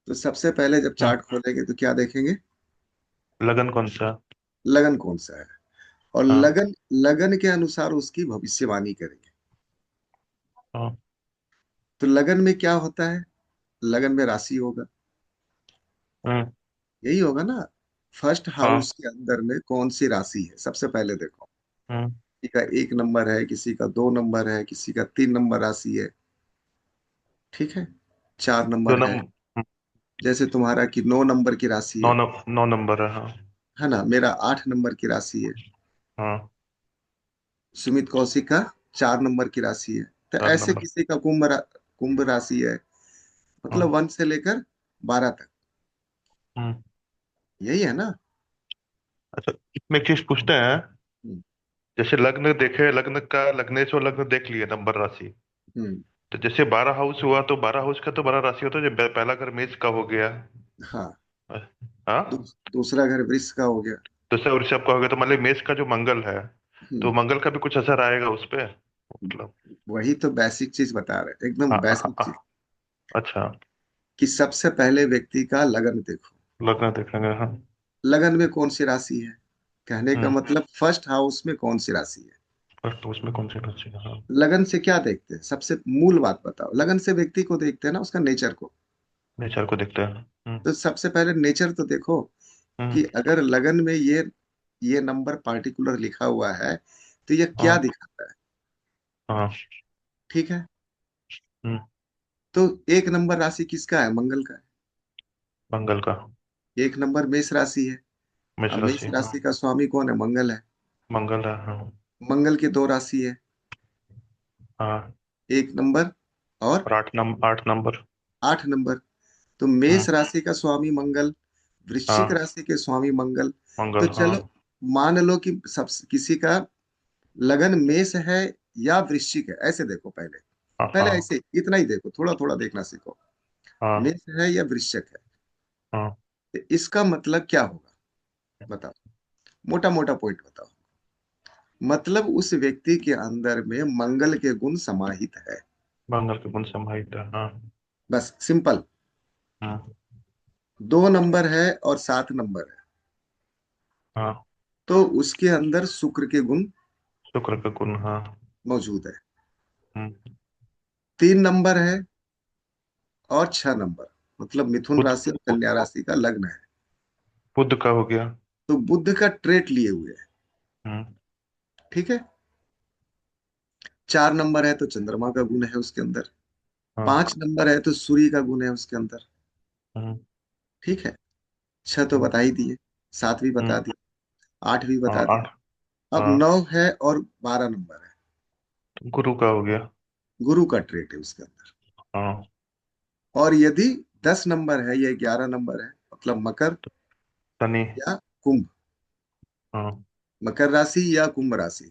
तो सबसे पहले जब हम्म। चार्ट खोलेंगे तो क्या देखेंगे? लगन कौन सा? लगन कौन सा है। और हाँ। लगन लगन के अनुसार उसकी भविष्यवाणी करेंगे। हाँ। तो लगन में क्या होता है? लगन में राशि होगा। हम्म। यही होगा ना। फर्स्ट हाँ। हाउस के अंदर में कौन सी राशि है सबसे पहले देखो। हम्म। किसी का 1 नंबर है, किसी का 2 नंबर है, किसी का 3 नंबर राशि है। ठीक है। चार दो नंबर है। नंबर। जैसे तुम्हारा कि 9 नंबर की राशि है। 9 नंबर है, हाँ। है ना, मेरा 8 नंबर की राशि है। हाँ। सुमित कौशिक का 4 नंबर की राशि है। तो 4 नंबर। ऐसे किसी का कुंभ राशि है। हाँ। मतलब 1 से लेकर 12 तक। हम्म। यही है ना। अच्छा, इसमें एक चीज पूछते हैं। हम्म। जैसे लग्न देखे, लग्न का लग्नेश और लग्न देख लिए, नंबर राशि। हम्म। तो जैसे 12 हाउस हुआ, तो 12 हाउस का तो 12 राशि होता है, जो पहला घर मेष का हो गया। हाँ। हाँ। दूसरा घर वृष का हो गया। दूसरा वृषभ का हो गया, तो मान ली मेष का जो मंगल है, तो हम्म। मंगल का भी कुछ असर आएगा उस पे, मतलब। वही तो बेसिक चीज बता रहे, एकदम हाँ, हाँ, बेसिक चीज। हाँ। अच्छा। कि सबसे पहले व्यक्ति का लगन देखो। लग्न देखेंगे, हाँ। लगन में कौन सी राशि है? कहने का हम्म। मतलब फर्स्ट हाउस में कौन सी राशि है। तो उसमें कौन सी राशि है? हाँ। लगन से क्या देखते हैं? सबसे मूल बात बताओ। लगन से व्यक्ति को देखते हैं ना, उसका नेचर को। नेचर को देखते हैं। तो सबसे पहले नेचर तो देखो। हम्म। कि अगर लगन में ये नंबर पार्टिकुलर लिखा हुआ है तो ये क्या हाँ। दिखाता है? हाँ। ठीक है। हम्म। तो 1 नंबर राशि किसका है? मंगल का है। मंगल का। 1 नंबर मेष राशि है। मेष अब मेष राशि, हाँ। राशि का स्वामी कौन है? मंगल है। मंगल है, हाँ। मंगल की 2 राशि है। हाँ। 1 नंबर और और 8 नंबर। 8 नंबर। तो हम्म। मेष राशि का स्वामी मंगल, वृश्चिक हाँ। राशि के स्वामी मंगल। तो मंगल, हाँ। चलो, मान लो कि सब किसी का लगन मेष है या वृश्चिक है, ऐसे देखो पहले। हाँ। पहले हाँ। ऐसे इतना ही देखो, थोड़ा थोड़ा देखना सीखो। हाँ। मेष है या वृश्चिक है। हाँ। तो इसका मतलब क्या होगा? बताओ। मोटा मोटा पॉइंट बताओ। मतलब उस व्यक्ति के अंदर में मंगल के गुण समाहित है। मंगल के गुण समाहित है, हाँ। बस सिंपल। हाँ। 2 नंबर है और 7 नंबर है, हाँ। तो उसके अंदर शुक्र के गुण शुक्र के गुण, हाँ। मौजूद है। हम्म। 3 नंबर है और 6 नंबर, मतलब मिथुन बुध। राशि और कन्या राशि का लग्न है। बुध का हो गया। तो बुद्ध का ट्रेट लिए हुए है। हम्म। ठीक है। 4 नंबर है तो चंद्रमा का गुण है उसके अंदर। हाँ। 5 नंबर है तो सूर्य का गुण है उसके अंदर। हम्म। ठीक है। 6 तो हम्म। बता ही दिए। 7 भी बता हम्म। दिए। 8 भी हाँ, बता दिए। 8। अब हाँ। 9 है और 12 नंबर है। तो गुरु का हो गया। गुरु का ट्रेट है उसके अंदर। हाँ। और यदि 10 नंबर है या 11 नंबर है, मतलब मकर शनि। या कुंभ, हाँ। मकर राशि या कुंभ राशि,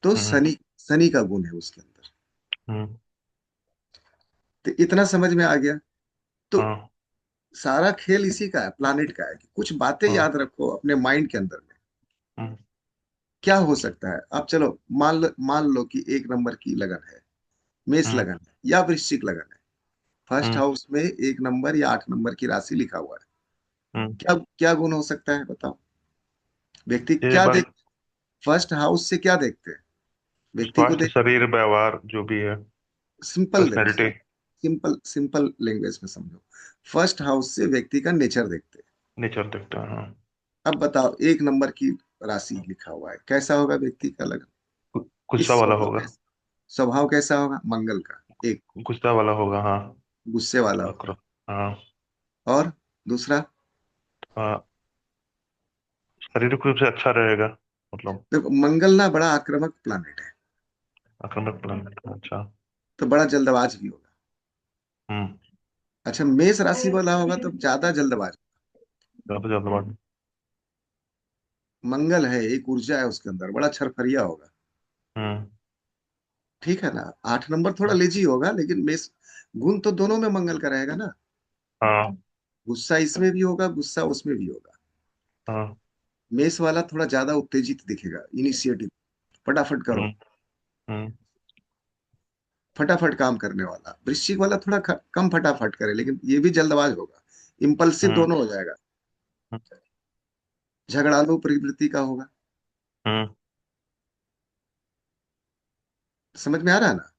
तो हम्म। शनि शनि का गुण है उसके अंदर। हम्म। तो इतना समझ में आ गया। तो हाँ। सारा खेल इसी का है, प्लानिट का है कि कुछ बातें हाँ। याद रखो अपने माइंड के अंदर में। हम्म। क्या हो सकता है? अब चलो, मान लो कि 1 नंबर की लगन है, मेष हम्म। लगन है या वृश्चिक लगन है। फर्स्ट हम्म। हाउस में 1 नंबर या 8 नंबर की राशि लिखा हुआ है। हम्म। क्या क्या गुण हो सकता है बताओ? व्यक्ति ये क्या बस। देख फर्स्ट हाउस से क्या देखते हैं? व्यक्ति को स्वास्थ्य, देख। शरीर, व्यवहार, जो भी है। सिंपल देखो, पर्सनैलिटी। सिंपल सिंपल लैंग्वेज में समझो। फर्स्ट हाउस से व्यक्ति का नेचर देखते हैं। नेचर देखते हैं, हाँ। अब बताओ, 1 नंबर की राशि लिखा हुआ है, कैसा होगा व्यक्ति का लगन? गुस्सा इस वाला स्वभाव होगा। कैसा? स्वभाव कैसा होगा? मंगल का। एक, गुस्सा वाला होगा, हाँ। गुस्से वाला होगा। आक्रोश। हाँ। और दूसरा, हाँ। शारीरिक रूप से अच्छा रहेगा, मतलब। देखो मंगल ना बड़ा आक्रामक प्लानिट है। आक्रामक प्लान, अच्छा। तो बड़ा जल्दबाज भी होगा। हम्म। अच्छा, मेष राशि वाला होगा तो ज्यादा जल्दबाज। ज्यादा जल्दबाजी। मंगल है, एक ऊर्जा है उसके अंदर, बड़ा छरफरिया होगा। हम्म। ठीक है ना। 8 नंबर थोड़ा लेजी होगा, लेकिन मेष गुण तो दोनों में मंगल का रहेगा ना। हाँ। गुस्सा इसमें भी होगा, गुस्सा उसमें भी होगा। हाँ। मेष वाला थोड़ा ज्यादा उत्तेजित दिखेगा, इनिशिएटिव, फटाफट करो, हम्म। हम्म। फटाफट काम करने वाला। वृश्चिक वाला थोड़ा कम फटाफट करे, लेकिन ये भी जल्दबाज होगा। इम्पल्सिव हम्म। दोनों हो जाएगा, झगड़ालू प्रवृत्ति का होगा। हम्म। समझ में आ रहा है ना?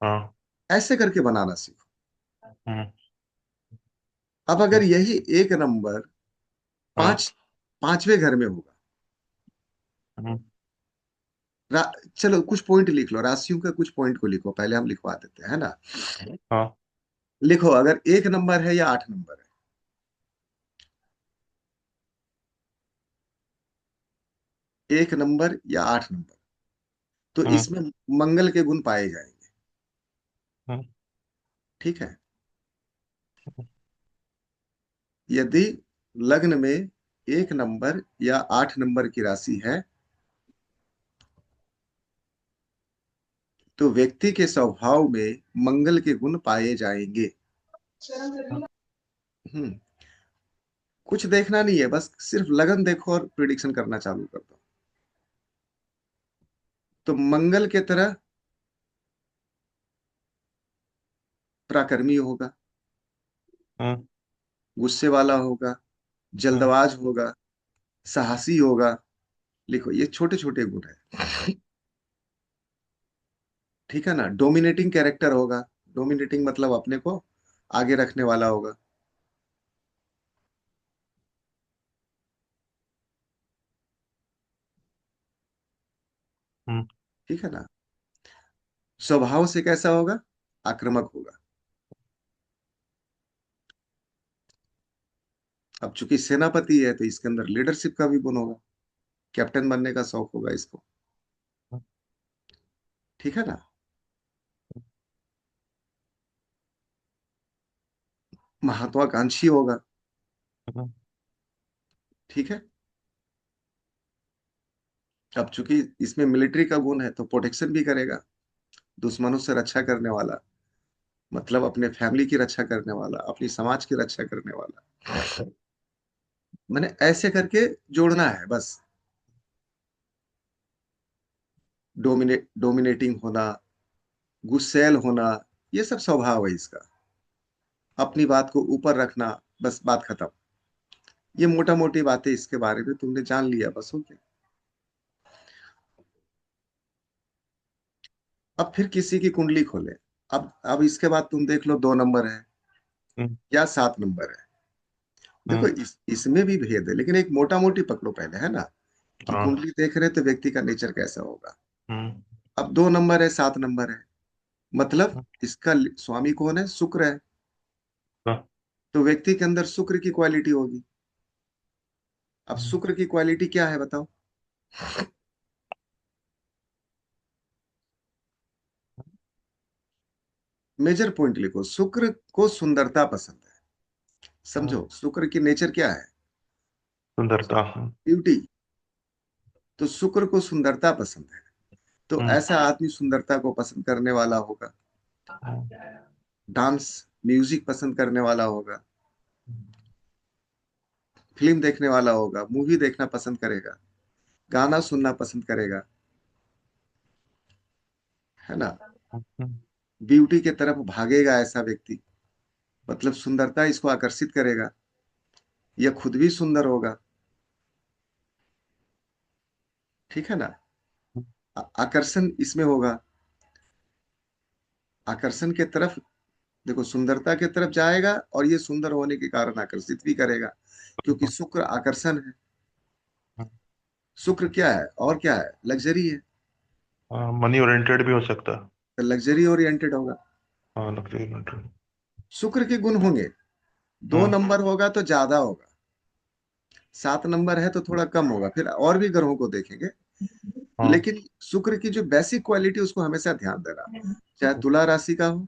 हाँ। ऐसे करके बनाना सीखो। हम्म। अब ठीक अगर है। यही एक नंबर हाँ। पांच पांचवें घर में होगा, हम्म। चलो कुछ पॉइंट लिख लो, राशियों के कुछ पॉइंट को लिखो, पहले हम लिखवा देते हैं ना। हाँ। लिखो, अगर एक नंबर है या 8 नंबर है, एक नंबर या 8 नंबर, तो हम्म। इसमें मंगल के गुण पाए जाएंगे। हम्म। ठीक है। यदि लग्न में एक नंबर या 8 नंबर की राशि है, तो व्यक्ति के स्वभाव में मंगल के गुण पाए जाएंगे। हम्म। कुछ देखना नहीं है, बस सिर्फ लगन देखो और प्रिडिक्शन करना चालू कर दो। तो मंगल के तरह पराक्रमी होगा, हम्म। गुस्से वाला होगा, हम्म। जल्दबाज होगा, साहसी होगा। लिखो, ये छोटे छोटे गुण है। ठीक है ना? डोमिनेटिंग कैरेक्टर होगा, डोमिनेटिंग मतलब अपने को आगे रखने वाला होगा। हम्म। ठीक है ना? स्वभाव से कैसा होगा? आक्रामक होगा। अब चूंकि सेनापति है तो इसके अंदर लीडरशिप का भी गुण होगा, कैप्टन बनने का शौक होगा इसको। ठीक है ना? महत्वाकांक्षी होगा। हम्म। ठीक है। अब चूंकि इसमें मिलिट्री का गुण है तो प्रोटेक्शन भी करेगा, दुश्मनों से रक्षा करने वाला, मतलब अपने फैमिली की रक्षा करने वाला, अपनी समाज की रक्षा करने वाला। मैंने ऐसे करके जोड़ना है बस। डोमिनेटिंग होना, गुस्सैल होना, ये सब स्वभाव है इसका। अपनी बात को ऊपर रखना, बस बात खत्म। ये मोटा मोटी बातें इसके बारे में तुमने जान लिया, बस हो गया। अब फिर किसी की कुंडली खोले। अब इसके बाद तुम देख लो 2 नंबर है हम्म। या 7 नंबर है। देखो, हम्म। इसमें भी भेद है, लेकिन एक मोटा मोटी पकड़ो पहले, है ना? कि हाँ। कुंडली देख रहे हैं तो व्यक्ति का नेचर कैसा होगा। हम्म। अब 2 नंबर है, 7 नंबर है, मतलब हम्म। इसका स्वामी कौन है? शुक्र है। हाँ। तो व्यक्ति के अंदर शुक्र की क्वालिटी होगी। अब हम्म। शुक्र की क्वालिटी क्या है बताओ? मेजर पॉइंट लिखो, शुक्र को सुंदरता पसंद है। हम्म। समझो, शुक्र की नेचर क्या है? सुंदरता। ब्यूटी। तो शुक्र को सुंदरता पसंद है, तो हम्म। ऐसा आदमी सुंदरता को पसंद करने वाला होगा। हम्म। डांस, म्यूजिक पसंद करने वाला होगा, फिल्म देखने वाला होगा, मूवी देखना पसंद करेगा, गाना सुनना पसंद करेगा। है ना? हम्म। ब्यूटी के तरफ भागेगा ऐसा व्यक्ति, मतलब सुंदरता इसको आकर्षित करेगा। यह खुद भी सुंदर होगा। ठीक है ना? आकर्षण इसमें होगा। आकर्षण के तरफ, देखो, सुंदरता के तरफ जाएगा और ये सुंदर होने के कारण आकर्षित भी करेगा, क्योंकि शुक्र आकर्षण है। शुक्र क्या है और क्या है? लग्जरी है। मनी ओरिएंटेड भी हो सकता है। तो लग्जरी ओरिएंटेड होगा। हाँ, लग्जरी ओरिएंटेड। शुक्र के गुण होंगे। दो हम्म। नंबर होगा तो ज्यादा होगा, 7 नंबर है तो थोड़ा कम होगा, फिर और भी ग्रहों को देखेंगे। हाँ। लेकिन शुक्र की जो बेसिक क्वालिटी, उसको हमेशा ध्यान देना। चाहे तुला राशि का हो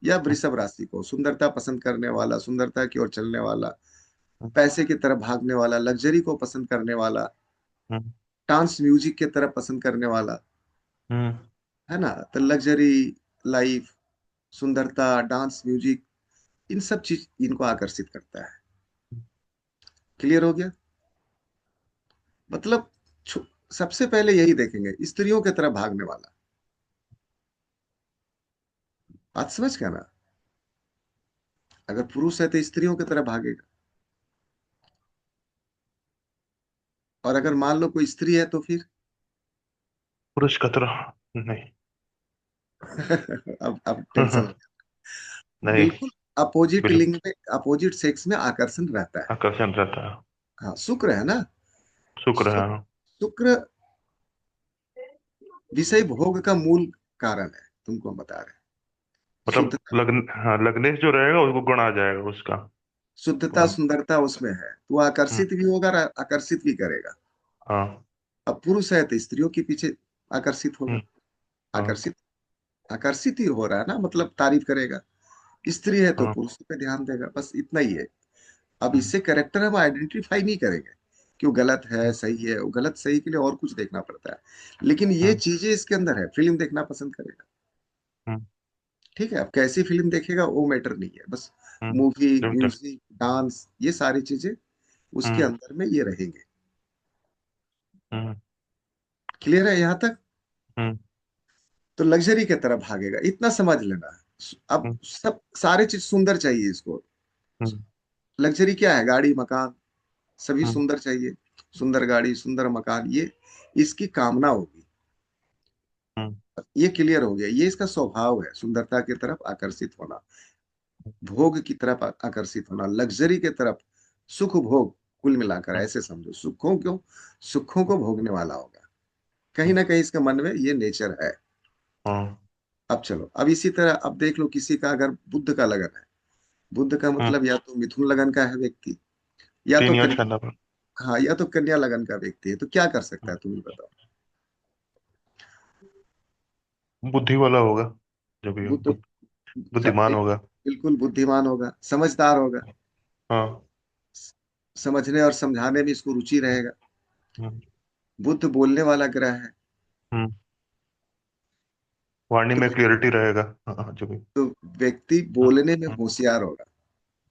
या वृषभ राशि को, सुंदरता पसंद करने वाला, सुंदरता की ओर चलने वाला, पैसे की तरफ भागने वाला, लग्जरी को पसंद करने वाला, हम्म। डांस म्यूजिक की तरफ पसंद करने वाला। हम्म। है ना? तो लग्जरी लाइफ, सुंदरता, डांस म्यूजिक, इन सब चीज इनको आकर्षित करता है। क्लियर हो गया? मतलब सबसे पहले यही देखेंगे, स्त्रियों की तरफ भागने वाला। बात समझ गया ना? अगर पुरुष है तो स्त्रियों की तरफ भागेगा। और अगर मान लो कोई स्त्री है तो फिर पुरुष खतरा नहीं। अब टेंशन हो गया। नहीं। बिल्कुल। अपोजिट लिंग बिल्कुल। में, अपोजिट सेक्स में आकर्षण रहता है। आकर्षण रहता है। हाँ, शुक्र है ना। शुक्र है। शुक्र विषय भोग का मूल कारण है, तुमको हम बता रहे हैं। मतलब शुद्धता, लग्न, हाँ, लग्नेश जो रहेगा उसको गुण आ जाएगा उसका। शुद्धता गुण। सुंदरता उसमें है, तो वो हम्म। आकर्षित भी होगा और आकर्षित भी करेगा। हाँ। अब पुरुष है तो स्त्रियों के पीछे आकर्षित होगा। हम्म। हाँ। आकर्षित, आकर्षित ही हो रहा है ना, मतलब तारीफ करेगा। स्त्री है तो हाँ। पुरुषों पे ध्यान देगा, बस इतना ही है। अब हम्म। इससे कैरेक्टर हम आइडेंटिफाई नहीं करेंगे कि वो गलत है हम्म। सही है। वो गलत सही के लिए और कुछ देखना पड़ता है, लेकिन ये हम्म। चीजें इसके अंदर है, फिल्म देखना पसंद करेगा। हम्म। ठीक है, अब कैसी फिल्म देखेगा वो मैटर नहीं है, बस हम्म। Movie, limited. म्यूजिक, डांस, ये सारी चीजें उसके हम्म। अंदर में ये रहेंगे। हम्म। क्लियर है यहाँ तक? हम्म। तो लग्जरी की तरफ भागेगा, इतना समझ लेना। अब हम्म। सब सारे चीज सुंदर चाहिए इसको। हम्म। लग्जरी क्या है? गाड़ी मकान सभी हम्म। सुंदर चाहिए। सुंदर गाड़ी, सुंदर मकान, ये इसकी कामना होगी। हम्म। ये क्लियर हो गया, ये इसका स्वभाव है, सुंदरता की तरफ आकर्षित होना, भोग की तरफ आकर्षित होना, लग्जरी की तरफ, सुख भोग। कुल मिलाकर हम्म। ऐसे समझो, सुखों क्यों, सुखों को भोगने वाला होगा। कहीं हम्म। ना कहीं इसके मन में ये नेचर है। हाँ। अब चलो, अब इसी तरह अब देख लो, किसी का अगर बुद्ध का लगन है, बुद्ध का हम्म। मतलब या तो मिथुन लगन का है व्यक्ति, या तो 3 या 6 नंबर। हाँ, या तो कन्या लगन का व्यक्ति है, तो क्या कर सकता हम्म। है तुम ही बताओ। बुद्धि वाला होगा। जो भी हो, बुद्ध बुद्धिमान होगा। बिल्कुल बुद्धिमान होगा, समझदार होगा, हाँ। समझने और समझाने में इसको रुचि रहेगा। हम्म। बुद्ध बोलने वाला ग्रह है। हम्म। वाणी तो में क्लियरिटी रहेगा। हाँ, हाँ, जो भी। तो व्यक्ति हाँ। बोलने में हाँ। होशियार होगा,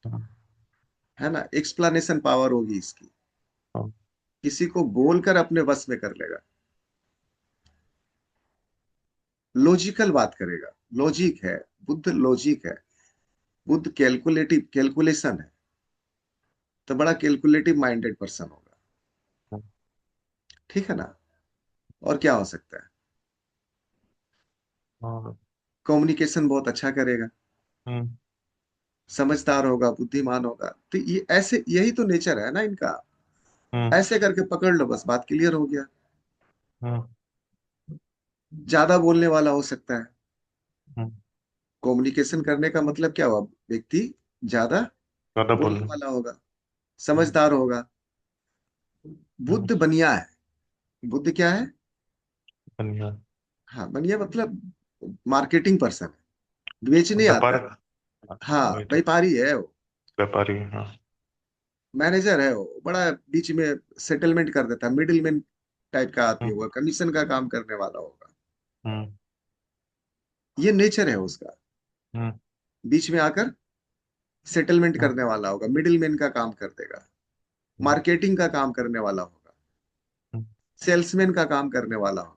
हाँ। है ना, एक्सप्लेनेशन पावर होगी इसकी, हाँ। किसी को बोलकर अपने वश में कर लेगा। लॉजिकल बात करेगा, लॉजिक है, बुद्ध लॉजिक है, बुद्ध कैलकुलेटिव, कैलकुलेशन है, तो बड़ा कैलकुलेटिव माइंडेड पर्सन होगा। ठीक है ना। और क्या हो सकता है? हाँ। कम्युनिकेशन बहुत अच्छा करेगा, हम्म। समझदार होगा, बुद्धिमान होगा। तो ये ऐसे, यही तो नेचर है ना इनका। हम्म। ऐसे करके पकड़ लो, बस बात क्लियर हो गया। हम्म। ज्यादा बोलने वाला हो सकता है। हम्म। कम्युनिकेशन करने का मतलब क्या हुआ? व्यक्ति ज्यादा ज्यादा बोलने बोलना। वाला होगा, हम्म। समझदार होगा। हम्म। बुद्ध बनिया है। बुद्ध क्या है? बढ़िया। हाँ, बनिया मतलब मार्केटिंग पर्सन है, बेचने आता व्यापार। है। हाँ, हाँ, वही तो। व्यापारी है वो, व्यापारी, हाँ। मैनेजर है वो, बड़ा बीच में सेटलमेंट कर देता है, मिडिल मैन टाइप का आदमी हम्म। होगा, कमीशन का काम करने वाला होगा। हम्म। ये नेचर है उसका, हम्म। बीच में आकर सेटलमेंट हम्म। करने वाला होगा, मिडिल मैन का काम कर देगा, हम्म। मार्केटिंग का काम करने वाला होगा, हम्म। सेल्समैन का काम करने वाला होगा।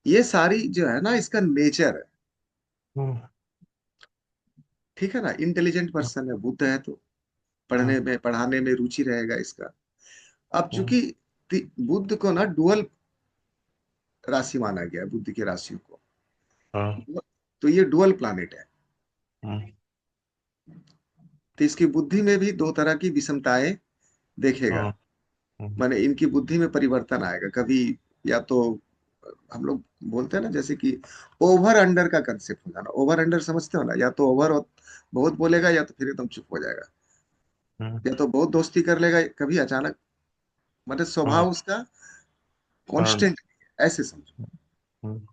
ये सारी जो है ना, इसका नेचर है। हम्म। ठीक है ना, इंटेलिजेंट पर्सन है, बुद्ध है तो हम्म। पढ़ने में, पढ़ाने में रुचि रहेगा इसका। अब हम्म। चूंकि बुद्ध को ना डुअल राशि माना गया है, बुद्ध की राशियों को, हाँ। तो ये डुअल प्लैनेट है। हम्म। तो इसकी बुद्धि में भी दो तरह की विषमताएं देखेगा। हाँ। हम्म। माने इनकी बुद्धि में परिवर्तन आएगा कभी, या तो हम लोग बोलते हैं ना, जैसे कि ओवर अंडर का कंसेप्ट हो जाना। ओवर अंडर समझते हो ना, या तो ओवर बहुत बोलेगा, या तो फिर एकदम चुप हो जाएगा, हम्म। या तो बहुत दोस्ती कर लेगा, कभी अचानक, मतलब हाँ। स्वभाव उसका हाँ। कांस्टेंट, ऐसे समझो। हम्म।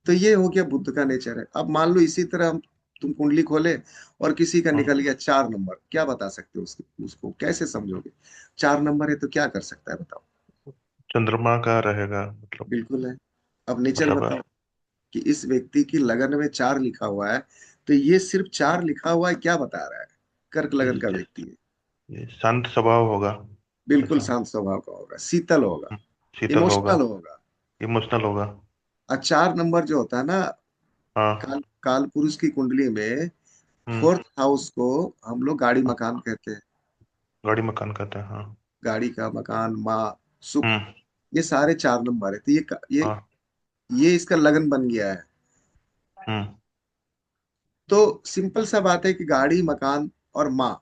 तो ये हो गया बुद्ध का नेचर है। अब मान लो इसी तरह हम, तुम कुंडली खोले और किसी का हाँ। निकल गया 4 नंबर, क्या बता सकते हो उसको, उसको कैसे समझोगे? 4 नंबर है तो क्या कर सकता है बताओ? चंद्रमा का रहेगा मतलब। बिल्कुल है। अब नेचर मतलब बताओ कि इस व्यक्ति की लगन में 4 लिखा हुआ है, तो ये सिर्फ 4 लिखा हुआ है, क्या बता रहा है? कर्क लगन का ये व्यक्ति है, ये शांत स्वभाव होगा। बिल्कुल ऐसा। शांत स्वभाव का होगा, शीतल होगा, हम्म। शीतल होगा। इमोशनल होगा। इमोशनल होगा। और 4 नंबर जो होता है ना, हाँ। काल काल पुरुष की कुंडली में हम्म। फोर्थ हाउस को हम लोग गाड़ी हाँ। मकान कहते हैं। गाड़ी मकान कहते हैं, हाँ। गाड़ी का, मकान, माँ, सुख, हम्म। ये सारे 4 नंबर है। तो हाँ। ये इसका लगन बन गया है। हम्म। तो सिंपल सा बात है कि गाड़ी, मकान और माँ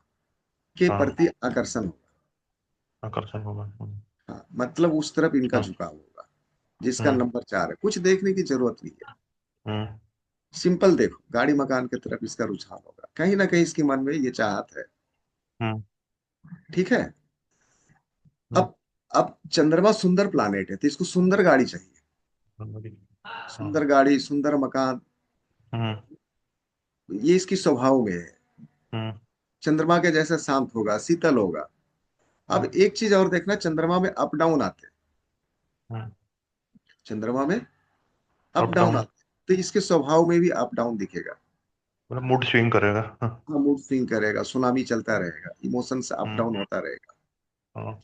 के हाँ। प्रति आकर्षण होगा। आकर्षण होगा। हाँ, मतलब उस तरफ इनका हम्म। झुकाव होगा, जिसका हम्म। नंबर 4 है। कुछ देखने की जरूरत नहीं है। हम्म। सिंपल देखो, गाड़ी मकान की तरफ इसका रुझान होगा, कहीं ना कहीं इसके मन में ये चाहत है। हम्म। ठीक है। हम्म। अब अब चंद्रमा सुंदर प्लानेट है, तो इसको सुंदर गाड़ी चाहिए। हाँ। सुंदर गाड़ी, सुंदर मकान, हम्म। ये इसकी स्वभाव में है। हम्म। चंद्रमा के जैसा शांत होगा, शीतल होगा। अब हम्म। एक चीज और देखना, चंद्रमा में अप डाउन आते हैं। हम्म। चंद्रमा में अप अप डाउन डाउन। आते हैं, तो इसके स्वभाव में भी अप डाउन दिखेगा। मतलब मूड स्विंग करेगा, हाँ। हाँ, मूड स्विंग करेगा, सुनामी चलता रहेगा, इमोशंस अप हम्म। डाउन होता रहेगा। हाँ।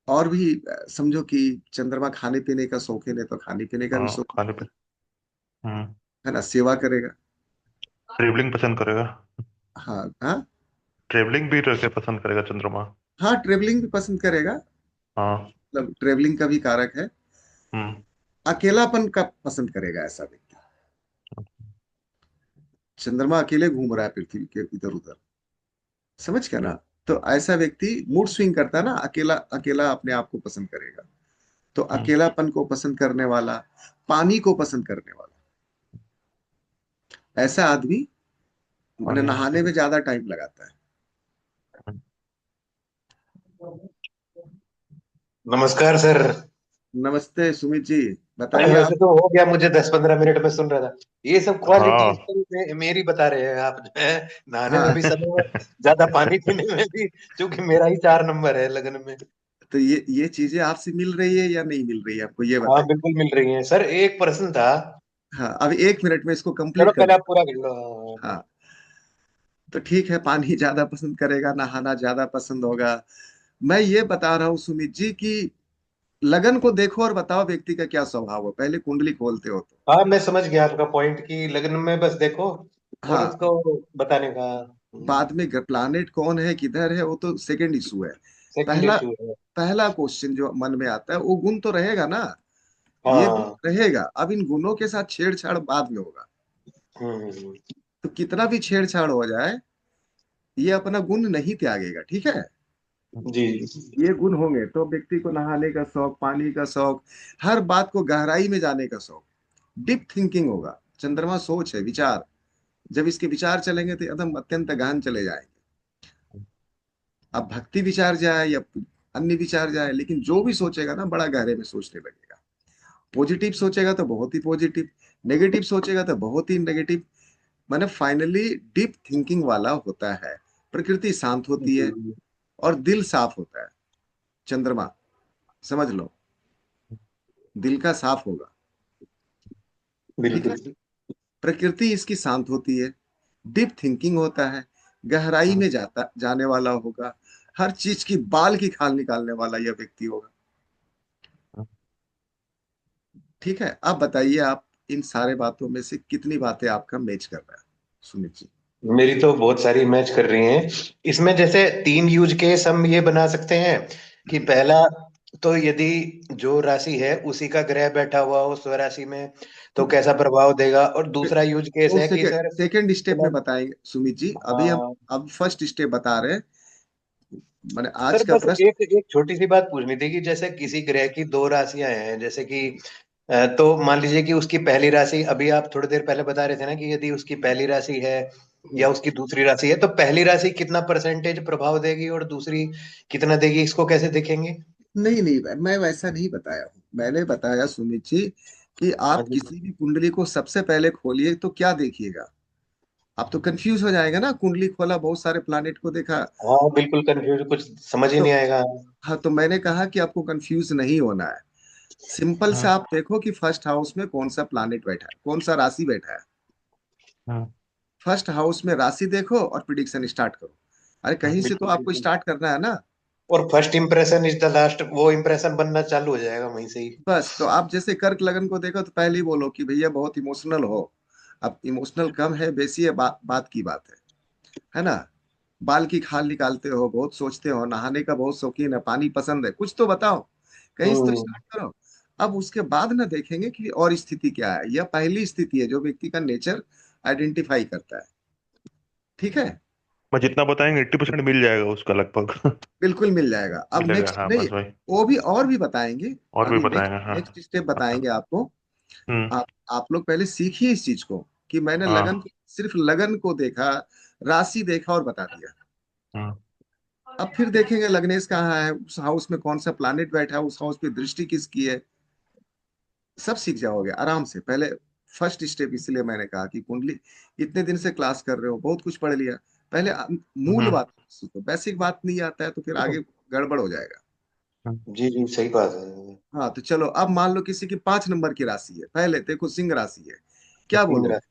और भी समझो कि चंद्रमा खाने पीने का शौकीन है, तो खाने पीने का भी हाँ, शौकीन खाने पे। होगा। हम्म। है ना, सेवा करेगा। ट्रेवलिंग पसंद करेगा। हाँ हाँ। ट्रेवलिंग भी रखे पसंद करेगा चंद्रमा। हाँ, ट्रेवलिंग भी पसंद करेगा। हाँ। मतलब ट्रेवलिंग का भी कारक है। हम्म। अकेलापन का पसंद करेगा ऐसा व्यक्ति। चंद्रमा अकेले घूम रहा है पृथ्वी के इधर उधर, समझ गया ना। तो ऐसा व्यक्ति मूड स्विंग करता है ना, अकेला अकेला अपने आप को पसंद करेगा। तो हम्म। अकेलापन को पसंद करने वाला, पानी को पसंद करने वाला, ऐसा आदमी मैंने पानी। नहाने में ज्यादा टाइम लगाता है। नमस्कार सर। नमस्ते सुमित जी, बताइए वैसे आप। तो हो गया, मुझे 10-15 मिनट में सुन रहा था। ये सब क्वालिटीज हाँ। तो मेरी बता रहे हैं आप, जो है नहाने में हाँ। भी समय, ज्यादा पानी पीने में भी, क्योंकि मेरा ही 4 नंबर है लगन में। तो ये चीजें आपसे मिल रही है या नहीं मिल रही है, आपको ये हाँ बताइए। बिल्कुल मिल रही है सर। एक प्रश्न था। हाँ, अब 1 मिनट में इसको चलो कंप्लीट कर पहले दो। आप पूरा कर लो। हाँ, तो ठीक है, पानी ज्यादा पसंद करेगा, नहाना ज्यादा पसंद होगा। मैं ये बता रहा हूँ सुमित जी कि लगन को देखो और बताओ व्यक्ति का क्या स्वभाव है, पहले कुंडली खोलते हो तो। हाँ मैं समझ गया आपका पॉइंट, कि लगन में बस देखो और हाँ, उसको बताने का। बाद में प्लानेट कौन है, किधर है, वो तो सेकंड इशू है। सेकंड पहला इशू है। पहला क्वेश्चन जो मन में आता है, वो गुण तो रहेगा ना। ये गुण हाँ। रहेगा, अब इन गुणों के साथ छेड़छाड़ बाद में होगा। हम्म। तो कितना भी छेड़छाड़ हो जाए, ये अपना गुण नहीं त्यागेगा, ठीक है। जी। ये गुण होंगे तो व्यक्ति को नहाने का शौक, पानी का शौक, हर बात को गहराई में जाने का शौक, डीप थिंकिंग होगा। चंद्रमा सोच है, विचार। जब इसके विचार चलेंगे तो एकदम अत्यंत गहन चले जाएंगे। अब भक्ति विचार जाए या अन्य विचार जाए, लेकिन जो भी सोचेगा ना, बड़ा गहरे में सोचने लगेगा। पॉजिटिव सोचेगा तो बहुत ही पॉजिटिव, नेगेटिव सोचेगा तो बहुत ही नेगेटिव। माने फाइनली डीप थिंकिंग वाला होता है। प्रकृति शांत होती है जी और दिल साफ होता है। चंद्रमा, समझ लो, दिल का साफ होगा। ठीक है। बिल्कुल। प्रकृति इसकी शांत होती है, डीप थिंकिंग होता है, गहराई में जाता जाने वाला होगा। हर चीज की बाल की खाल निकालने वाला यह व्यक्ति होगा। ठीक है, अब बताइए आप, इन सारे बातों में से कितनी बातें आपका मैच कर रहा है सुमित जी। मेरी तो बहुत सारी मैच कर रही हैं। इसमें जैसे 3 यूज केस हम ये बना सकते हैं कि पहला, तो यदि जो राशि है उसी का ग्रह बैठा हुआ हो स्वराशि में, तो कैसा प्रभाव देगा। और दूसरा यूज केस वो है कि सेकंड सर सेकंड स्टेप में प्लस। बताएंगे सुमित जी, अभी हम हाँ अब फर्स्ट स्टेप बता रहे हैं। मैंने आज सर, का बस प्रश्न। एक एक छोटी सी बात पूछनी थी कि जैसे किसी ग्रह की 2 राशियां हैं, जैसे कि तो मान लीजिए कि उसकी पहली राशि, अभी आप थोड़ी देर पहले बता रहे थे ना कि यदि उसकी पहली राशि है या उसकी दूसरी राशि है, तो पहली राशि कितना परसेंटेज प्रभाव देगी और दूसरी कितना देगी, इसको कैसे देखेंगे? नहीं नहीं, मैं वैसा नहीं बताया हूँ। मैंने बताया सुमित जी कि हाँ आप जी। किसी भी कुंडली को सबसे पहले खोलिए तो क्या देखिएगा। आप तो कंफ्यूज हो जाएगा ना, कुंडली खोला, बहुत सारे प्लानिट को देखा। हाँ बिल्कुल कंफ्यूज, कुछ समझ ही तो नहीं आएगा। हाँ, तो मैंने कहा कि आपको कंफ्यूज नहीं होना है। सिंपल हम्म। से आप देखो कि फर्स्ट हाउस में कौन सा प्लानिट बैठा है, कौन सा राशि बैठा है। हम्म। फर्स्ट हाउस में राशि देखो और प्रिडिक्शन स्टार्ट करो। अरे कहीं से तो बिल्कुल आपको बिल्कुल। स्टार्ट करना है ना। और first impression is the last, वो इंप्रेशन बनना चालू हो जाएगा वहीं से ही। बस, तो आप जैसे कर्क लगन को देखो तो पहले ही बोलो कि भैया बहुत इमोशनल हो। अब इमोशनल कम है बेसी है, बात की बात है ना। बाल की खाल निकालते हो, बहुत सोचते हो, नहाने का बहुत शौकीन है, पानी पसंद है, कुछ तो बताओ, कहीं से तो हम्म। स्टार्ट करो। अब उसके बाद ना देखेंगे कि और स्थिति क्या है। यह पहली स्थिति है जो व्यक्ति का नेचर आइडेंटिफाई करता है। ठीक है। मैं जितना बताएंगे 80% मिल जाएगा उसका लगभग। बिल्कुल मिल जाएगा। अब मिलेगा, नेक्स्ट हाँ नहीं, बस भाई। वो भी और भी बताएंगे। और भी अभी नेक्स्ट बताएंगे, हाँ। नेक्स्ट स्टेप बताएंगे आपको। हम्म। आप लोग पहले सीखिए इस चीज को कि मैंने लगन, हाँ। सिर्फ लगन को देखा, राशि देखा और बता दिया। हम्म। अब फिर देखेंगे लग्नेश कहाँ है, उस हाउस में कौन सा प्लानिट बैठा है, उस हाउस पे दृष्टि किसकी है, सब सीख जाओगे आराम से। पहले फर्स्ट स्टेप इसलिए मैंने कहा कि कुंडली, इतने दिन से क्लास कर रहे हो, बहुत कुछ पढ़ लिया, पहले मूल हम्म। बात सीखो। बेसिक बात नहीं आता है तो फिर आगे गड़बड़ हो जाएगा। जी जी, सही बात है। हाँ तो चलो, अब मान लो किसी की 5 नंबर की राशि है, पहले देखो सिंह राशि है, क्या सिंह बोलोगे? राशि।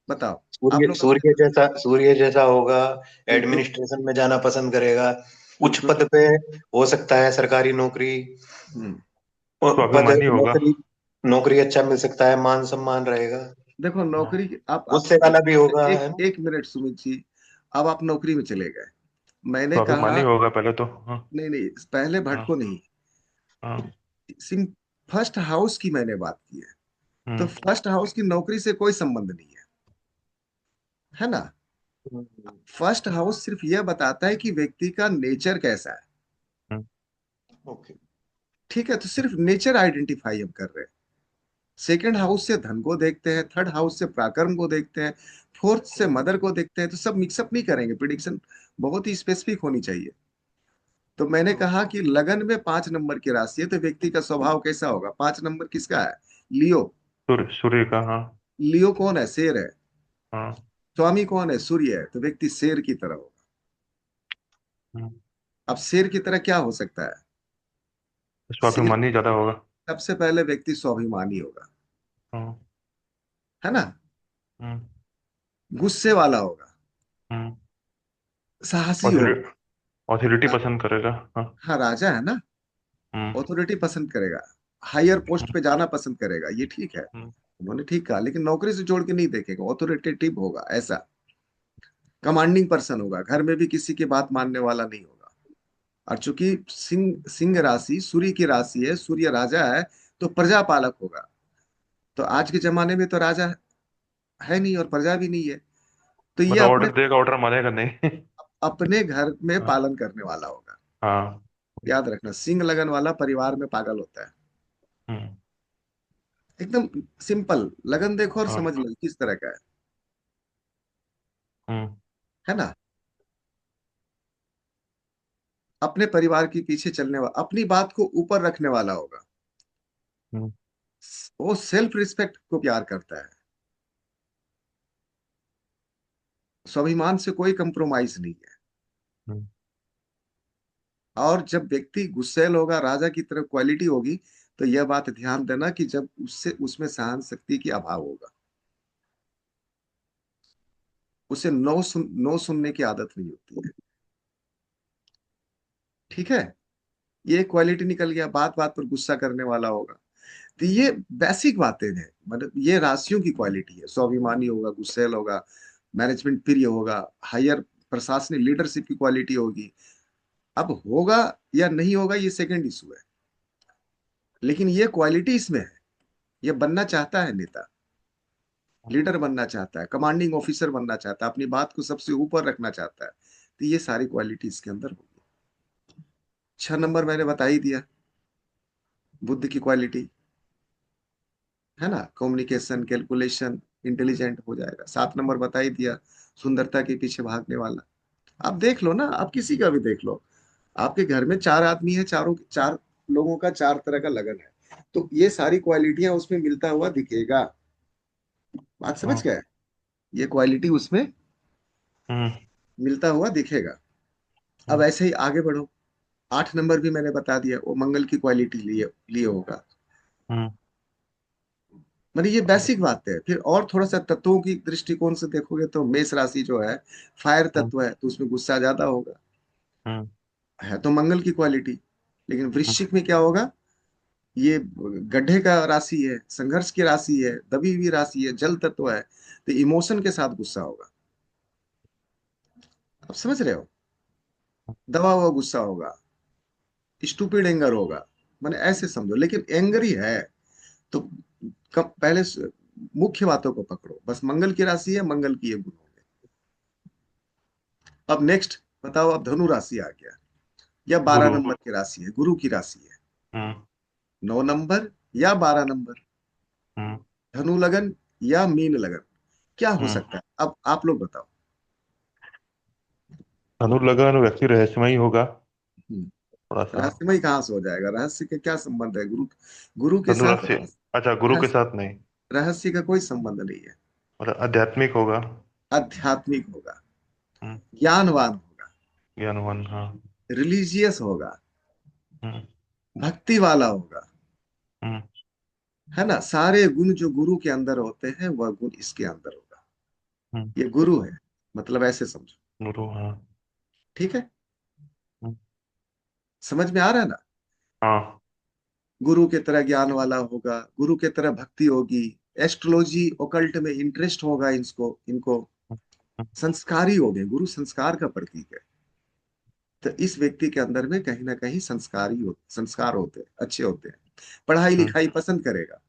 बताओ। आप सूर्य लोग अपने, सूर्य जैसा होगा। बिल्कुल एडमिनिस्ट्रेशन में जाना पसंद करेगा। उच्च बिल्कुल। पद पे हो सकता है, सरकारी नौकरी। हम्म। पद स्वाभिमानी होगा। नौकरी, नौकरी अच्छा मिल सकता है, मान सम्मान रहेगा। देखो हाँ। नौकरी आप गुस्से वाला भी होगा, एक है ना। एक मिनट सुमित जी, अब आप नौकरी में चले गए। मैंने स्वाभिमानी कहा, होगा पहले तो, हाँ। नहीं नहीं, पहले हाँ। भटको नहीं। हाँ। सिम फर्स्ट हाउस की मैंने बात की है। तो हम्म। फर्स्ट हाउस की नौकरी से कोई संबंध नहीं है ना। हम्म। फर्स्ट हाउस सिर्फ यह बताता है कि व्यक्ति का नेचर कैसा है। हम्म। ओके। ठीक है, तो सिर्फ नेचर आइडेंटिफाई हम कर रहे हैं। सेकंड हाउस से धन को देखते हैं, थर्ड हाउस से पराक्रम को देखते हैं, फोर्थ से मदर को देखते हैं। तो सब मिक्सअप नहीं करेंगे, प्रिडिक्शन बहुत ही स्पेसिफिक होनी चाहिए। तो मैंने कहा कि लगन में 5 नंबर की राशि है तो व्यक्ति का स्वभाव कैसा होगा? 5 नंबर किसका है? लियो। सूर्य का, हाँ। लियो कौन है? शेर है। हाँ। स्वामी कौन है? सूर्य है। तो व्यक्ति शेर की तरह होगा। हम्म। अब शेर की तरह क्या हो सकता है? शेर, स्वाभिमानी ज्यादा होगा। सबसे पहले व्यक्ति स्वाभिमानी होगा, हाँ। है ना। हम्म। गुस्से वाला होगा, हम्म। साहसी होगा। ऑथोरिटी, ऑथोरिटी रा, पसंद करेगा, हाँ। हाँ राजा है ना, हम्म। ऑथोरिटी पसंद करेगा, हायर पोस्ट पे जाना पसंद करेगा, ये ठीक है। हम्म। उन्होंने ठीक कहा, लेकिन नौकरी से जोड़ के नहीं देखेगा, ऑथोरिटेटिव होगा ऐसा। कमांडिंग पर्सन होगा, घर में भी किसी की बात मानने वाला नहीं होगा। और चूंकि सिंह सिंह राशि सूर्य की राशि है, सूर्य राजा है, तो प्रजा पालक होगा। तो आज के जमाने में तो राजा है नहीं और प्रजा भी नहीं है। तो ये मतलब अपने ऑर्डर देगा, ऑर्डर मानेगा नहीं। अपने घर में हाँ। पालन करने वाला होगा। हाँ। याद रखना, सिंह लगन वाला परिवार में पागल होता है। हम्म। एकदम सिंपल। लगन देखो और हाँ। समझ लो किस तरह का हम्म। है ना। अपने परिवार के पीछे चलने वाला, अपनी बात को ऊपर रखने वाला होगा। हम्म। वो सेल्फ रिस्पेक्ट को प्यार करता है। स्वाभिमान से कोई कंप्रोमाइज नहीं है। हम्म। और जब व्यक्ति गुस्सैल होगा, राजा की तरफ क्वालिटी होगी, तो यह बात ध्यान देना कि जब उससे उसमें सहन शक्ति की अभाव होगा। उसे नो सुनने की आदत नहीं होती है। ठीक है। ये क्वालिटी निकल गया। बात बात पर गुस्सा करने वाला होगा। तो ये बेसिक बातें हैं, मतलब ये राशियों की क्वालिटी है। स्वाभिमानी होगा, गुस्सैल होगा, मैनेजमेंट प्रिय होगा, हायर प्रशासनिक लीडरशिप की क्वालिटी होगी। अब होगा या नहीं होगा ये सेकंड इशू है, लेकिन ये क्वालिटी इसमें है। ये बनना चाहता है नेता, लीडर बनना चाहता है, कमांडिंग ऑफिसर बनना चाहता है, अपनी बात को सबसे ऊपर रखना चाहता है। तो ये सारी क्वालिटी इसके अंदर होगी। 6 नंबर मैंने बता ही दिया, बुद्ध की क्वालिटी, है ना। कम्युनिकेशन, कैलकुलेशन, इंटेलिजेंट हो जाएगा। 7 नंबर बता ही दिया, सुंदरता के पीछे भागने वाला। आप देख लो ना, आप किसी का भी देख लो। आपके घर में 4 आदमी है, चारों चार लोगों का 4 तरह का लगन है, तो ये सारी क्वालिटियां उसमें मिलता हुआ दिखेगा। बात समझ हाँ। गए? ये क्वालिटी उसमें हम्म। मिलता हुआ दिखेगा। अब हम्म। ऐसे ही आगे बढ़ो। 8 नंबर भी मैंने बता दिया, वो मंगल की क्वालिटी लिए लिए होगा। हम्म। मतलब ये बेसिक बात है। फिर और थोड़ा सा तत्वों की दृष्टिकोण से देखोगे तो मेष राशि जो है, फायर हम्म। तत्व है, तो उसमें गुस्सा ज्यादा होगा। हम्म। है तो मंगल की क्वालिटी, लेकिन हम्म। वृश्चिक में क्या होगा? ये गड्ढे का राशि है, संघर्ष की राशि है, दबी हुई राशि है, जल तत्व है, तो इमोशन के साथ गुस्सा होगा। अब समझ रहे हो? दबा हुआ गुस्सा होगा, स्टूपिड एंगर होगा, मैंने ऐसे समझो, लेकिन एंगर ही है। तो पहले मुख्य बातों को पकड़ो, बस मंगल की राशि है, मंगल की ये गुण होंगे। अब नेक्स्ट बताओ, अब धनु राशि आ गया, या 12 नंबर की राशि है, गुरु की राशि है, हम्म 9 नंबर या 12 नंबर, हम्म धनु लगन या मीन लगन, क्या हो हम्म सकता है? अब आप लोग बताओ। धनुर्लग्न व्यक्ति रहस्यमयी होगा हम्म, थोड़ा सा। रहस्यमय कहाँ से हो जाएगा? रहस्य के क्या संबंध है? गुरु, गुरु के साथ धनुराशि, अच्छा गुरु के रहस्य, साथ नहीं। रहस्य का कोई संबंध नहीं है। मतलब आध्यात्मिक होगा। आध्यात्मिक होगा, हम्म ज्ञानवान होगा, ज्ञानवान, हाँ। रिलीजियस होगा, हम्म भक्ति वाला होगा, हम्म है ना? सारे गुण जो गुरु के अंदर होते हैं वह गुण इसके अंदर होगा। हम्म ये गुरु है, मतलब ऐसे समझो। गुरु, हाँ। ठीक है, हम्म, समझ में आ रहा है ना? हाँ। गुरु के तरह ज्ञान वाला होगा, गुरु के तरह भक्ति होगी, एस्ट्रोलॉजी ओकल्ट में इंटरेस्ट होगा, इनको इनको हम्म, संस्कारी हो गए, गुरु संस्कार का प्रतीक है। तो इस व्यक्ति के अंदर में कहीं ना कहीं संस्कार होते हैं, अच्छे होते हैं। पढ़ाई हम्म, लिखाई पसंद करेगा।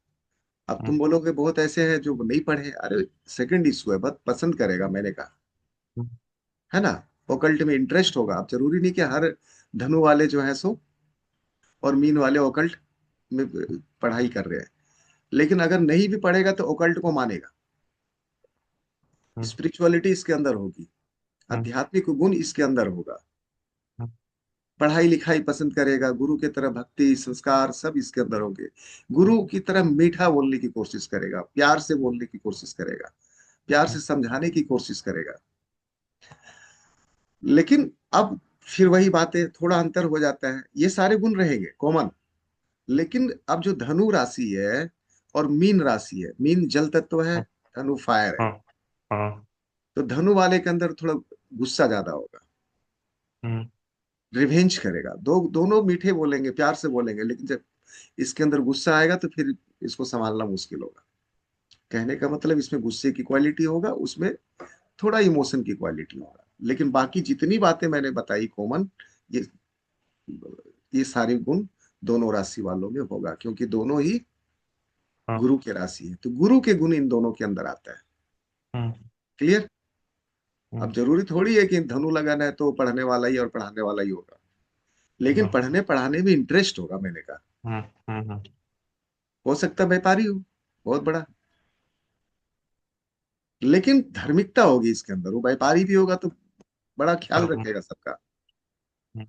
अब हम्म, तुम बोलोगे बहुत ऐसे हैं जो नहीं पढ़े, अरे सेकंड इशू है, बस पसंद करेगा, मैंने कहा, हम्म, है ना? ओकल्ट में इंटरेस्ट होगा। अब जरूरी नहीं कि हर धनु वाले जो है सो और मीन वाले ओकल्ट में पढ़ाई कर रहे हैं, लेकिन अगर नहीं भी पढ़ेगा तो ओकल्ट को मानेगा। हम्म, स्पिरिचुअलिटी इसके अंदर होगी, हम्म, आध्यात्मिक गुण इसके अंदर होगा, हम्म, पढ़ाई लिखाई पसंद करेगा, गुरु की तरह भक्ति संस्कार सब इसके अंदर होंगे। गुरु की तरह मीठा बोलने की कोशिश करेगा, प्यार से बोलने की कोशिश करेगा, प्यार से समझाने की कोशिश करेगा। लेकिन अब फिर वही बातें, थोड़ा अंतर हो जाता है, ये सारे गुण रहेंगे कॉमन। लेकिन अब जो धनु राशि है और मीन राशि है, मीन जल तत्व है, हम्म, धनु फायर है, हाँ हाँ। तो धनु वाले के अंदर थोड़ा गुस्सा ज्यादा होगा, हम्म रिवेंज करेगा। दोनों मीठे बोलेंगे, प्यार से बोलेंगे, लेकिन जब इसके अंदर गुस्सा आएगा तो फिर इसको संभालना मुश्किल होगा। कहने का मतलब इसमें गुस्से की क्वालिटी होगा, उसमें थोड़ा इमोशन की क्वालिटी होगा, लेकिन बाकी जितनी बातें मैंने बताई कॉमन, ये ये सारे गुण दोनों राशि वालों में होगा, क्योंकि दोनों ही हाँ। गुरु के राशि है, तो गुरु के गुण इन दोनों के अंदर आता है। हम्म क्लियर? अब हम्म जरूरी थोड़ी है कि धनु लगन है तो पढ़ने वाला ही और पढ़ाने वाला ही होगा, लेकिन हाँ, पढ़ने पढ़ाने में इंटरेस्ट होगा, मैंने कहा। हम्म हम्म हम्म, हो सकता है व्यापारी हो बहुत बड़ा, लेकिन धार्मिकता होगी इसके अंदर। वो व्यापारी भी होगा तो बड़ा ख्याल धर्म, रखेगा सबका। हम्म,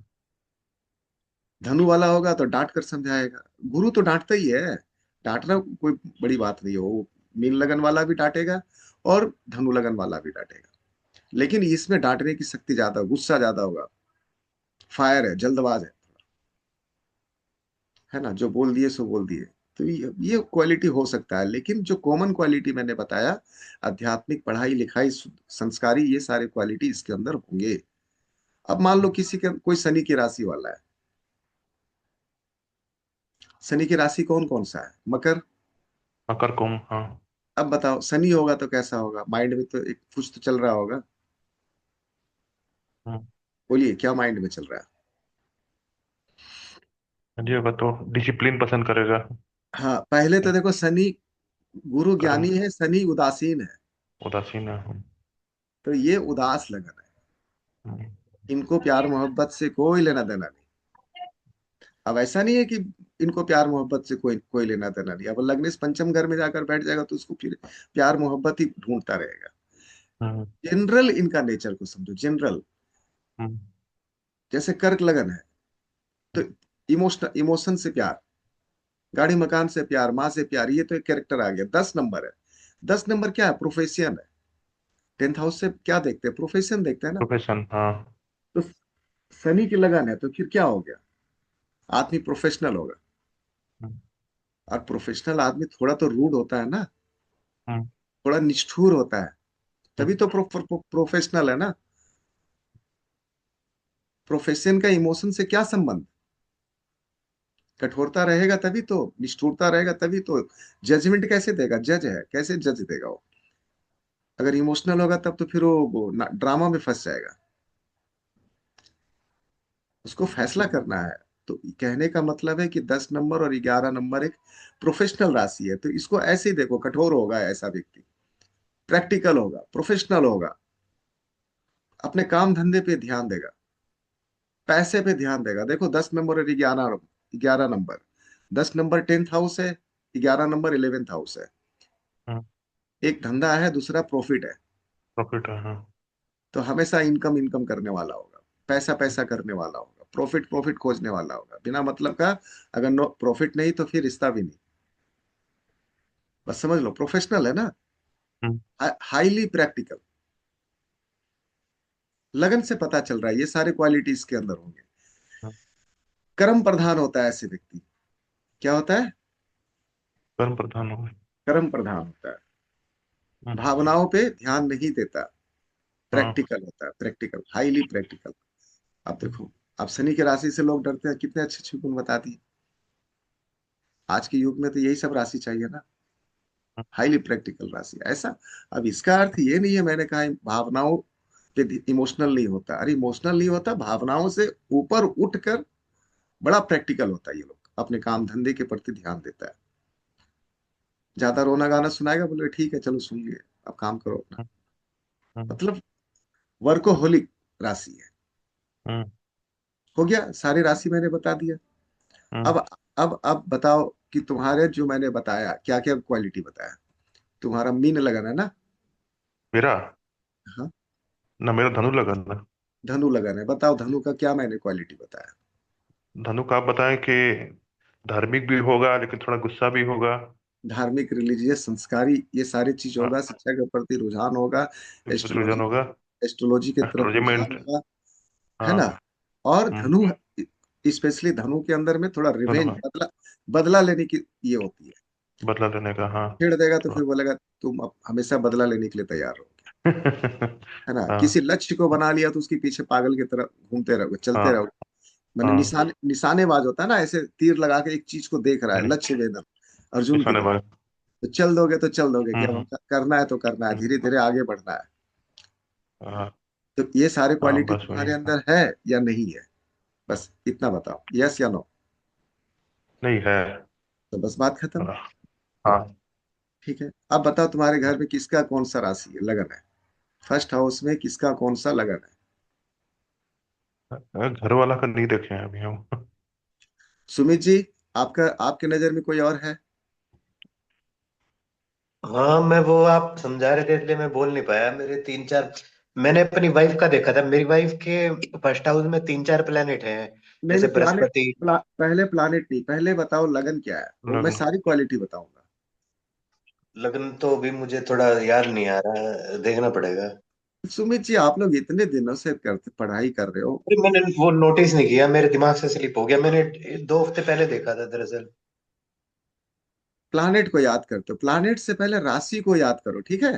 धनु वाला होगा तो डांट कर समझाएगा। गुरु तो डांटता ही है, डांटना कोई बड़ी बात नहीं है। वो मीन लगन वाला भी डांटेगा और धनु लगन वाला भी डांटेगा, लेकिन इसमें डांटने की शक्ति ज्यादा, गुस्सा ज्यादा होगा, फायर है, जल्दबाज है ना? जो बोल दिए सो बोल दिए। तो ये क्वालिटी हो सकता है, लेकिन जो कॉमन क्वालिटी मैंने बताया, आध्यात्मिक, पढ़ाई लिखाई, संस्कारी, ये सारे क्वालिटी इसके अंदर होंगे। अब मान लो किसी के कोई शनि की राशि वाला है, शनि की राशि कौन कौन सा है? मकर। मकर कुंभ, हाँ। अब बताओ शनि होगा तो कैसा होगा? माइंड में तो एक कुछ तो चल रहा होगा, हम्म बोलिए क्या माइंड में चल रहा है? जी होगा तो डिसिप्लिन पसंद करेगा। हाँ, पहले तो देखो, शनि गुरु कर्म, ज्ञानी है, शनि उदासीन है, उदासीन है। तो ये उदास लगन है। हम्म इनको प्यार मोहब्बत से कोई लेना देना नहीं। अब ऐसा नहीं है कि इनको प्यार मोहब्बत से कोई कोई लेना देना नहीं। अब लग्नेश पंचम घर में जाकर बैठ जाएगा तो उसको फिर प्यार मोहब्बत ही ढूंढता रहेगा। हम्म जनरल इनका नेचर को समझो, जनरल। हम्म जैसे कर्क लगन है तो इमोशन से प्यार, गाड़ी मकान से प्यार, माँ से प्यार, ये तो एक कैरेक्टर आ गया। 10 नंबर है, 10 नंबर क्या है? प्रोफेशन है। 10th हाउस से क्या देखते हैं? प्रोफेशन देखते हैं ना। प्रोफेशन, हाँ। तो शनि की लगन है तो फिर क्या हो गया? आदमी प्रोफेशनल होगा, हम्म और प्रोफेशनल आदमी थोड़ा तो रूड होता है ना, हम्म थोड़ा निष्ठुर होता है, तभी हम्म तो प्रोफेशनल है ना। प्रोफेशन का इमोशन से क्या संबंध? कठोरता रहेगा तभी तो, निष्ठुरता रहेगा तभी तो। जजमेंट कैसे देगा? जज है, कैसे जज देगा वो? अगर इमोशनल होगा तब तो फिर वो ड्रामा में फंस जाएगा। उसको फैसला करना है। तो कहने का मतलब है कि 10 नंबर और 11 नंबर एक प्रोफेशनल राशि है, तो इसको ऐसे ही देखो, कठोर होगा ऐसा व्यक्ति, प्रैक्टिकल होगा, प्रोफेशनल होगा, अपने काम धंधे पे ध्यान देगा, पैसे पे ध्यान देगा। देखो 10 नंबर और 11 नंबर, 10 नंबर 10th हाउस है, 11 नंबर 11th हाउस है। हम्म, एक धंधा है, दूसरा प्रॉफिट है। प्रॉफिट है, हाँ। तो हमेशा इनकम इनकम करने वाला होगा, पैसा पैसा करने वाला होगा, प्रॉफिट प्रॉफिट खोजने वाला होगा, बिना मतलब का। अगर नो प्रॉफिट नहीं तो फिर रिश्ता भी नहीं। बस समझ लो, प्रोफेशनल है ना, हम्म, हाईली प्रैक्टिकल। लगन से पता चल रहा है ये सारे क्वालिटी इसके अंदर होंगे। हम्म, कर्म प्रधान होता है ऐसे व्यक्ति। क्या होता है? कर्म प्रधान हो गए। कर्म प्रधान होता है, हम्म, भावनाओं पे ध्यान नहीं देता, हाँ। प्रैक्टिकल होता है, प्रैक्टिकल, हाईली प्रैक्टिकल। अब हम्म, देखो, अब शनि की राशि से लोग डरते हैं, कितने अच्छे अच्छे गुण बता दिए। आज के युग में तो यही सब राशि चाहिए ना, हाईली प्रैक्टिकल राशि ऐसा। अब इसका अर्थ ये नहीं है, मैंने कहा भावनाओं पे इमोशनल नहीं होता। अरे इमोशनल नहीं होता, भावनाओं से ऊपर उठकर बड़ा प्रैक्टिकल होता है ये लोग, अपने काम धंधे के प्रति ध्यान देता है। ज्यादा रोना गाना सुनाएगा, बोले ठीक है चलो सुन लिए, अब काम करो अपना। हम्म, हम्म, मतलब वर्कोहोलिक राशि है। हम्म, हो गया, सारी राशि मैंने बता दिया। हम्म। अब बताओ कि तुम्हारे जो मैंने बताया क्या क्या क्वालिटी बताया। तुम्हारा मीन लगन है ना? मेरा हाँ, ना, मेरा धनु लगन है। धनु लगन है। बताओ धनु का क्या मैंने क्वालिटी बताया। धनु का आप बताएं कि धार्मिक भी होगा लेकिन थोड़ा गुस्सा भी होगा। धार्मिक, रिलीजियस, संस्कारी, ये सारी चीज होगा। हाँ, शिक्षा के प्रति रुझान होगा। रुझान एस्ट्रोलॉजी, होगा। एस्ट्रोलॉजी की तरफ एस्ट्रोलॉजी में रुझान होगा, है ना? हाँ। और हम्म, धनु, स्पेशली धनु के अंदर में थोड़ा धनु, रिवेंज, हाँ। बदला, बदला लेने की ये होती है। बदला लेने का, हाँ। छेड़ देगा तो हाँ। फिर बोलेगा तुम अब हमेशा बदला लेने के लिए तैयार हो, है ना? हाँ, किसी लक्ष्य को बना लिया तो उसके पीछे पागल की तरह घूमते रहोगे, चलते हाँ, रहोगे। मैंने हाँ। निशानेबाज होता है ना, ऐसे तीर लगा के एक चीज को देख रहा है, हम्म, लक्ष्य वेधन, अर्जुन की तरह। निशानेबाज। तो चल दोगे तो चल दोगे, क्या हम्म, करना है तो करना है, हम्म, धीरे धीरे आगे बढ़ना है। हाँ, तो ये सारे हाँ, क्वालिटी बस वही। तुम्हारे अंदर है या नहीं है? बस इतना बताओ, यस या नो। नहीं है। तो बस बात खत्म। हाँ, हाँ। ठीक है, अब बताओ तुम्हारे घर में किसका कौन सा राशि है, लगन है? फर्स्ट हाउस में किसका कौन सा लगन है? घर वाला का नहीं देखे हैं अभी हम। सुमित जी, आपका, आपके नजर में कोई और है? हाँ, मैं वो आप समझा रहे थे इसलिए मैं बोल नहीं पाया। मेरे तीन चार, मैंने अपनी वाइफ का देखा था। मेरी वाइफ के फर्स्ट हाउस में तीन चार प्लेनेट हैं, नहीं जैसे नहीं, बृहस्पति। पहले प्लानिट नहीं, पहले बताओ लगन क्या है, वो मैं लग्न। सारी क्वालिटी बताऊंगा। लगन तो अभी मुझे थोड़ा याद नहीं आ रहा, देखना पड़ेगा। सुमित जी, आप लोग इतने दिनों से करते पढ़ाई कर रहे हो, अरे मैंने वो नोटिस नहीं किया, मेरे दिमाग से स्लिप हो गया। मैंने 2 हफ्ते पहले देखा था दरअसल। प्लानेट को याद करते हो, प्लानेट से पहले राशि को याद करो, ठीक है?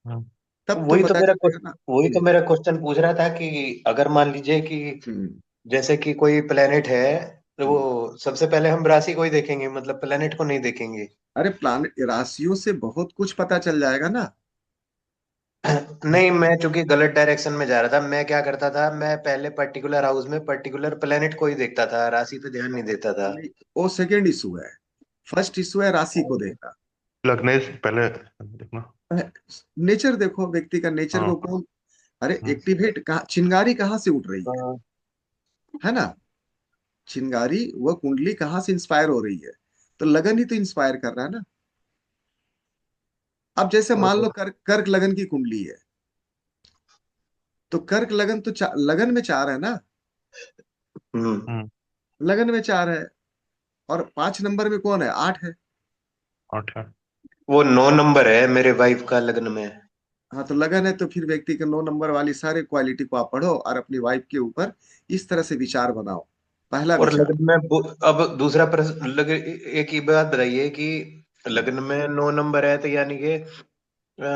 हम्म, तब तो वही तो पता मेरा चलेगा ना। वही तो मेरा क्वेश्चन पूछ रहा था कि अगर मान लीजिए कि हम्म, जैसे कि कोई प्लेनेट है, तो हम्म। वो सबसे पहले हम राशि को ही देखेंगे, मतलब प्लेनेट को नहीं देखेंगे। अरे प्लानेट, राशियों से बहुत कुछ पता चल जाएगा ना। नहीं, मैं चूंकि गलत डायरेक्शन में जा रहा था। मैं क्या करता था, मैं पहले पर्टिकुलर हाउस में पर्टिकुलर प्लेनेट को ही देखता था, राशि पे ध्यान नहीं देता था। नहीं, वो सेकंड इशू है। फर्स्ट इशू है राशि को देखना। लगने से पहले देखना। नेचर देखो, व्यक्ति का नेचर को हाँ। कौन, अरे हम्म, एक्टिवेट कहाँ, चिंगारी कहाँ से उठ रही हाँ, है ना? चिंगारी, वह कुंडली कहाँ से इंस्पायर हो रही है? तो लगन ही तो इंस्पायर कर रहा है ना। अब जैसे मान लो कर्क लगन की कुंडली है, तो कर्क लगन तो लगन में 4 है ना, हम्म। हम्म, लगन में 4 है। और 5 नंबर में कौन है? 8 है। 8 है। वो 9 नंबर है मेरे वाइफ का लग्न में। हाँ, तो लगन है तो फिर व्यक्ति के 9 नंबर वाली सारे क्वालिटी को आप पढ़ो और अपनी वाइफ के ऊपर इस तरह से विचार बनाओ। पहला और विचार, लग्न में अब दूसरा प्रश्न, एक ही बात बताइए कि लग्न में 9 नंबर है तो यानी कि 9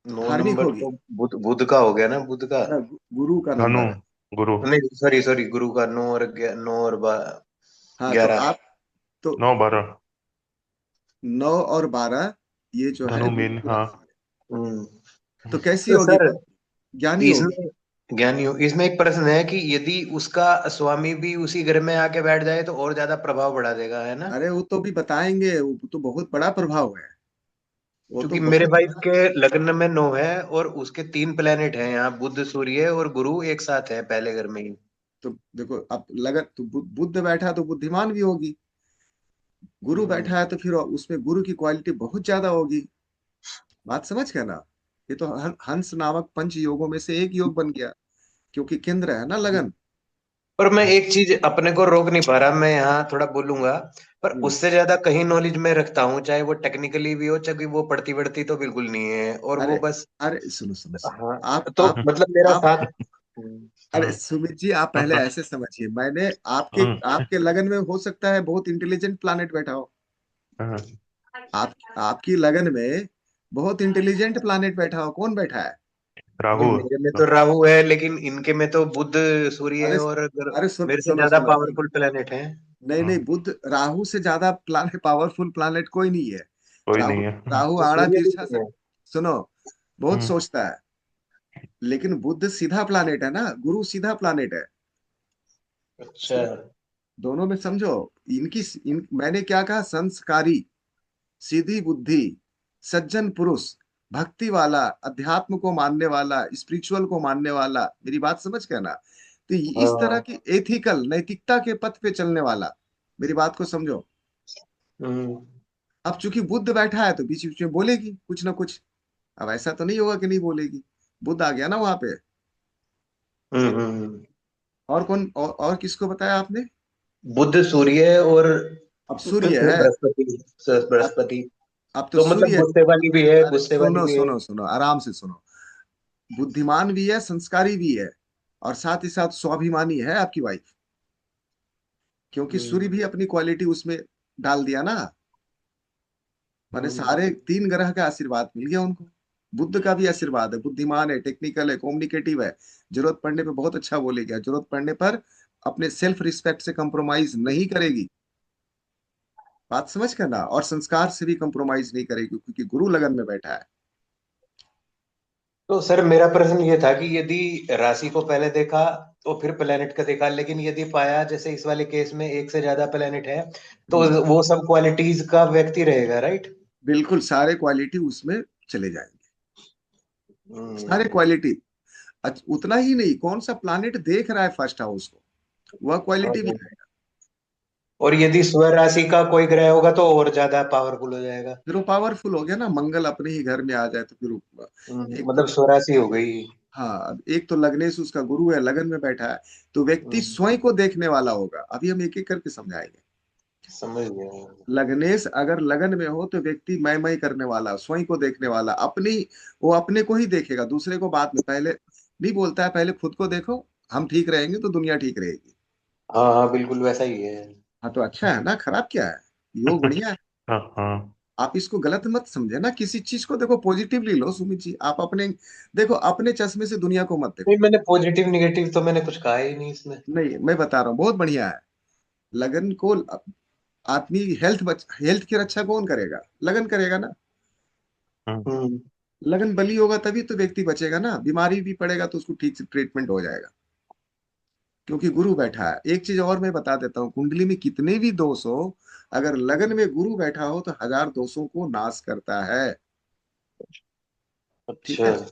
नंबर धार्मिक होगी, तो बुध बुध का हो गया ना, बुध का। ना गुरु का धनु, नंबर है। गुरु। नहीं, सॉरी सॉरी, गुरु का। 9 और हाँ, तो 11। आप, तो 9 12। 9 और 12, ये जो है धनु गुरु मीन, की हाँ। राशि है। हम्म। तो कैसी तो होगी? सर, ज्ञानी इसमें होगी। ज्ञानी हो। इसमें एक प्रश्न है कि यदि उसका स्वामी भी उसी घर में आके बैठ जाए तो और ज्यादा प्रभाव बढ़ा देगा, है ना? अरे वो तो भी बताएंगे, वो तो बहुत बड़ा प्रभाव है, वो तो क्योंकि मेरे बहुत वाइफ बड़ा। के लग्न में 9 है और उसके 3 प्लेनेट हैं यहाँ, बुध सूर्य और गुरु एक साथ है पहले घर में ही। तो देखो, अब लगन तो बुद्ध बैठा तो बुद्धिमान भी होगी, गुरु हम्म। बैठा है तो फिर उसमें गुरु की क्वालिटी बहुत ज्यादा होगी। बात समझ गए ना? ये तो हंस नामक पंच योगों में से एक योग बन गया, क्योंकि केंद्र है ना लगन। पर मैं एक चीज अपने को रोक नहीं पा रहा, मैं यहाँ थोड़ा बोलूंगा। पर हम्म। उससे ज्यादा कहीं नॉलेज में रखता हूँ, चाहे वो टेक्निकली भी हो, चाहे वो पढ़ती बढ़ती तो बिल्कुल नहीं है, और वो अरे बस। अरे सुनो सुनो सुनो, हाँ। आप तो आप मतलब मेरा आप साथ। हम्म। अरे सुमित जी, आप पहले ऐसे समझिए, मैंने आपके आपके लगन में हो सकता है बहुत इंटेलिजेंट प्लानेट बैठा हो। आप आपकी लगन में बहुत इंटेलिजेंट प्लानेट बैठा हो, कौन बैठा है? नहीं, राहु। मेरे में तो राहु है, लेकिन इनके में तो बुध, सूर्य अरे और अरे मेरे से सुनो ज्यादा सुनो सुनो, पावरफुल प्लेनेट है। नहीं नहीं, बुध राहु से ज्यादा प्लानेट, पावरफुल प्लानेट कोई नहीं है। कोई राहु नहीं है। राहु तो आड़ा सूर्य भी तिरछा नहीं से, है। सुनो, बहुत हम्म, सोचता है, लेकिन बुध सीधा प्लानेट है ना, गुरु सीधा प्लानेट है। अच्छा। समझ, दोनों में समझो, मैंने क्या कहा, संस्कारी, सीधी बुद्धि, सज्जन पुरुष, भक्ति वाला, अध्यात्म को मानने वाला, स्पिरिचुअल को मानने वाला, मेरी बात समझ गया ना? तो इस तरह हाँ। की एथिकल, नैतिकता के पथ पे चलने वाला, मेरी बात को समझो। हम्म। अब चूंकि बुद्ध बैठा है तो बीच बीच में बोलेगी कुछ ना कुछ, अब ऐसा तो नहीं होगा कि नहीं बोलेगी, बुद्ध आ गया ना वहां पे। और कौन, और किसको बताया आपने? बुध, सूर्य और अब सूर्य फिर है। बृहस्पति। अब बृहस्पति। अब तो तो मतलब सूर्य। गुस्से वाली भी है, अरे गुस्से वाली सुनो भी है। सुनो सुनो, आराम से सुनो, बुद्धिमान भी है, संस्कारी भी है, और साथ ही साथ स्वाभिमानी है आपकी वाइफ, क्योंकि सूर्य हम्म। भी अपनी क्वालिटी उसमें डाल दिया ना। माने हम्म। सारे 3 ग्रह का आशीर्वाद मिल गया उनको। बुद्ध का भी आशीर्वाद है, बुद्धिमान है, टेक्निकल है, कम्युनिकेटिव है, जरूरत पड़ने पे बहुत अच्छा बोलेगा, जरूरत पड़ने पर अपने सेल्फ रिस्पेक्ट से कंप्रोमाइज नहीं करेगी। बात समझ करना, और संस्कार से भी कंप्रोमाइज नहीं करेगी, क्योंकि गुरु लगन में बैठा है। तो सर मेरा प्रश्न ये था कि यदि राशि को पहले देखा तो फिर प्लेनेट का देखा, लेकिन यदि पाया जैसे इस वाले केस में एक से ज्यादा प्लेनेट है, तो हम्म, वो सब क्वालिटीज का व्यक्ति रहेगा, राइट? बिल्कुल सारे क्वालिटी उसमें चले जाएंगे, सारे हम्म। क्वालिटी। उतना ही नहीं, कौन सा प्लानिट देख रहा है फर्स्ट हाउस को, वह क्वालिटी भी आएगा। और यदि स्व राशि का कोई ग्रह होगा तो और ज्यादा पावरफुल हो जाएगा। फिर वो पावरफुल हो गया ना, मंगल अपने ही घर में आ जाए तो फिर एक मतलब तो, स्व राशि हो गई। हाँ, अब एक तो लग्नेश उसका गुरु है, लगन में बैठा है, तो व्यक्ति हम्म। स्वयं को देखने वाला होगा। अभी हम एक एक करके समझाएंगे। समझ गया। लग्नेश अगर लगन में हो तो व्यक्ति मैं करने वाला, स्वयं को देखने वाला, अपनी, वो अपने को ही देखेगा, दूसरे को बाद में, पहले नहीं बोलता है, पहले खुद को देखो, हम ठीक रहेंगे तो दुनिया ठीक रहेगी। हाँ हाँ, बिल्कुल वैसा ही है। हाँ तो अच्छा है ना, खराब क्या है, योग बढ़िया है। हाँ हाँ। आप इसको गलत मत समझे ना, किसी चीज को देखो पॉजिटिवली लो सुमित जी, आप अपने, देखो अपने चश्मे से दुनिया को मत नहीं, देखो। मैंने पॉजिटिव निगेटिव तो मैंने कुछ कहा ही नहीं इसमें। नहीं, मैं बता रहा हूँ, बहुत बढ़िया है। लगन को, आदमी हेल्थ की रक्षा कौन करेगा? लगन करेगा ना। हम्म, हम्म। लगन बली होगा तभी तो व्यक्ति बचेगा ना, बीमारी भी पड़ेगा तो उसको ठीक से ट्रीटमेंट हो जाएगा, क्योंकि गुरु बैठा है। एक चीज और मैं बता देता हूँ, कुंडली में कितने भी दोष हो, अगर लगन में गुरु बैठा हो तो 1000 दोषों को नाश करता है। ठीक अच्छा। है,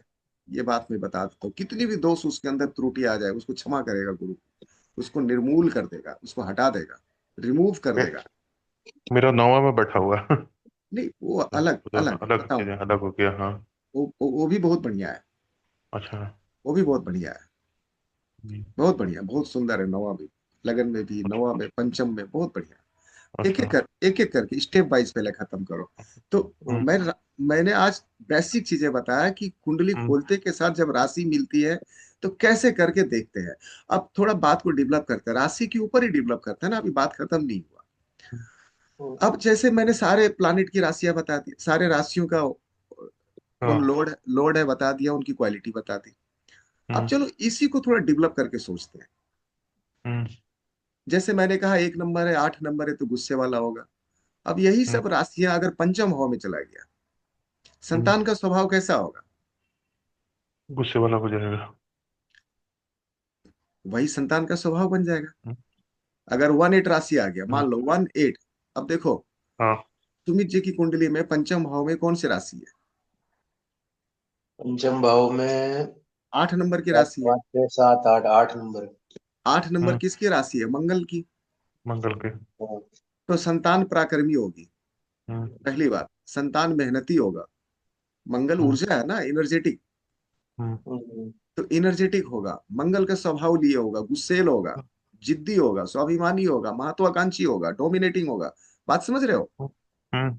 ये बात मैं बता देता हूँ, कितनी भी दोष उसके अंदर त्रुटि आ जाए उसको क्षमा करेगा गुरु, उसको निर्मूल कर देगा, उसको हटा देगा, रिमूव कर मे- देगा। मेरा 9वां में बैठा हुआ है। नहीं, वो अलग उधर अलग अलग हो बताऊं, गया, अलग हो गया, हाँ। वो भी बहुत बढ़िया है, अच्छा। वो भी बहुत बढ़िया है, बहुत बढ़िया, बहुत सुंदर है नौवा भी, लगन में भी, नौवा में, पंचम में, बहुत बढ़िया। अच्छा। एक एक करके स्टेप वाइज पहले खत्म करो। तो हम्म, मैंने आज बेसिक चीजें बताया कि कुंडली हम्म, खोलते के साथ जब राशि मिलती है तो कैसे करके देखते हैं। अब थोड़ा बात को डेवलप करते हैं, राशि के ऊपर ही डेवलप करते हैं ना, अभी बात खत्म नहीं हुआ। अब जैसे मैंने सारे प्लानिट की राशियां बता दी, सारे राशियों का कौन हाँ, लोड है बता दिया, उनकी क्वालिटी बता दी। अब हम्म, चलो इसी को थोड़ा डेवलप करके सोचते हैं। हम्म, जैसे मैंने कहा 1 नंबर है, 8 नंबर है, तो गुस्से वाला होगा। अब यही हम्म, सब राशियां अगर पंचम भाव में चला गया, हम्म, संतान का स्वभाव कैसा होगा? गुस्से वाला हो जाएगा। वही संतान का स्वभाव बन जाएगा। हम्म, अगर 1-8 राशि आ गया, हम्म, मान लो 1-8। अब देखो, हाँ। सुमित जी की कुंडली में पंचम भाव में कौन सी राशि है? पंचम भाव में 8 नंबर की चार, राशि है। पाँच, छह, सात, आठ, 8 नंबर। 8 नंबर हम्म, किसकी राशि है? मंगल की। मंगल के। हाँ। तो संतान पराक्रमी होगी। हम्म, पहली बात, संतान मेहनती होगा। मंगल हम्म, ऊर्जा है ना, एनर्जेटिक। हम्म, हम्म, तो एनर्जेटिक होगा, मंगल का स्वभाव लिए होगा, गुस्सेल होगा, जिद्दी होगा, स्वाभिमानी होगा, महत्वाकांक्षी होगा, डोमिनेटिंग होगा। बात समझ रहे हो? हम्म,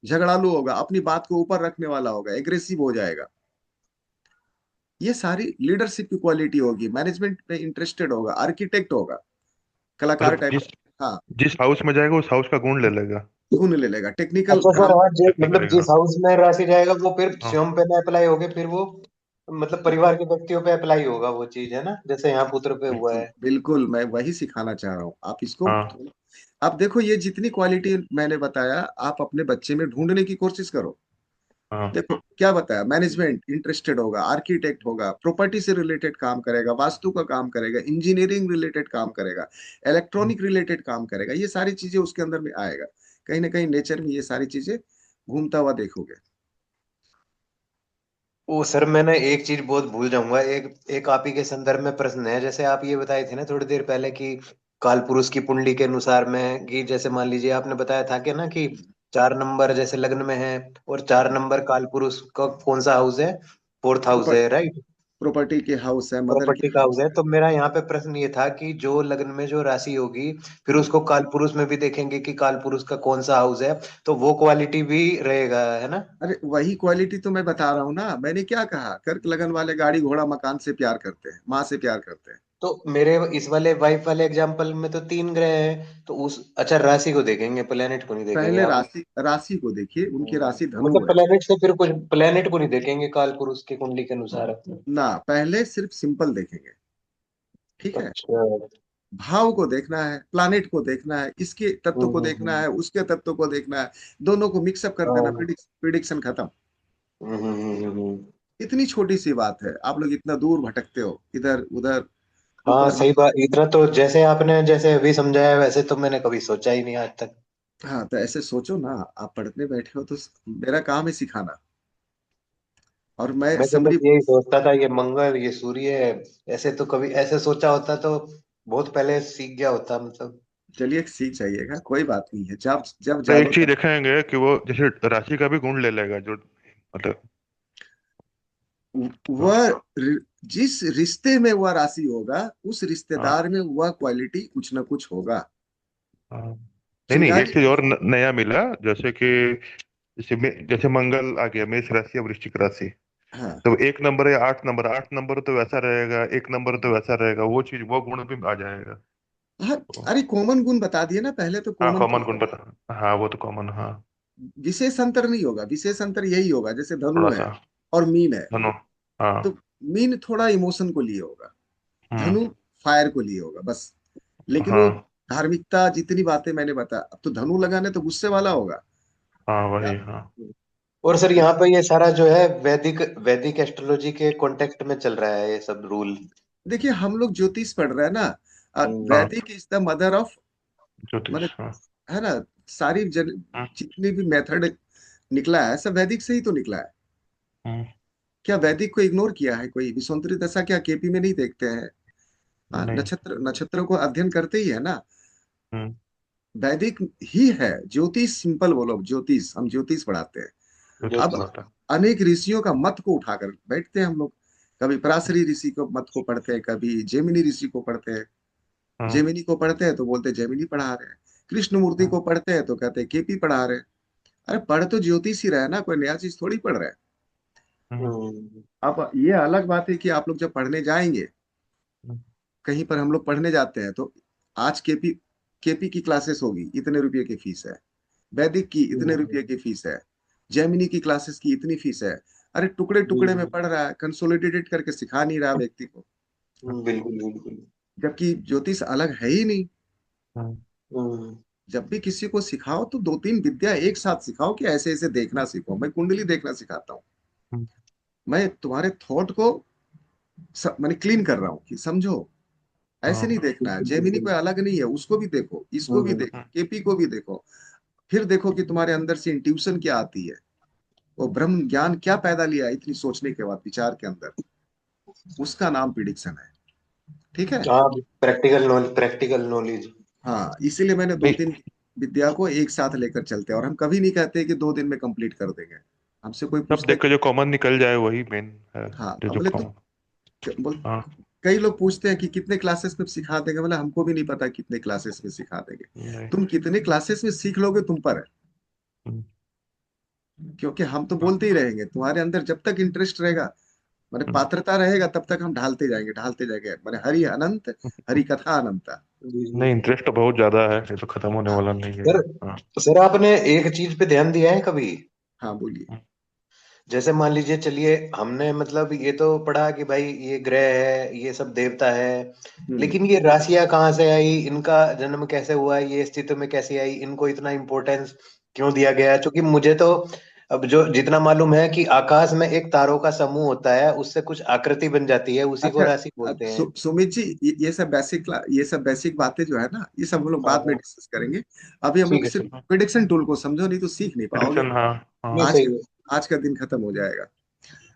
झगड़ालू होगा, अपनी बात को ऊपर रखने वाला होगा, एग्रेसिव हो जाएगा। ये सारी लीडरशिप की क्वालिटी होगी, मैनेजमेंट में इंटरेस्टेड होगा, आर्किटेक्ट होगा, कलाकार मतलब टाइप। जिस हाँ, जिस हाउस में जाएगा उस हाउस का गुण ले लेगा। गुण ले लेगा, टेक्निकल अच्छा सर, काम। हाँ, करके मतलब करेगा। जिस हाउस में राशि जाएगा वो फिर हाँ, स्वयं पे ना अप्लाई होगे, फिर वो मतलब परिवार के व्यक्तियों पे अप्लाई होगा वो चीज, है ना, जैसे यहाँ पुत्र पे हुआ बिल्कुल है। बिल्कुल, मैं वही सिखाना चाह रहा हूँ, आप इसको हाँ, आप देखो, ये जितनी क्वालिटी मैंने बताया, आप अपने बच्चे में ढूंढने की कोशिश करो। हाँ, देखो क्या बताया, मैनेजमेंट इंटरेस्टेड होगा, आर्किटेक्ट होगा, प्रॉपर्टी से रिलेटेड काम करेगा, वास्तु का काम करेगा, इंजीनियरिंग रिलेटेड काम करेगा, इलेक्ट्रॉनिक रिलेटेड काम करेगा, ये सारी चीजें उसके अंदर में आएगा। कहीं ना कहीं नेचर में ये सारी चीजें घूमता हुआ देखोगे। ओ सर, मैंने एक चीज बहुत भूल जाऊंगा, एक एक आप ही के संदर्भ में प्रश्न है। जैसे आप ये बताए थे ना थोड़ी देर पहले कि काल पुरुष की कुंडली के अनुसार में, कि जैसे मान लीजिए आपने बताया था कि ना कि 4 नंबर जैसे लग्न में है, और 4 नंबर काल पुरुष का कौन सा हाउस है? फोर्थ हाउस है, राइट? प्रॉपर्टी के हाउस है, मदर के प्रॉपर्टी का हाउस हाउस है। है। तो मेरा यहाँ पे प्रश्न ये था कि जो लग्न में जो राशि होगी, फिर हम्म। उसको काल पुरुष में भी देखेंगे कि काल पुरुष का कौन सा हाउस है, तो वो क्वालिटी भी रहेगा, है ना? अरे वही क्वालिटी तो मैं बता रहा हूँ ना, मैंने क्या कहा, कर्क लगन वाले गाड़ी घोड़ा मकान से प्यार करते हैं, माँ से प्यार करते हैं। तो मेरे इस वाले वाइफ वाले एग्जाम्पल में तो 3 ग्रह हैं, तो उस अच्छा राशि को देखेंगे, प्लेनेट को नहीं देखेंगे पहले आप? राशि राशि को देखिए, उनकी राशि धनु मतलब है। प्लेनेट से फिर कुछ, प्लेनेट को नहीं देखेंगे काल पुरुष की कुंडली के अनुसार? ना, पहले सिर्फ सिंपल देखेंगे। ठीक है। अच्छा। भाव को देखना है, प्लानिट को देखना है, इसके तत्व को देखना हम्म। है, उसके तत्व को देखना है। दोनों को मिक्सअप कर देना, हाँ। प्रिडिक्शन खत्म। हम्म। इतनी छोटी सी बात है, आप लोग इतना दूर भटकते हो, इधर उधर, हाँ ऊपर सही नीचे। बात, इतना तो जैसे आपने जैसे अभी समझाया वैसे तो मैंने कभी सोचा ही नहीं आज तक। हाँ, तो ऐसे सोचो ना, आप पढ़ने बैठे हो तो मेरा काम है सिखाना। और मैं मैं तो बस समरी। यही सोचता था, ये मंगल ये सूर्य है, ऐसे तो कभी ऐसे सोचा होता तो बहुत पहले सीख गया होता मतलब। चलिए, सीख जाइएगा, कोई बात नहीं है, जब जब तो एक जागो चीज तब। देखेंगे कि वो जैसे राशि का भी गुण ले लेगा जो मतलब। वह जिस रिश्ते में वह राशि होगा, उस हाँ, रिश्तेदार में वह क्वालिटी कुछ ना कुछ होगा। हाँ। नहीं नहीं, एक चिंगारी। चीज और नया मिला। जैसे कि जैसे मंगल आ गया मेष राशि या वृश्चिक राशि। हाँ तो 1 नंबर या 8 नंबर, 8 नंबर तो वैसा रहेगा, 1 नंबर तो वैसा रहेगा, वो चीज वो गुण भी आ जाएगा। हाँ। तो, अरे कॉमन गुण बता दिए ना, पहले तो हाँ, कॉमन तो कॉमन गुण बता। हाँ, वो तो कॉमन, हाँ। विशेष अंतर नहीं होगा, विशेष अंतर यही होगा, जैसे धनु थोड़ा है सा। और मीन है। धनु। हाँ। तो मीन थोड़ा इमोशन को लिए होगा, हम्म। धनु फायर को लिए होगा बस। लेकिन वो हाँ, धार्मिकता, जितनी बातें मैंने बता, अब तो धनु लगाने तो गुस्से वाला होगा। हाँ, क्या? वही, हाँ। और सर यहाँ पे ये सारा जो है वैदिक वैदिक एस्ट्रोलॉजी के कॉन्टेक्स्ट में चल रहा है ये सब रूल? देखिए, हम लोग ज्योतिष पढ़ रहे हैं ना। हाँ, वैदिक इज द मदर ऑफ, ज्योतिष, मतलब, हाँ। है ना, सारी हम्म, जितनी भी मेथड निकला है, सब वैदिक से ही तो निकला है। हम्म, क्या वैदिक को इग्नोर किया है कोई? विषुवंतरी दशा क्या केपी में नहीं देखते हैं? हाँ, नहीं। नक्षत्र नक्षत्रों को अध्ययन करते ही है ना। हम्म, वैदिक ही है ज्योतिष, सिंपल बोलो, ज्योतिष, हम ज्योतिष पढ़ाते हैं। ज्योतिष अब पढ़ाता। अनेक ऋषियों का मत को उठाकर बैठते हैं हम लोग। कभी पराशरी ऋषि को मत को पढ़ते हैं, कभी जेमिनी ऋषि को पढ़ते हैं। हाँ, जेमिनी को पढ़ते हैं तो बोलते हैं जेमिनी पढ़ा रहे हैं। कृष्ण मूर्ति हाँ, को पढ़ते हैं तो कहते हैं केपी पढ़ा रहे हैं। अरे पढ़ तो ज्योतिष ही रहे हैं ना, कोई नया चीज थोड़ी पढ़ रहे हैं। हम्म, हम्म। अब ये अलग बात है कि आप लोग जब पढ़ने जाएंगे, हम्म, कहीं पर हम लोग पढ़ने जाते हैं तो आज केपी केपी की क्लासेस होगी, इतने रुपए की फीस है। वैदिक की इतने रुपए की फीस है। जेमिनी की क्लासेस की इतनी फीस है। अरे टुकड़े टुकड़े में पढ़ रहा है, कंसोलिडेटेड करके सिखा नहीं रहा व्यक्ति को। बिल्कुल बिल्कुल। जबकि ज्योतिष अलग है ही नहीं। हम्म, हम्म। जब भी किसी को सिखाओ तो 2-3 विद्या एक साथ सिखाओ, कि ऐसे ऐसे देखना सीखो। मैं कुंडली देखना सिखाता हूँ। हम्म, मैं तुम्हारे थॉट को मैंने क्लीन कर रहा हूँ कि समझो। ऐसे नहीं देखना है। जेमिनी कोई अलग नहीं है, उसको भी देखो, इसको भी देखो, हम्म, केपी को भी देखो। फिर देखो कि तुम्हारे अंदर से इंट्यूशन क्या आती है, वो ब्रह्म ज्ञान क्या पैदा लिया इतनी सोचने के बाद विचार के अंदर, उसका नाम प्रिडिक्शन है। ठीक है। हाँ, प्रैक्टिकल नॉलेज। हाँ, इसीलिए मैंने दो नहीं, तीन विद्या को एक साथ लेकर चलते हैं, और हम कभी नहीं कहते कि 2 दिन में कंप्लीट कर देंगे। हमसे कोई सब पूछता है देख कि के जो कॉमन निकल जाए वही मेन है। हाँ, जो अब जो बोले कॉमन। बोल, हाँ। कई लोग पूछते हैं कि कितने क्लासेस में सिखा देंगे, बोले हमको भी नहीं पता कितने क्लासेस में सिखा देंगे। नहीं। तुम कितने क्लासेस में सीख लोगे तुम पर है, हम्म, क्योंकि हम तो बोलते ही रहेंगे, तुम्हारे अंदर जब तक इंटरेस्ट रहेगा, माने हम्म, पात्रता रहेगा, तब तक हम ढालते जाएंगे, माने हरि अनंत, हरि कथा अनंता। जी जी। नहीं, इंटरेस्ट तो बहुत ज्यादा है, ये तो खत्म होने हाँ, वाला नहीं है। सर, हाँ। सर आपने एक चीज पे ध्यान दिया है कभी? हाँ बोलिए। हम्म, जैसे मान लीजिए, चलिए हमने मतलब ये तो पढ़ा कि भाई ये ग्रह है, ये सब देवता है, हम्म। लेकिन ये राशियां कहाँ से आई, इनका जन्म कैसे हुआ, ये अस्तित्व में कैसे आई, इनको इतना इम्पोर्टेंस क्यों दिया गया? क्योंकि मुझे तो अब जो जितना मालूम है कि आकाश में एक तारों का समूह होता है, उससे कुछ आकृति बन जाती है, उसी को अच्छा, राशि अब बोलते हैं। सुमित जी, ये सब बेसिक बातें जो है ना, ये सब हम लोग हाँ बाद में हाँ, डिस्कस करेंगे। अभी हम ठीक लोग है सिर्फ सर। प्रिडिक्शन टूल को समझो, नहीं तो सीख नहीं पाओगे। प्रिडिक्शन, हाँ। हाँ। नहीं, आज सही है। आज का दिन खत्म हो जाएगा।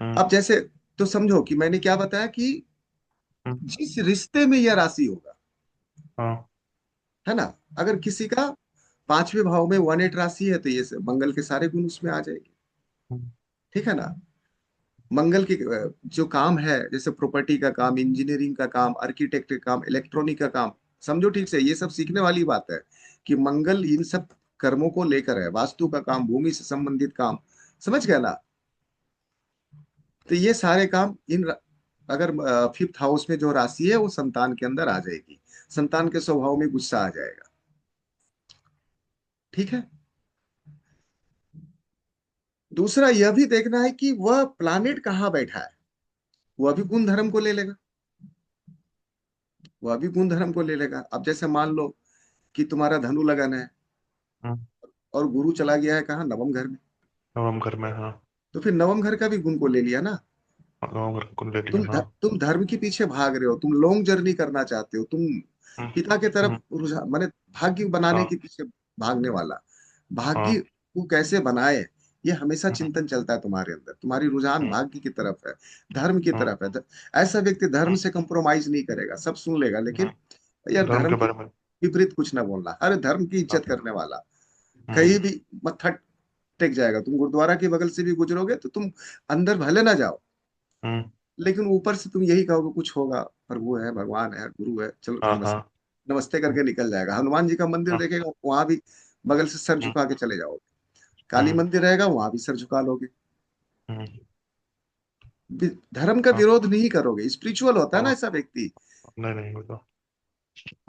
हम्म, अब जैसे, तो समझो कि मैंने क्या बताया कि हम्म, जिस रिश्ते में यह राशि होगा, हाँ। है ना, अगर किसी का 5वें भाव में 1/8 राशि है, तो ये मंगल के सारे गुण उसमें आ जाएंगे। हम्म, ठीक है ना। मंगल की जो काम है, जैसे प्रॉपर्टी का काम, इंजीनियरिंग का काम, आर्किटेक्ट का काम, इलेक्ट्रॉनिक का काम, समझो ठीक से, ये सब सीखने वाली बात है कि मंगल इन सब कर्मों को लेकर है। वास्तु का काम, भूमि से संबंधित काम, समझ गया ना। तो ये सारे काम अगर 5th हाउस में जो राशि है वो संतान के अंदर आ जाएगी, संतान के स्वभाव में गुस्सा आ जाएगा। ठीक है। दूसरा यह भी देखना है कि वह प्लानिट कहाँ बैठा है, वह भी गुण धर्म को ले लेगा, वह भी गुण धर्म को ले लेगा। अब जैसे मान लो कि तुम्हारा धनु लगन है, हम्म, और गुरु चला गया है कहाँ, नवम घर में, नवम घर में, हाँ। तो फिर नवम घर का भी गुण को ले लिया ना। नवम घर को ले लिया, हाँ। तुम धर्म के पीछे भाग रहे हो, तुम लॉन्ग जर्नी करना चाहते हो, तुम हम्म, पिता के हम्म, तरफ रुझान, माने भाग्य बनाने हाँ। के पीछे भागने वाला। भाग्य हाँ। को कैसे बनाए, ये हमेशा हम्म, चिंतन चलता है तुम्हारे अंदर, तुम्हारी रुझान हम्म, भाग्य की तरफ है, धर्म की हम्म, तरफ है। ऐसा व्यक्ति धर्म हम्म, से कंप्रोमाइज नहीं करेगा, सब सुन लेगा, लेकिन हम्म, यार धर्म धर्म के के बारे में। विपरीत कुछ ना बोलना, हर धर्म की हाँ। इज्जत करने वाला। हम्म, कहीं भी मत्था टेक जाएगा, तुम गुरुद्वारा के बगल से भी गुजरोगे तो तुम अंदर भले ना जाओ, हम्म, लेकिन ऊपर से तुम यही कहोगे कुछ होगा, प्रभु है, भगवान है, गुरु है, चलो हाँ। हाँ। नमस्ते, नमस्ते करके निकल जाएगा। हनुमान जी का मंदिर हाँ। देखेगा, वहां भी बगल से सर हम्म, झुका के चले जाओगे। काली हम्म, मंदिर रहेगा, वहां भी सर झुका लोगे। हम्म, धर्म का हाँ। विरोध नहीं करोगे, स्पिरिचुअल होता है ना हाँ। ऐसा व्यक्ति। नहीं, नहीं, वो तो।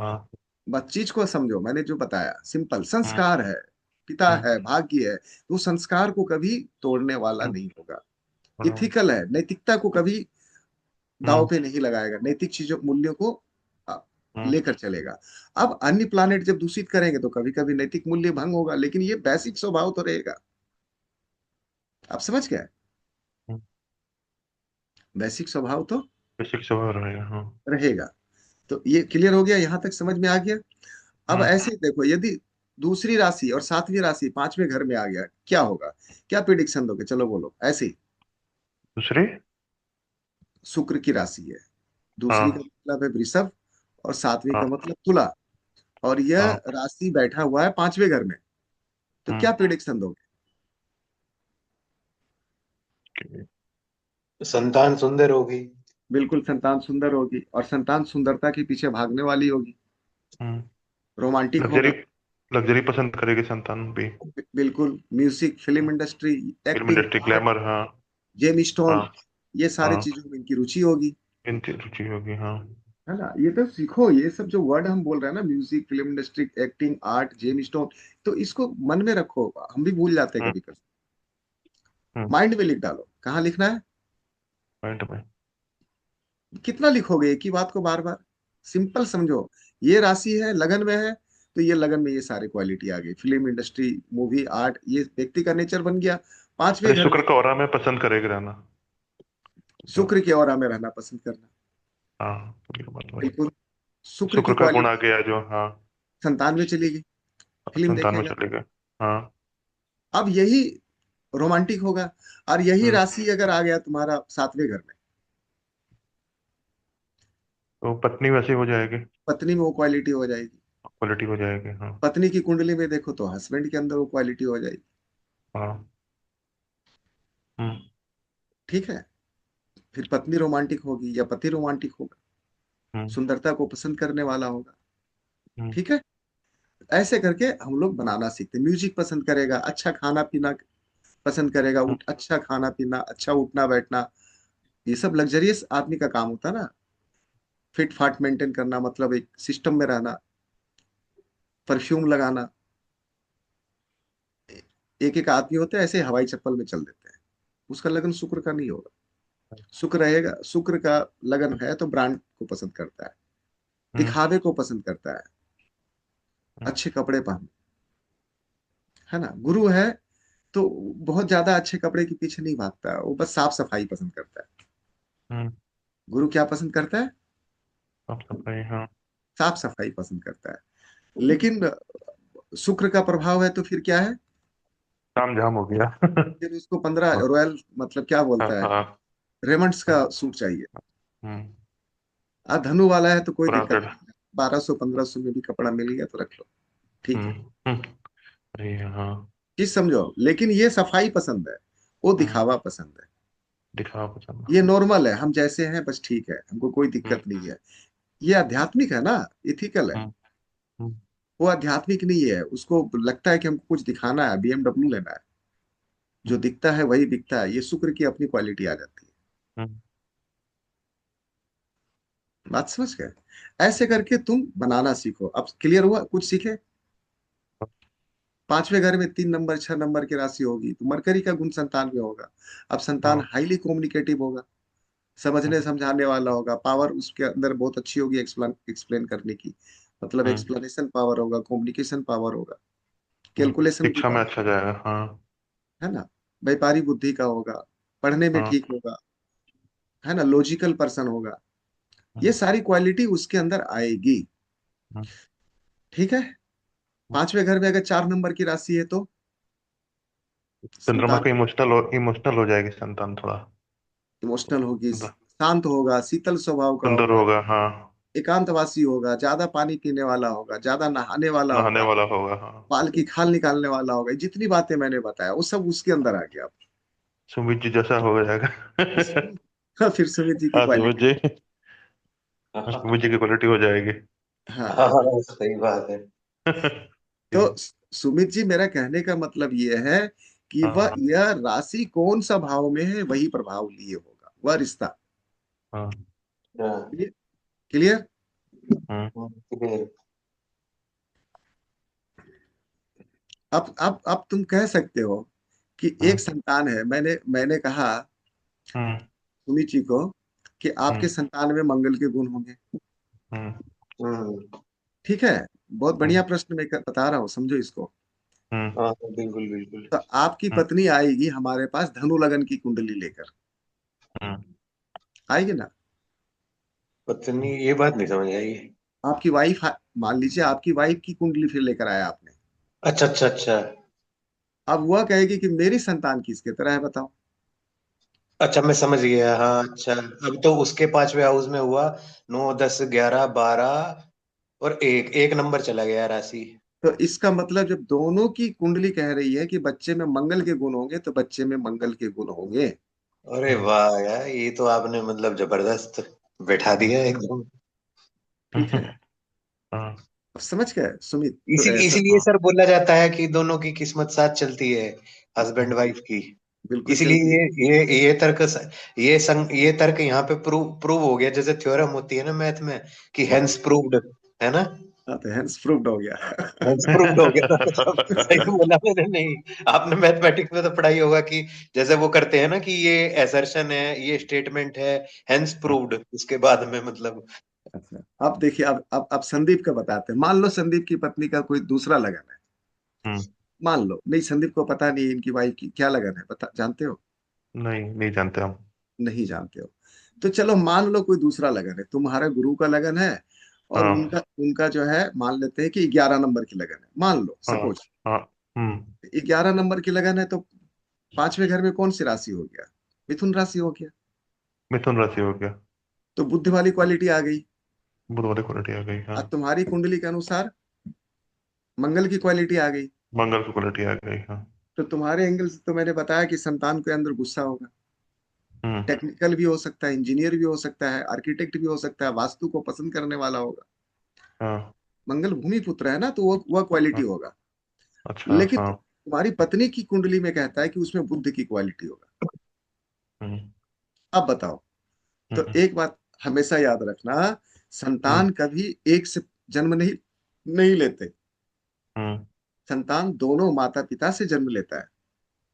हाँ। बस चीज को समझो, मैंने जो बताया सिंपल, हम्म, संस्कार है, पिता हम्म, है, भाग्य है, तो संस्कार को कभी तोड़ने वाला हम्म, नहीं होगा। हम्म, इथिकल है, नैतिकता को कभी दांव हम्म, पे नहीं लगाएगा, नैतिक चीजों मूल्यों को अ, हम्म, लेकर चलेगा। अब अन्य प्लानेट जब दूषित करेंगे तो कभी कभी नैतिक मूल्य भंग होगा, लेकिन ये बेसिक स्वभाव तो रहेगा। आप समझ गए, हम्म, बेसिक स्वभाव तो बेसिक स्वभाव रहेगा, हाँ। रहेगा। तो ये क्लियर हो गया, यहां तक समझ में आ गया। अब हम्म। ऐसे ही देखो, यदि दूसरी राशि और 7वीं राशि 5वें घर में आ गया, क्या होगा, क्या प्रिडिक्शन दोगे, चलो बोलो ऐसे ही। दूसरी। शुक्र की राशि है, दूसरी का हाँ। मतलब है वृषभ, और 7वीं का हाँ। मतलब तुला, और यह हाँ। राशि बैठा हुआ है 5वें घर में, तो हम्म, क्या प्रिडिक्शन दोगे। okay। संतान सुंदर होगी। बिल्कुल, संतान सुंदर होगी, और संतान सुंदरता के पीछे भागने वाली होगी, हम्म। Romantic luxury. होगा। लग्जरी पसंद करेगी संतान भी। बिल्कुल, music, film industry, film acting, industry, art, glamour, हाँ। जेम हाँ। स्टोन, ये सारे हाँ। चीजों में इनकी रुचि होगी। इनकी रुचि होगी, हाँ। है ना, ये तो सीखो, ये सब जो वर्ड हम बोल रहे हैं ना, music, film industry, acting, art, gem stone, तो इसको मन में रखो, हम भी भूल जाते हैं हम्म, कभी कभी। हम्म, माइंड में लिख डालो, कहाँ लिखना है, पॉइंट में। कितना लिखोगे एक ही बात को बार बार। सिंपल समझो, ये राशि है, लगन में है, तो ये लगन में ये सारी क्वालिटी आ गई, फिल्म इंडस्ट्री, मूवी, आर्ट, ये व्यक्ति का नेचर बन गया। पांचवें अरे, घर में शुक्र का ऑरा में पसंद करेगा रहना। जो। शुक्र के औरा में रहना पसंद करना, हाँ, पूरी बात वही। बिल्कुल। शुक्र की शुक्र का गुण आ क्वालिटी गया जो, हाँ। संतान में चली गई, फिल्म संतान में देखेगा। चले गए। हाँ। अब यही रोमांटिक होगा। और यही हम्म। राशि अगर आ गया तुम्हारा 7वें घर में, तो पत्नी वैसी हो जाएगी। पत्नी में वो क्वालिटी हो जाएगी। क्वालिटी हो जाएगी, हाँ। पत्नी की कुंडली में देखो तो हस्बैंड के अंदर वो क्वालिटी हो जाएगी। हाँ। हम्म। ठीक है। फिर पत्नी रोमांटिक होगी या पति रोमांटिक होगा, हम्म। सुंदरता को पसंद करने वाला होगा। हम्म। ठीक है। ऐसे करके हम लोग बनाना सीखते, म्यूजिक पसंद करेगा, अच्छा खाना पीना पसंद करेगा, हम्म। अच्छा खाना पीना, अच्छा उठना बैठना, ये सब लग्जरियस आदमी का काम होता है ना। फिट फाट मेंटेन करना, मतलब एक सिस्टम में रहना, परफ्यूम लगाना। एक एक आदमी होते हैं ऐसे हवाई चप्पल में चल देते हैं, उसका लगन शुक्र का नहीं होगा। शुक्र रहेगा, शुक्र का लगन है तो ब्रांड को पसंद करता है, हम्म। दिखावे को पसंद करता है, हम्म। अच्छे कपड़े पहन, है ना। गुरु है तो बहुत ज्यादा अच्छे कपड़े के पीछे नहीं भागता, वो बस साफ सफाई पसंद करता है। हम्म। गुरु क्या पसंद करता है? साफ सफाई, हाँ। साफ सफाई पसंद करता है। लेकिन शुक्र का प्रभाव है तो फिर क्या है? काम झाम हो गया। फिर उसको 15 हाँ। रॉयल, मतलब क्या हाँ। बोलता है, हाँ। रेमंड्स हाँ। का सूट चाहिए। हम्म। धनु वाला है तो कोई दिक्कत ब्रांडेड। नहीं, 1200 1500 में भी कपड़ा मिल गया तो रख लो, ठीक हम्म। है। हम्म। अरे हाँ। चीज समझो, लेकिन ये सफाई पसंद है, वो हम्म। दिखावा पसंद है। दिखावा पसंद, ये हाँ। नॉर्मल है, हम जैसे हैं बस ठीक है, हमको कोई हम्म। दिक्कत नहीं है। ये आध्यात्मिक है ना, इथिकल है। हम्म। हम्म। वो आध्यात्मिक नहीं है, उसको लगता है कि हमको कुछ दिखाना है, BMW लेना है, जो दिखता है वही बिकता है। ये शुक्र की अपनी क्वालिटी आ जाती है। हम्म। बात समझ गए? ऐसे करके तुम बनाना सीखो। अब क्लियर हुआ, कुछ सीखे? 5वें घर में 3 नंबर 6 नंबर की राशि होगी तो मरकरी का गुण संतान में होगा। अब संतान हाँ। हाईली कम्युनिकेटिव होगा, समझने हम्म। समझाने वाला होगा, पावर उसके अंदर बहुत अच्छी होगी एक्सप्लेन एक्सप्लेन करने की, मतलब हम्म। एक्सप्लेनेशन पावर होगा, कम्युनिकेशन पावर होगा, हम्म। कैलकुलेशन की शिक्षा में पावर, अच्छा जाएगा, हाँ। है ना। व्यापारी बुद्धि का होगा, पढ़ने में हाँ। ठीक होगा, है ना, लॉजिकल पर्सन होगा। ये हम्म। सारी क्वालिटी उसके अंदर आएगी। हम्म। ठीक है। 5वें घर में अगर 4 नंबर की राशि है तो चंद्रमा संतान का इमोशनल हो जाएगी संतान थोड़ा। इमोशनल होगी, सुंदर। शांत होगा, शीतल स्वभाव का सुंदर होगा, होगा, हाँ। एकांतवासी होगा, ज्यादा पानी पीने वाला होगा, ज्यादा नहाने वाला नहाने होगा, वाला होगा, हाँ। बाल की खाल निकालने वाला होगा। जितनी बातें मैंने बताया वो सब उसके अंदर आ गया। सुमित जी जैसा हो जाएगा। हाँ, फिर सुमित जी की हाँ, सुमित क्वालिटी। जी। सुमित जी हाँ की क्वालिटी हो जाएगी। हाँ। हाँ, सही बात है। तो सुमित जी, मेरा कहने का मतलब ये है कि वह हाँ। यह राशि कौन सा भाव में है वही प्रभाव लिए होगा वह रिश्ता। हाँ। हाँ। क्लियर? हम्म। clear। अब तुम कह सकते हो कि एक हम्म। संतान है, मैंने कहा हम्म। सुमित जी को कि आपके हम्म। संतान में मंगल के गुण होंगे। हम्म। हम्म। ठीक है। बहुत बढ़िया हम्म। प्रश्न मैं बता रहा हूँ, समझो इसको। हम्म। हाँ, बिल्कुल बिल्कुल। तो आपकी हम्म। पत्नी आएगी हमारे पास धनु लगन की कुंडली लेकर, हम्म। आएगी ना। पत्नी, ये बात नहीं समझ आई। आपकी वाइफ, मान लीजिए आपकी वाइफ की कुंडली फिर लेकर आया आपने। अच्छा अच्छा अच्छा। अब वह कहेगी कि मेरी संतान किसके तरह है बताओ। अच्छा, मैं समझ गया। हाँ, अच्छा। अब तो उसके 5वें हाउस में हुआ 9 10 11 12 और एक एक नंबर चला गया राशि। तो इसका मतलब जब दोनों की कुंडली कह रही है कि बच्चे में मंगल के गुण होंगे तो बच्चे में मंगल के गुण होंगे। अरे वाह यार, ये तो आपने मतलब जबरदस्त बैठा दिया एकदम। ठीक है। हाँ। अब समझ गए सुमित? तो ऐसा इसीलिए हाँ। सर बोला जाता है कि दोनों की किस्मत साथ चलती है, हस्बैंड वाइफ की। बिल्कुल इसलिए चलती है। ये तर्क यहाँ पे प्रूव हो गया, जैसे थ्योरम होती है ना मैथ में, कि हेंस प्रूव्ड, है ना। हाँ, तो हेंस प्रूव्ड हो गया। हेंस प्रूव्ड हो गया। मतलब सही बोला मैंने? नहीं, आपने मैथमेटिक्स में तो पढ़ाई होगा कि जैसे वो करते हैं ना कि ये एसर्शन है, ये स्टेटमेंट है, हेंस प्रूव्ड, उसके बाद में मतलब। अच्छा, अब देखिए, अब संदीप का बताते हैं। मान लो संदीप की पत्नी का कोई दूसरा लगन है। हम्म। मान लो, नहीं, संदीप को पता नहीं इनकी वाइफ की क्या लगन है, पता जानते हो? नहीं, नहीं जानते हम। नहीं जानते हो। तो चलो मान लो कोई दूसरा लगन है, तुम्हारा गुरु का लगन है और हाँ उनका उनका जो है मान लेते हैं कि 11 नंबर की लगन है, मान लो हाँ सपोज। हाँ। 11 नंबर की लगन है तो पांचवें घर में कौन सी राशि हो गया? मिथुन राशि हो गया। मिथुन राशि हो गया। तो बुद्धि वाली क्वालिटी आ गई। बुध वाली क्वालिटी आ गई, हाँ। अब तुम्हारी कुंडली के अनुसार मंगल की क्वालिटी आ गई। मंगल की क्वालिटी आ गई, हाँ। तो तुम्हारे एंगल से तो मैंने बताया कि संतान के अंदर गुस्सा होगा। हम्म। टेक्निकल भी हो सकता है, इंजीनियर भी हो सकता है, आर्किटेक्ट भी हो सकता है, वास्तु को पसंद करने वाला होगा। हाँ मंगल भूमि पुत्र है ना, तो वो क्वालिटी हाँ। होगा। अच्छा, लेकिन हाँ। तुम्हारी पत्नी की कुंडली में कहता है कि उसमें बुद्ध की क्वालिटी होगा। हम्म अब बताओ। तो हम्म एक बात हमेशा याद रखना, हम्म संतान कभी एक से जन्म नहीं नहीं लेते। हम्म। संतान दोनों माता पिता से जन्म लेता है।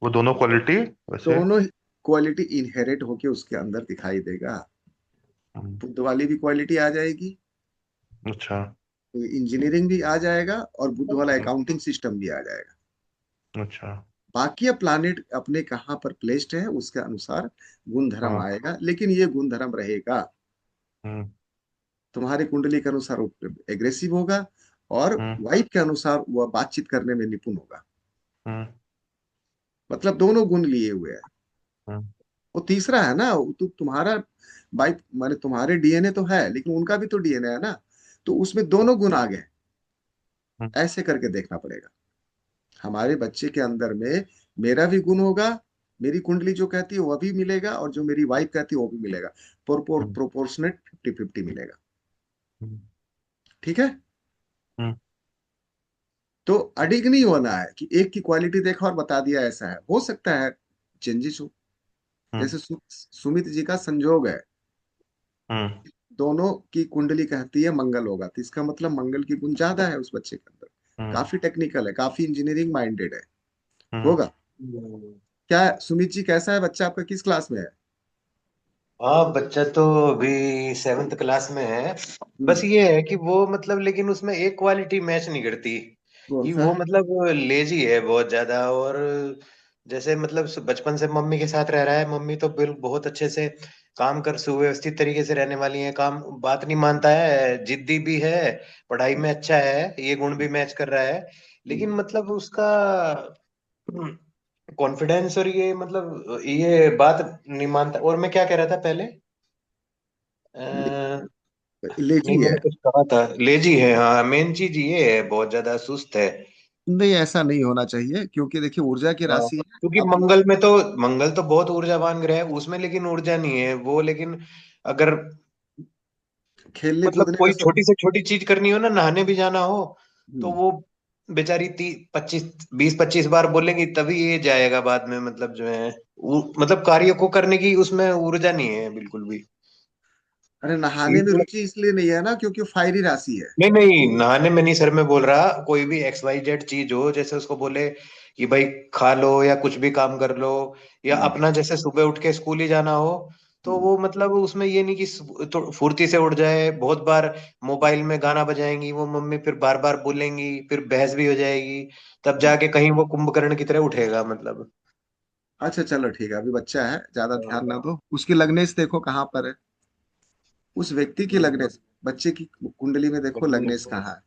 वो दोनों क्वालिटी वैसे। दोनों क्वालिटी इनहेरिट होके उसके अंदर दिखाई देगा। हम्म, बुद्ध वाली भी क्वालिटी आ जाएगी, अच्छा। तो इंजीनियरिंग भी आ जाएगा, और बुद्ध वाला हम्म, अकाउंटिंग सिस्टम भी आ जाएगा। अच्छा। बाकी अब प्लानिट अपने कहाँ पर प्लेस्ड है उसके अनुसार गुण धर्म हाँ। आएगा, लेकिन ये गुण धर्म रहेगा। हम्म तुम्हारी कुंडली के अनुसार वो एग्रेसिव होगा, और हम्म वाइफ के अनुसार वह बातचीत करने में निपुण होगा। हम्म मतलब दोनों गुण लिए हुए हैं। हम्म वो तीसरा है ना, वो तो तुम्हारा वाइफ माने तुम्हारे डीएनए तो है, लेकिन उनका भी तो डीएनए है ना, तो उसमें दोनों गुण आ गए। हम्म ऐसे करके देखना पड़ेगा। हमारे बच्चे के अंदर में मेरा भी गुण होगा, मेरी कुंडली जो कहती है वह भी मिलेगा, और जो मेरी वाइफ कहती है वो भी मिलेगा। हम्म प्रोपोर्शनेट 50-50 मिलेगा। हम्म ठीक है। हम्म तो अडिग नहीं होना है कि एक की क्वालिटी देखा और बता दिया ऐसा है, हो सकता है चेंजेस हो। हम्म जैसे सुमित जी का संजोग है, हम्म दोनों की कुंडली कहती है मंगल होगा, तो इसका मतलब मंगल की गुण ज्यादा है उस बच्चे के अंदर। हम्म काफी टेक्निकल है, काफी इंजीनियरिंग माइंडेड है। हम्म। होगा। क्या सुमित जी, कैसा है बच्चा आपका, किस क्लास में है? हाँ, बच्चा तो अभी 7th क्लास में है। बस हम्म। ये है कि वो मतलब, लेकिन उसमें एक क्वालिटी मैच नहीं करती कौन कि सा? वो मतलब लेजी है बहुत ज्यादा। और जैसे मतलब बचपन से मम्मी के साथ रह रहा है, मम्मी तो बिल बहुत अच्छे से काम कर सुव्यवस्थित तरीके से रहने वाली है, काम बात नहीं मानता है, जिद्दी भी है, पढ़ाई में अच्छा है, ये गुण भी मैच कर रहा है। लेकिन हम्म। मतलब उसका कॉन्फिडेंस और ये मतलब ये बात नहीं मानता। और मैं क्या कह रहा था पहले, नहीं लेजी है। मैंने कुछ कहा था, लेजी है, हाँ मेन चीज ये है, बहुत ज्यादा सुस्त है। नहीं, ऐसा नहीं होना चाहिए, क्योंकि देखिए ऊर्जा की हाँ, राशि है। क्योंकि अब मंगल तो बहुत ऊर्जावान ग्रह है उसमें, लेकिन ऊर्जा नहीं है वो। लेकिन अगर खेलने मतलब कूदने का कोई सब। छोटी से छोटी चीज करनी हो ना, नहाने भी जाना हो, तो हम्म। वो बेचारी 20-25 बार बोलेंगी तभी ये जाएगा बाद में। मतलब जो है मतलब कार्य को करने की उसमें ऊर्जा नहीं है बिल्कुल भी। अरे नहाने में ये रुचि इसलिए नहीं है ना क्योंकि फायरी राशि है। नहीं नहीं, नहाने में नहीं सर, मैं बोल रहा कोई भी XYZ चीज हो, जैसे उसको बोले कि भाई खा लो या कुछ भी काम कर लो, या हम्म। अपना जैसे सुबह उठ के स्कूल ही जाना हो, तो हम्म। वो मतलब उसमें ये नहीं कि तो फुर्ती से उठ जाए। बहुत बार मोबाइल में गाना बजाएंगी वो मम्मी, फिर बार बार बोलेंगी, फिर बहस भी हो जाएगी, तब हम्म। जाके कहीं वो कुंभकर्ण की तरह उठेगा मतलब। अच्छा चलो ठीक है, अभी बच्चा है, ज्यादा ध्यान ना दो। उसकी लग्नेश देखो कहाँ पर है, उस व्यक्ति की लग्नेश, बच्चे की कुंडली में देखो लग्नेश कहाँ है।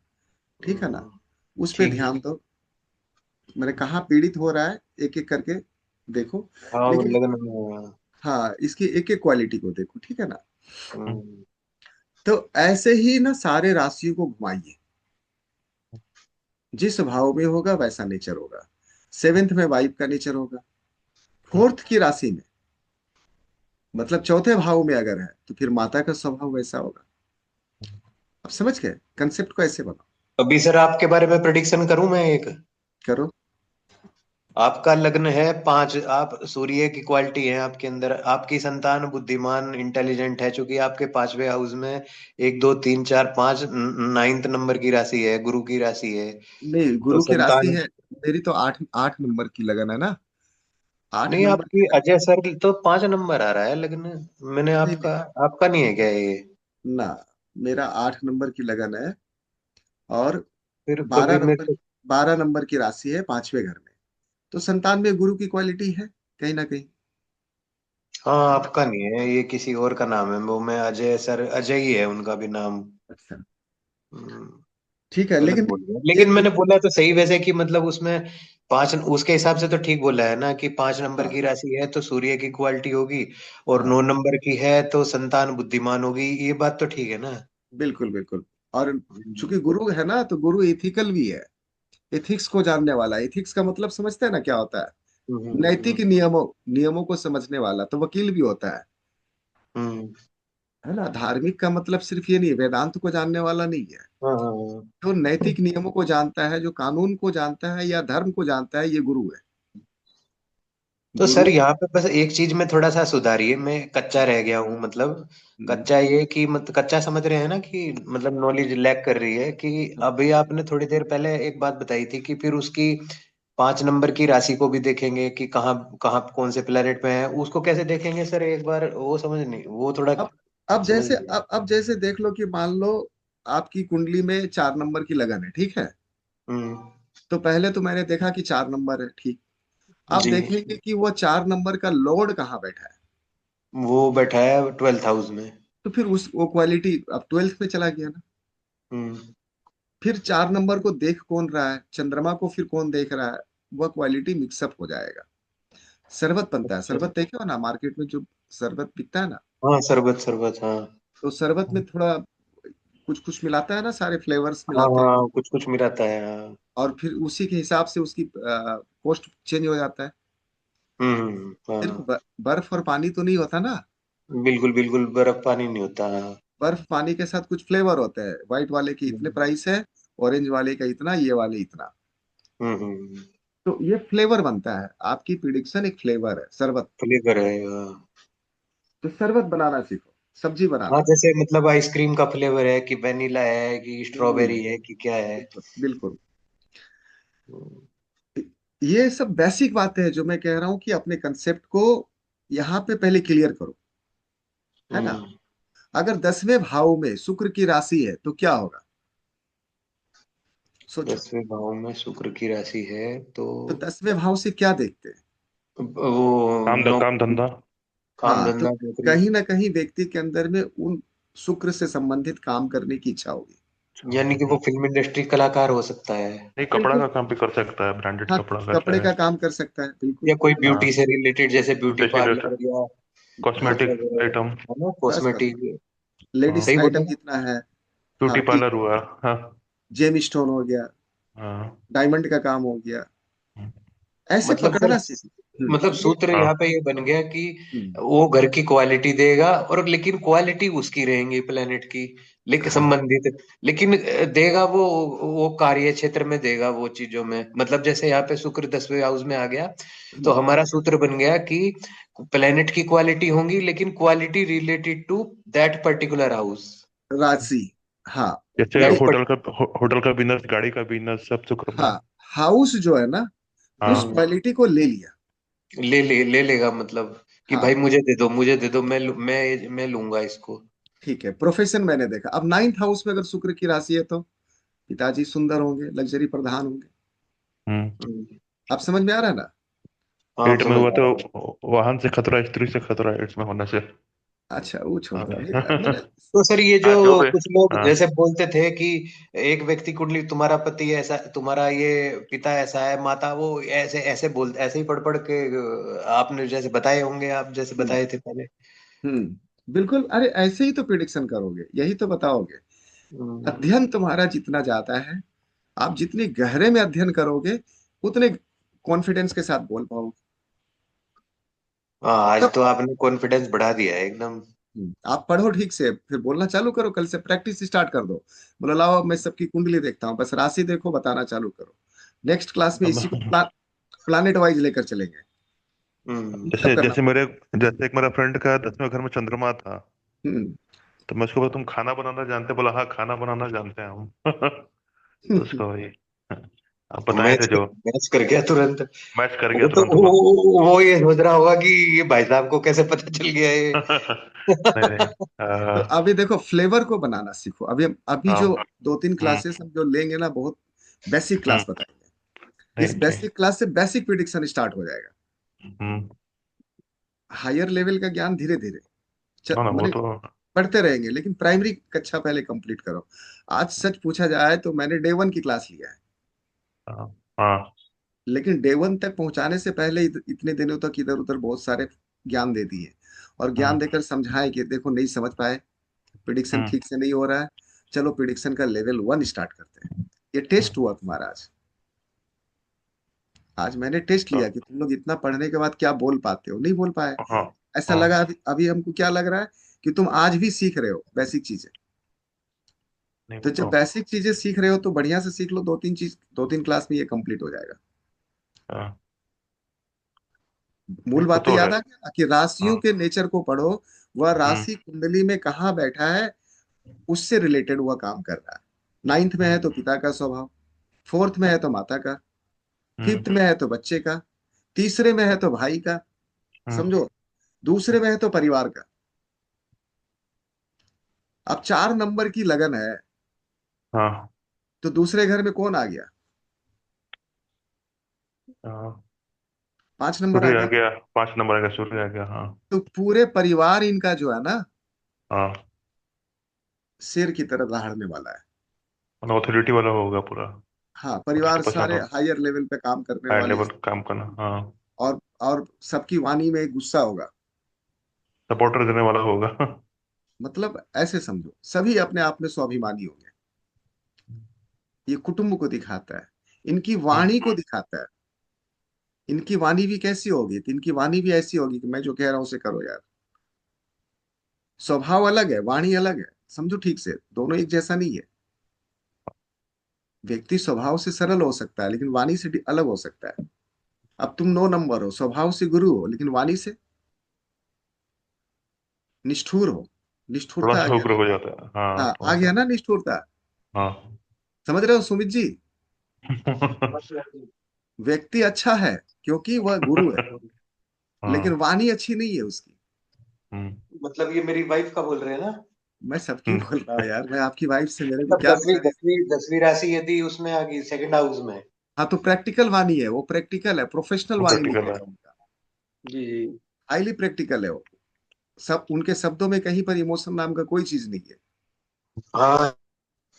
ठीक है ना, उस पे ठीक है। ध्यान दो। मैंने कहाँ पीड़ित हो रहा है, एक एक करके देखो। हाँ वो लेकिन लगन में। हाँ, इसकी एक एक क्वालिटी को देखो, ठीक है ना। हम्म, तो ऐसे ही ना सारे राशियों को घुमाइए, जिस भाव में होगा वैसा नेचर होगा। सेवेंथ में वाइफ का नेचर होगा, फोर्थ की राशि में मतलब चौथे भाव में अगर है तो फिर माता का स्वभाव वैसा होगा। अब समझ गए कंसेप्ट को, ऐसे बनाओ। अभी सर आपके बारे में प्रिडिक्शन करूं मैं एक। करो। आपका लग्न है 5, आप सूर्य की क्वालिटी है आपके अंदर, आपकी संतान बुद्धिमान इंटेलिजेंट है, चूंकि आपके 5वें हाउस में 1 2 3 4 5 9th नंबर की राशि है, गुरु की राशि है। नहीं, तो गुरु की राशि संतान, है। मेरी तो 8 8 नंबर की लगन है ना। आठ नहीं नंबर आपकी की अजय सर तो 5 नंबर आ रहा है लग्न। मैंने नहीं नहीं, आपका, आपका नहीं है क्या ये? ना, मेरा 8 नंबर की लगन है, और फिर बारह कभी मेरे नंबर को, 12 नंबर की राशि है पांचवें घर में। तो संतान में गुरु की क्वालिटी है कहीं ना कहीं। हाँ आपका नहीं है ये, किसी और का नाम है वो। मैं अजय सर, अजय ही है उनका भी नाम। अच्छा। हम्म, ठीक है, गलत लेकिन बोल गया, लेकिन एक मैंने बोला तो सही वैसे कि मतलब उसमें पांच, उसके हिसाब से तो ठीक बोला है ना कि 5 नंबर हाँ की राशि है तो सूर्य की क्वालिटी होगी, और हाँ 9 नंबर की है तो संतान बुद्धिमान होगी, ये बात तो ठीक है ना। बिल्कुल बिल्कुल। और हम्म चूंकि गुरु है ना, तो गुरु इथिकल भी है, एथिक्स को जानने वाला। एथिक्स का मतलब समझते हैं ना क्या होता है? हम्म नैतिक नियमों नियमों को समझने वाला, तो वकील भी होता हम्म, है ना? धार्मिक का मतलब सिर्फ ये नहीं, वेदांत को जानने वाला नहीं है। हाँ हाँ हाँ। जो नैतिक नियमों को जानता है, जो कानून को जानता है या धर्म को जानता है, ये गुरु है। तो गुरु। सर यहाँ पे बस एक चीज में थोड़ा सा सुधारिए, मैं कच्चा रह गया हूँ मतलब। हम्म, कच्चा ये कि मत कच्चा समझ रहे हैं ना कि मतलब नॉलेज लैक कर रही है कि अभी आपने थोड़ी देर पहले एक बात बताई थी कि फिर उसकी 5 नंबर की राशि को भी देखेंगे कि कहाँ कहाँ कौन से प्लेनेट में है, उसको कैसे देखेंगे सर, एक बार वो समझ नहीं, वो थोड़ा अब अब समझ जैसे नहीं आया। अब जैसे देख लो कि मान लो आपकी कुंडली में 4 नंबर की लगन है, ठीक है? हम्म, तो पहले तो मैंने देखा कि 4 नंबर है, ठीक। आप जी, देखेंगे कि वो 4 नंबर का लॉर्ड कहाँ बैठा है। वो बैठा है 12th हाउस में। तो फिर उस वो क्वालिटी अब 12th में चला गया ना। हम्म, फिर 4 नंबर को देख कौन रहा है, चंद्रमा को फिर कौन देख रहा है, वह क्वालिटी मिक्सअप हो जाएगा। शरबत बनता है, अच्छा, शरबत देखे हो ना मार्केट में जो शरबत बिकता है ना, हाँ शरबत शरबत, हाँ तो शरबत में थोड़ा कुछ कुछ मिलाता है ना, सारे फ्लेवर्स हाँ मिलाते हैं। हाँ, कुछ कुछ मिलाता है, हाँ। और फिर उसी के हिसाब से उसकी कॉस्ट चेंज हो जाता है। सिर्फ हाँ, बर्फ और पानी तो नहीं होता ना। बिल्कुल बिल्कुल, बर्फ पानी नहीं होता, हाँ। बर्फ पानी के साथ कुछ फ्लेवर होते हैं, व्हाइट वाले की इतने हम्म प्राइस है, ऑरेंज वाले का इतना, ये वाले इतना। हम्म, तो ये फ्लेवर बनता है, आपकी प्रिडिक्शन एक फ्लेवर है, शरबत। फ्लेवर है, हाँ। तो शरबत बनाना सीखो, सब्जी हाँ बनाना। जैसे मतलब आइसक्रीम का फ्लेवर है कि वेनिला है कि हम्म, स्ट्रॉबेरी है कि क्या है। बिल्कुल बिल्कुल। हम्म ये सब बेसिक बातें हैं जो मैं कह रहा हूं कि अपने कंसेप्ट को यहाँ पे पहले क्लियर करो, है ना? हम्म, अगर 10वें भाव में शुक्र की राशि है तो क्या होगा, सोचो। 10वें भाव में शुक्र की राशि है तो तो 10वें भाव से क्या देखते हैं? वो काम नौकरी, धंधा। काम हाँ, तो धंधा नौकरी, कहीं ना कहीं व्यक्ति के अंदर में उन शुक्र से संबंधित काम करने की इच्छा होगी। यानी कि वो फिल्म इंडस्ट्री कलाकार हो सकता है, नहीं, कपड़ा बिल्कुल। का काम भी कर सकता है, ब्रांडेड हाँ, कपड़ा का कपड़े चाहे। का काम कर सकता है, बिल्कुल। या कोई ब्यूटी हाँ, से रिलेटेड जैसे ब्यूटी ब्रेसलेट, पार्लर या हाँ, कॉस्मेटिक मतलब आइटम। है ना, बस बस बस, कॉस्मेटिक। लेडीज हाँ, सही आइटम बोला ना? जितना है। ब्यूटी हाँ, पार्लर हुआ। हाँ जेम स्टोन हो गया, हाँ। डायमंड का काम हो गया, ऐसे मतलब सर, पकड़ना सीखो। मतलब ये सूत्र हाँ, यहाँ पे ये बन गया कि हम्म, वो घर की क्वालिटी देगा, और लेकिन क्वालिटी उसकी रहेंगी प्लेनेट की, लेकिन हाँ संबंधित, लेकिन देगा वो कार्य क्षेत्र में देगा वो चीजों में, मतलब जैसे यहाँ पे शुक्र 10वें हाउस में आ गया, तो हम्म, हमारा सूत्र बन गया कि प्लेनेट की क्वालिटी होंगी, लेकिन quality related to that particular house, राशि। हाँ जैसे ये, दैट पर्ट होटल का बिजनेस, गाड़ी का बिजनेस, सब शुक्र में। हाँ हाउस जो है ना, उस हाँ क्वालिटी को ले लिया। ले लेगा, मतलब कि हाँ भाई मुझे दे दो, मैं लूंगा इसको। ठीक है। प्रोफेशन मैंने देखा, अब 9th हाउस में अगर शुक्र की राशि है तो पिताजी सुंदर होंगे, लग्जरी प्रधान होंगे। हम्म। हम्म, आप समझ में आ रहा है ना? हाँ एट में समझ हुआ आ तो रहा है। वाहन से खतरा, स्त्री से खतरा, एट्स में होने से। अच्छा, वो छोड़ हाँ। दो अभी, मैंने। तो सर ये जो हाँ, जो भी। कुछ लोग हाँ। जैसे बोलते थे कि एक व्यक्ति कुंडली, तुम्हारा पति ऐसा, तुम्हारा ये पिता ऐसा है, माता वो ऐसे ऐसे बोल, ऐसे ही पढ़ पढ़ के आपने जैसे बताए होंगे, आप जैसे हम्म बताए थे पहले। बिल्कुल। अरे ऐसे ही तो प्रिडिक्शन करोगे, यही तो बताओगे। हम्म, अध्ययन तुम्हारा जितना ज्यादा है, आप जितने गहरे में अध्ययन करोगे, उतने कॉन्फिडेंस के साथ बोल पाओगे। हाँ आज तब तो आपने कॉन्फिडेंस बढ़ा दिया है एकदम। आप पढ़ो ठीक से, फिर बोलना चालू करो, कल से प्रैक्टिस स्टार्ट कर दो। बोलो लाओ अब मैं सबकी कुंडली देखता हूँ, बस राशि देखो, बताना चालू करो। नेक्स्ट क्लास में इसी को प्लानिट वाइज लेकर चलेंगे। अब ये सब जैसे करना जैसे पड़ेगा। जैसे एक मेरा फ्रेंड का 10वें घर में चंद्रमा था। हम्म तो मैं उसको बोला, तुम खाना बनाना जानते हैं? बोला, हाँ खाना बनाना जानते हैं हम। तो उसको वही, आप बताए थे मैच जो, मैच कर गया तुरंत। मैच कर गया वो तो तुरंत वो। वो ये सोच रहा होगा कि ये भाई साहब को कैसे पता चल गया ये। नहीं नहीं। तो अभी देखो, फ्लेवर को बनाना सीखो। अभी जो हाँ। 2-3 क्लासेस हम जो लेंगे ना, बहुत बेसिक हम्म, क्लास बताएंगे। नहीं इस नहीं। बेसिक क्लास से बेसिक प्रिडिक्शन स्टार्ट हो जाएगा। हम्म। हायर लेवल का ज्ञान धीरे धीरे हाँ ना, वो मैंने तो। पढ़ते रहेंगे, लेकिन प्राइमरी कक्षा पहले कंप्लीट करो। आज सच पूछा जाए तो मैंने डे 1 की क्लास लिया है, हाँ हाँ। लेकिन डे 1 तक पहुंचाने से पहले इतने दिनों तक इधर उधर बहुत सारे ज्ञान दे दिए, और ज्ञान हम्म देकर समझाए कि देखो नहीं समझ पाए, प्रिडिक्शन हम्म ठीक से नहीं हो रहा है, चलो प्रिडिक्शन का लेवल 1 स्टार्ट करते हैं। ये हम्म। टेस्ट हुआ तुम्हारा आज। आज मैंने टेस्ट तो लिया कि तुम लोग इतना पढ़ने के बाद क्या बोल पाते हो, नहीं बोल पाए। हाँ ऐसा हाँ। लगा अभी हमको क्या लग रहा है कि तुम आज भी सीख रहे हो बेसिक चीजें। नहीं तो वो जब तो बेसिक चीजें सीख रहे हो तो बढ़िया से सीख लो, 2-3 चीज 2-3 क्लास में ये कंप्लीट हो जाएगा। हाँ। मूल नहीं वो बात तो तो है। याद आ गया कि राशियों हाँ। के नेचर को पढ़ो, वह हम्म राशि कुंडली में कहाँ बैठा है, उससे रिलेटेड वह काम कर रहा है। 9th में है तो पिता का स्वभाव, 4th में है तो माता का, हम्म 5th में है तो बच्चे का, तीसरे में है तो भाई का, हम्म। समझो, दूसरे में है तो परिवार का। अब 4 नंबर की लगन है, हाँ तो दूसरे घर में कौन आ गया? हाँ। 5 नंबर आ सूर्य आ गया। गया, 5 नंबर आ गया, सूर्य आ गया। हाँ तो पूरे परिवार इनका जो है ना, हाँ। शेर की तरह दहाड़ने वाला है। मतलब ऑथोरिटी वाला होगा पूरा। हाँ, परिवार 50% सारे हो। हायर लेवल पे काम करने हाई वाले। लेवल काम करना, हाँ। और सबकी वाणी में गुस्सा होगा। सपोर्टर देने वाला होगा। मतलब ऐसे समझो, सभी अपने आप में स्वाभिमानी होंगे। ये कुटुंब को दिखाता है, इनकी हम्म वाणी को दिखाता है। इनकी वाणी भी कैसी होगी, तो इनकी वाणी भी ऐसी होगी कि मैं जो कह रहा हूं उसे करो यार। स्वभाव अलग है, वाणी अलग है, समझो ठीक से, दोनों एक जैसा नहीं है। व्यक्ति स्वभाव से सरल हो सकता है, लेकिन वाणी से अलग हो सकता है। अब तुम 9 नंबर हो, स्वभाव से गुरु हो, लेकिन वाणी से निष्ठुर हो। थोड़ा निष्ठुरता आ सा गया उग्र हो जाता है, ना? हाँ हाँ, थोड़ा आ गया सा। ना निष्ठुरता। हाँ। समझ रहे हो सुमित जी? व्यक्ति अच्छा है क्योंकि वह गुरु है, लेकिन हाँ। वाणी अच्छी नहीं है उसकी। हम्म मतलब ये मेरी वाइफ का बोल रहे हैं ना? मैं सबकी हम्म। बोल रहा हूँ यार, मैं आपकी वाइफ से मेरे को मतलब क्या दसवीं लेना देना। दसवीं दसवीं राशि यदि उसमें आ गई सेकंड हाउस में। हाँ, तो प्रैक्टिकल वाणी है, वो प्रैक्टिकल है, प्रोफेशनल वो वाणी प्रैक्टिकल है। निकलेगा उनका। जी जी। हाईली प्रैक्टिकल है वो। सब उनके शब्दों में कहीं पर इमोशन नाम का कोई चीज नहीं है। हाँ,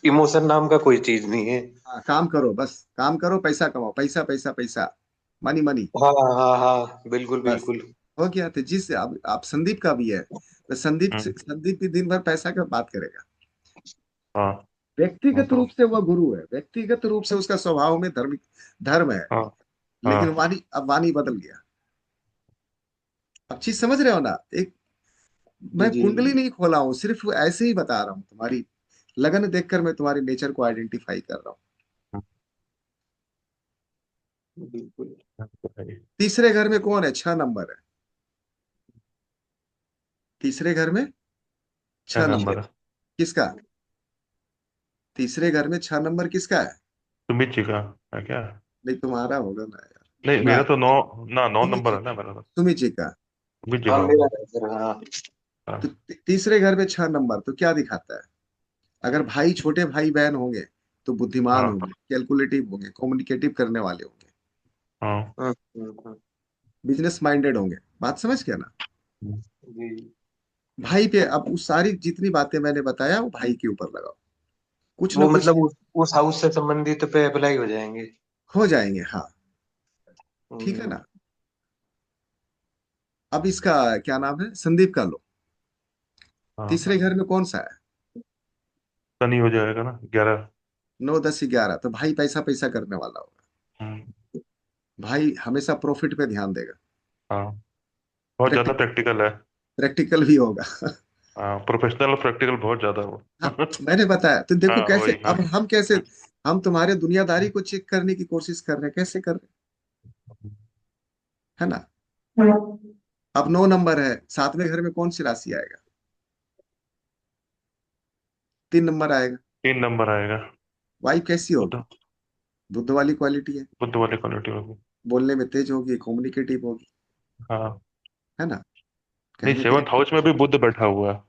इमोशन नाम का कोई चीज नहीं है। हाँ, काम करो, बस काम करो, पैसा कमाओ, पैसा पैसा पैसा, मनी मनी, हाँ हाँ हाँ, बिल्कुल बस। बिल्कुल। हो गया। तो जिस आप संदीप का भी है, तो हम्म। संदीप भी दिन भर पैसा का बात करेगा। हाँ वो व्यक्तिगत तो। रूप से वह गुरु है, व्यक्तिगत रूप से उसका स्वभाव में धर्म है, हाँ लेकिन हाँ। अब वाणी बदल गया। अब चीज समझ रहे हो ना? एक, जी मैं जी। कुंडली नहीं खोला हूँ, सिर्फ ऐसे ही बता रहा हूँ, तुम्हारी लगन देखकर मैं तुम्हारे नेचर को आइडेंटिफाई कर रहा हूँ। बिल्कुल। तो है ही। तीसरे घर में कौन है? 6 नंबर है। तीसरे घर में क्या 6 नंबर नंबर है? किसका? तीसरे घर में 6 नंबर किसका है? सुमित जी का है क्या? नहीं, तुम्हारा होगा ना यार। नहीं ना, मेरा तो 9, ना 9 सुमित नंबर जी है ना का, मेरा तो। सुमित जी का। सुमित जी हाँ, का मेरा होगा। है सर, हाँ। तो हाँ तीसरे घर में 6 नंबर तो क्या दिखाता है? अगर भाई, छोटे भाई बहन होंगे तो बुद्धिमान हाँ होंगे, कैलकुलेटिव होंगे, कम्युनिकेटिव करने वाले होंगे, हाँ। हम्म। बिजनेस माइंडेड होंगे। बात समझ गया ना? हम्म। जी। भाई पे अब उस सारी जितनी बातें मैंने बताया वो भाई के ऊपर लगाओ, कुछ ना वो कुछ मतलब उस हाउस से संबंधित पे अप्लाई हो जाएंगे। हो जाएंगे। हाँ, ठीक है हम्म। ना? अब इसका क्या नाम है, संदीप का लो। हाँ। तीसरे घर में कौन सा है? शनि हो जाएगा ना, 11। 9, 10, 11, तो भाई पैसा पैसा करने वाला होगा। हम्म। भाई हमेशा प्रॉफिट पे ध्यान देगा। हाँ बहुत ज्यादा प्रैक्टिकल, प्रैक्टिकल है। प्रैक्टिकल भी होगा। हाँ प्रोफेशनल और प्रैक्टिकल बहुत ज्यादा वो। हाँ, मैंने बताया तो देखो हाँ कैसे, वही हाँ। अब हम कैसे, हम तुम्हारे दुनियादारी को चेक करने की कोशिश कर रहे हैं, कैसे कर रहे हैं, है ना? अब 9 नंबर है, 7वें घर में कौन सी राशि आएगा? 3 नंबर आएगा। 3 नंबर आएगा। वाइफ कैसी होगी? बुद्ध। बुद्ध वाली क्वालिटी है, बुद्ध वाली क्वालिटी होगी। बोलने में तेज होगी, कम्युनिकेटिव होगी, हाँ। है ना? नहीं कहीं ना कहीं। 7th हाउस में भी बुद्ध बैठा हुआ है।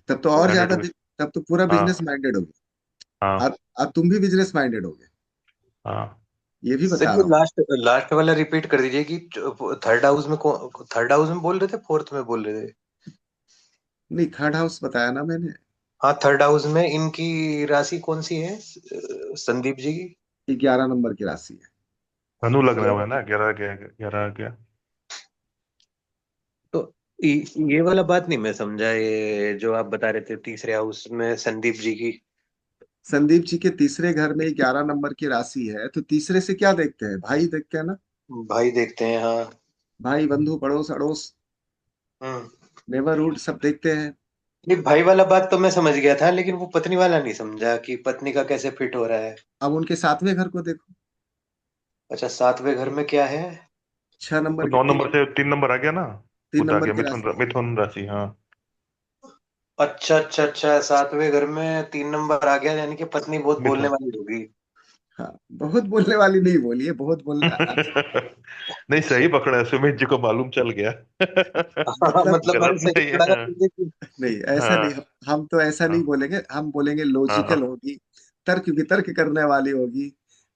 तब तो और प्लेनेट ज्यादा में। तब तो पूरा बिजनेस हाँ माइंडेड होगी। हाँ अब तुम भी बिजनेस माइंडेड होगे, हाँ। ये भी सर बता ये रहा हूँ। लास्ट लास्ट वाला रिपीट कर दीजिए कि थर्ड हाउस में बोल रहे थे, फोर्थ में बोल रहे थे? नहीं, थर्ड हाउस बताया ना मैंने। हाँ, थर्ड हाउस में इनकी राशि कौन सी है, संदीप जी की? 11 नंबर की राशि है। धनु लग्न हुआ है ना, 11 11 11। तो ये वाला बात नहीं मैं समझा, ये जो आप बता रहे थे तीसरे हाउस में संदीप जी की। संदीप जी के तीसरे घर में 11 नंबर की राशि है, तो तीसरे से क्या देखते हैं? भाई देखते हैं ना। भाई देखते हैं, हाँ। भाई, बंधु, पड़ोस, अड़ोस, हम्म। नेबरहुड सब देखते हैं। ये भाई वाला बात तो मैं समझ गया था, लेकिन वो पत्नी वाला नहीं समझा कि पत्नी का कैसे फिट हो रहा है। अब उनके 7वें घर को देखो। अच्छा, सातवें घर में क्या है? 6 नंबर तो की 9 नंबर तीन से 3 नंबर आ गया ना। तीन बुध आ नंबर गया, की मिथुन राशि। मिथुन राशि, हाँ। अच्छा अच्छा अच्छा, सातवें घर में 3 नंबर आ गया, यानी कि पत्नी बहुत बोलने मिथुन। वाली होगी। हाँ, बहुत बोलने वाली नहीं बोली है, बहुत बोलने नहीं, सही पकड़ा है, सुमित जी को मालूम चल गया। हाँ, मतलब मतलब मैंने गलत सही नहीं पकड़ा था, है। नहीं, ऐसा नहीं। हाँ हम तो ऐसा नहीं हाँ बोलेंगे, हम बोलेंगे हाँ लॉजिकल हाँ होगी, तर्क वितर्क करने वाली होगी,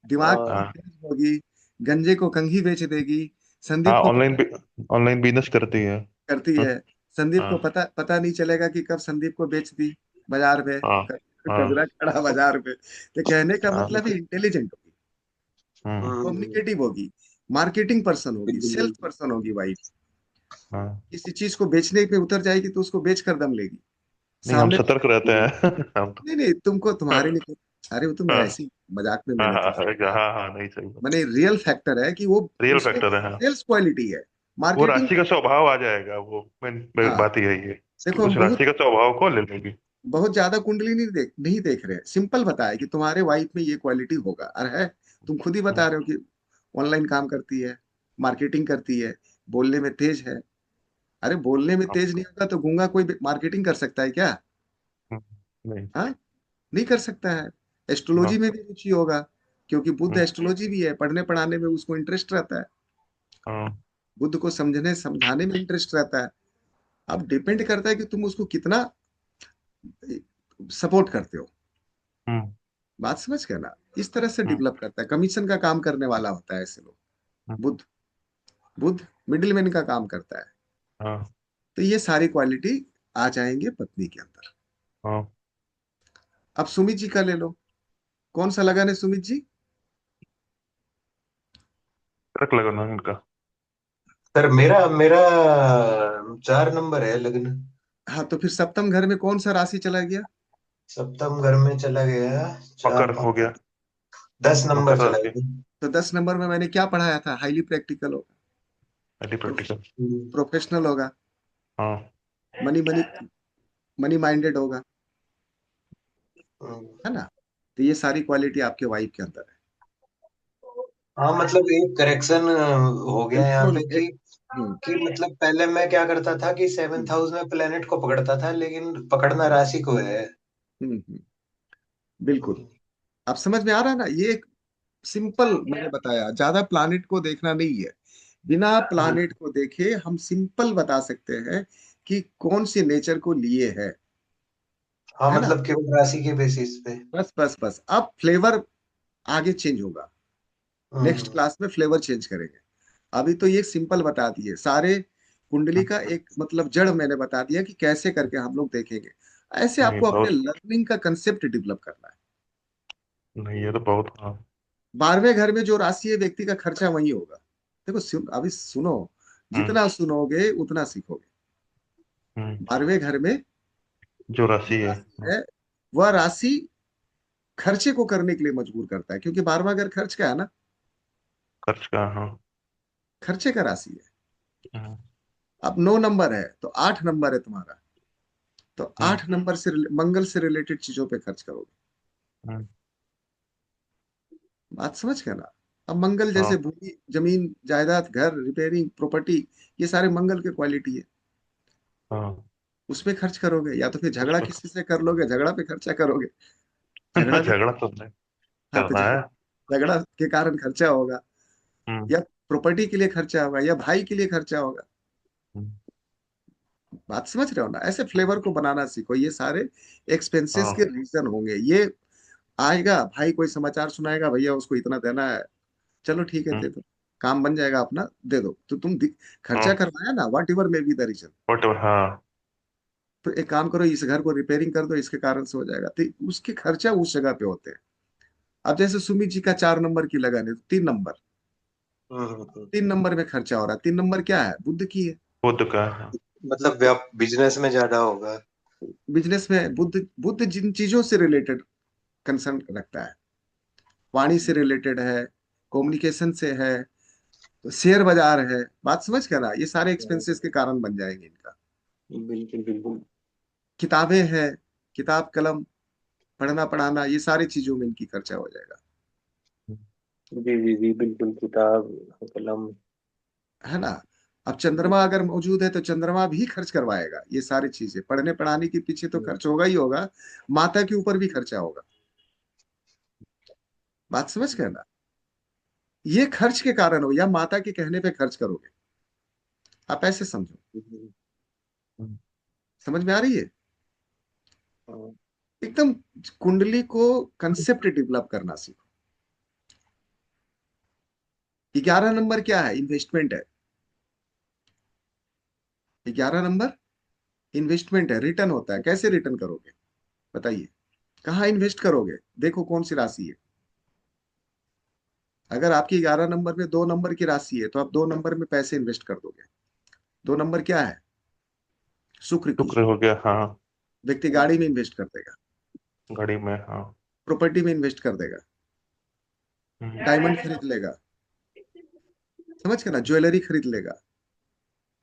दिमाग हाँ हाँ तेज होगी, गंजे को कंघी बेच देगी। संदीप हाँ। को ऑनलाइन पता ऑनलाइन बिजनेस करती है। करती हाँ है। संदीप को हाँ पता पता नहीं चलेगा कि कब संदीप को बेच दी बाजार में, हाँ हाँ गजरा खड़ा बाजार में। तो कहने का हाँ। मतलब है इंटेलिजेंट होगी, हम्म, कम्युनिकेटिव होगी, मार्केटिंग पर्सन होगी, बिल्कुल सेल्स बिल्कुल। पर्सन होगी वाइफ। हाँ। किसी चीज को बेचने पे उतर जाएगी तो उसको बेच कर दम लेगी नहीं, हम सामने। सतर्क रहते हैं। हम तो। नहीं नहीं, तुमको तुम्हारे हाँ लिए, अरे वो तो मैं हाँ ऐसी मजाक में हाँ मैंने हाँ तुमसे हाँ कहा। हाँ हाँ, नहीं सही बात। मैंने रियल फैक्टर है कि वो रियल उसमें फैक्टर है, हाँ। सेल्स क्वालिटी है, वो मार्केटिंग। राशि का स्वभाव आ जाएगा, वो मेन हाँ, बात यही है कि देखो हम उस बहुत राशि का स्वभाव को ले लेगी। बहुत ज्यादा कुंडली नहीं देख रहे हैं, सिंपल बताया कि तुम्हारे वाइफ में ये क्वालिटी होगा। अरे है, तुम खुद ही बता हम्म, रहे हो कि ऑनलाइन काम करती है, मार्केटिंग करती है, बोलने में तेज है। अरे बोलने में हाँ, तेज नहीं होगा तो गूंगा कोई मार्केटिंग कर सकता है क्या? हम्म, नहीं। हाँ, नहीं कर सकता है। हाँ एस्ट्रोलॉजी में भी रुचि होगा, क्योंकि बुद्ध हम्म, एस्ट्रोलॉजी भी है, पढ़ने पढ़ाने में उसको इंटरेस्ट रहता है, हाँ बुद्ध को समझने समझाने में इंटरेस्ट रहता है। अब डिपेंड करता है कि तुम उसको कितना सपोर्ट करते हो। हम्म, बात समझ गए ना? इस तरह से हम्म, डेवलप करता है, कमीशन का काम करने वाला होता है ऐसे लोग। हम्म, बुद्ध बुद्ध मिडिलमैन का काम करता है। हाँ तो ये सारी क्वालिटी आ जाएंगे पत्नी के अंदर। हाँ। अब सुमित जी का ले लो, कौन सा लगन है सुमित जी? रख लगा ना इनका। सर मेरा मेरा 4 नंबर है लग्न। हाँ, तो फिर सप्तम घर में कौन सा राशि चला गया? सप्तम घर में चला गया, चार मकर हो पाँच गया। 10 नंबर मकर चला राशि। गया। तो 10 नंबर में मैंने क्या पढ़ाया था? हाईली प्रैक्टिकल होगा, एटी प्रैक्टिकल। प्रोफेशनल होगा, हाँ मनी मनी मनी माइंडेड होगा, हम्म। है ना? तो ये सारी क्वालिटी आपके वाइफ के अंदर है। हाँ, मतलब एक करेक्शन हो गया यहाँ बिल्कुल पे कि हम्म मतलब पहले मैं क्या करता था कि सेवेंथ हम्म हाउस में प्लेनेट को पकड़ता था, लेकिन पकड़ना राशि को है। हम्म, बिल्कुल। अब समझ में आ रहा है ना? ये एक सिंपल मैंने बताया, ज्यादा प्लानिट को देखना नहीं है। बिना प्लानिट को देखे हम सिंपल बता सकते हैं कि कौन से नेचर को लिए है। हाँ, है ना? मतलब केवल राशि के बेसिस पे। बस बस बस, अब फ्लेवर आगे चेंज होगा, नेक्स्ट हम्म क्लास में फ्लेवर चेंज करेंगे। अभी तो ये सिंपल बता दिए सारे, कुंडली का एक मतलब जड़ मैंने बता दिया कि कैसे करके हम लोग देखेंगे। ऐसे नहीं, आपको अपने बहुत। लर्निंग का कंसेप्ट डेवलप करना है। नहीं, ये तो बहुत, हाँ। 12वें घर में जो राशि है, व्यक्ति का खर्चा वही होगा। देखो अभी सुनो, हम्म जितना सुनोगे उतना सीखोगे। हम्म। 12वें घर में जो राशि जो है, राशि है, वह राशि खर्चे को करने के लिए मजबूर करता है, क्योंकि 12वां घर खर्च का है ना, खर्च का, हाँ। खर्चे का राशि है। हम्म अब 9 नंबर है तो 8 नंबर है तुम्हारा, तो हम्म 8 नंबर से मंगल से रिलेटेड चीजों पे खर्च करोगे। हम्म, बात समझ गए ना? अब मंगल हाँ जैसे भूमि, जमीन, जायदाद, घर, रिपेयरिंग, प्रॉपर्टी, ये सारे मंगल के क्वालिटी है। हाँ। उसमें खर्च करोगे, या तो फिर उस झगड़ा पर। किसी से कर लोगे, झगड़ा पे खर्चा करोगे। झगड़ा भी, झगड़ा तो नहीं हाँ तो करना है। झगड़ा के कारण खर्चा होगा, हम्म या प्रॉपर्टी के लिए खर्चा होगा, या भाई के लिए खर्चा होगा। हम्म, बात समझ रहे हो ना? ऐसे फ्लेवर को बनाना सीखो, ये सारे एक्सपेंसेस के हाँ रीजन होंगे। ये आएगा, भाई कोई समाचार सुनाएगा, भैया उसको इतना देना है, चलो ठीक है हम्म, दे दो, काम बन जाएगा अपना, दे दो। तो तुम खर्चा हाँ। करवाया ना, whatever may be the reason. What हाँ। तो एक काम करो, इस घर को रिपेयरिंग कर दो, इसके कारण से हो जाएगा, तो उसके खर्चा उस जगह पे होते हैं। अब जैसे सुमित जी का 4 नंबर की लगन है, तो 3 नंबर, हम्म। 3 नंबर में खर्चा हो रहा है। 3 नंबर क्या है? बुद्ध की है। खुद का है। मतलब बिजनेस में ज्यादा होगा। बिजनेस में बुद्ध, बुद्ध जिन चीजों से रिलेटेड कंसर्न रखता है, वाणी से रिलेटेड है, कम्युनिकेशन से है, तो शेयर बाजार है, बात समझ कर रहा है, ये सारे एक्सपेंसेस के कारण बन जाएंगे इनका। बिल्कुल बिल्कुल। किताबें हैं, किताब कलम, पढ़ना पढ़ाना, ये सारी चीजों में इनकी खर्चा हो जाएगा, जी जी जी बिल्कुल, किताब कलम। है ना। अब चंद्रमा अगर मौजूद है तो चंद्रमा भी खर्च करवाएगा, ये सारी चीजें पढ़ने पढ़ाने के पीछे तो खर्च होगा ही होगा, माता के ऊपर भी खर्चा होगा। बात समझ गए ना। ये खर्च के कारण हो या माता के कहने पे खर्च करोगे, आप ऐसे समझो। समझ में आ रही है? एकदम कुंडली को कंसेप्ट डेवलप करना सीखो। 11 नंबर क्या है? इन्वेस्टमेंट है। 11 नंबर इन्वेस्टमेंट है, रिटर्न होता है। कैसे रिटर्न करोगे बताइए? कहाँ इन्वेस्ट करोगे? देखो कौन सी राशि है। अगर आपकी 11 नंबर में 2 नंबर की राशि है, तो आप 2 नंबर में पैसे इन्वेस्ट कर दोगे। 2 नंबर क्या है? शुक्र की शुक्र है। हो गया, हाँ। व्यक्ति गाड़ी में इन्वेस्ट कर देगा, घड़ी में, हाँ। प्रॉपर्टी में इन्वेस्ट कर देगा, डायमंड खरीद लेगा, समझ के ना, ज्वेलरी खरीद लेगा,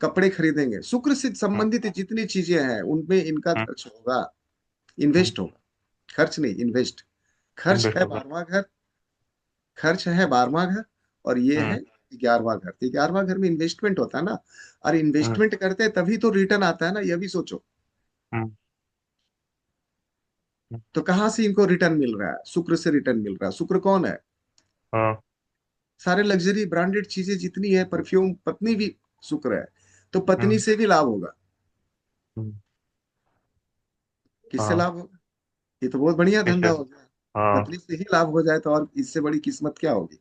कपड़े खरीदेंगे। शुक्र से हम्म, संबंधित जितनी चीजें हैं उनमें इनका हम्म, खर्च होगा, हम्म, इन्वेस्ट होगा। खर्च नहीं, इन्वेस्ट। खर्च इन्वेस्ट है होगा। 12वां घर, खर्च है 12वां घर, और ये हम्म, है 11वां घर। तो 11वां घर में इन्वेस्टमेंट होता है ना, और हम्म, इन्वेस्टमेंट करते हैं तभी तो रिटर्न आता है ना, ये भी सोचो। हम्म, हम्म, तो कहाँ से इनको रिटर्न मिल रहा है? शुक्र से रिटर्न मिल रहा है। शुक्र कौन है? हाँ। सारे लग्जरी ब्रांडेड चीजें जितनी है, परफ्यूम, पत्नी भी शुक्र है, तो पत्नी हम्म, से भी लाभ होगा। हम्म, किससे हाँ। लाभ होगा? ये तो बहुत बढ़िया ऐसे, धंधा हो गया। हाँ। पत्नी से ही लाभ हो जाए तो और इससे बड़ी किस्मत क्या होगी?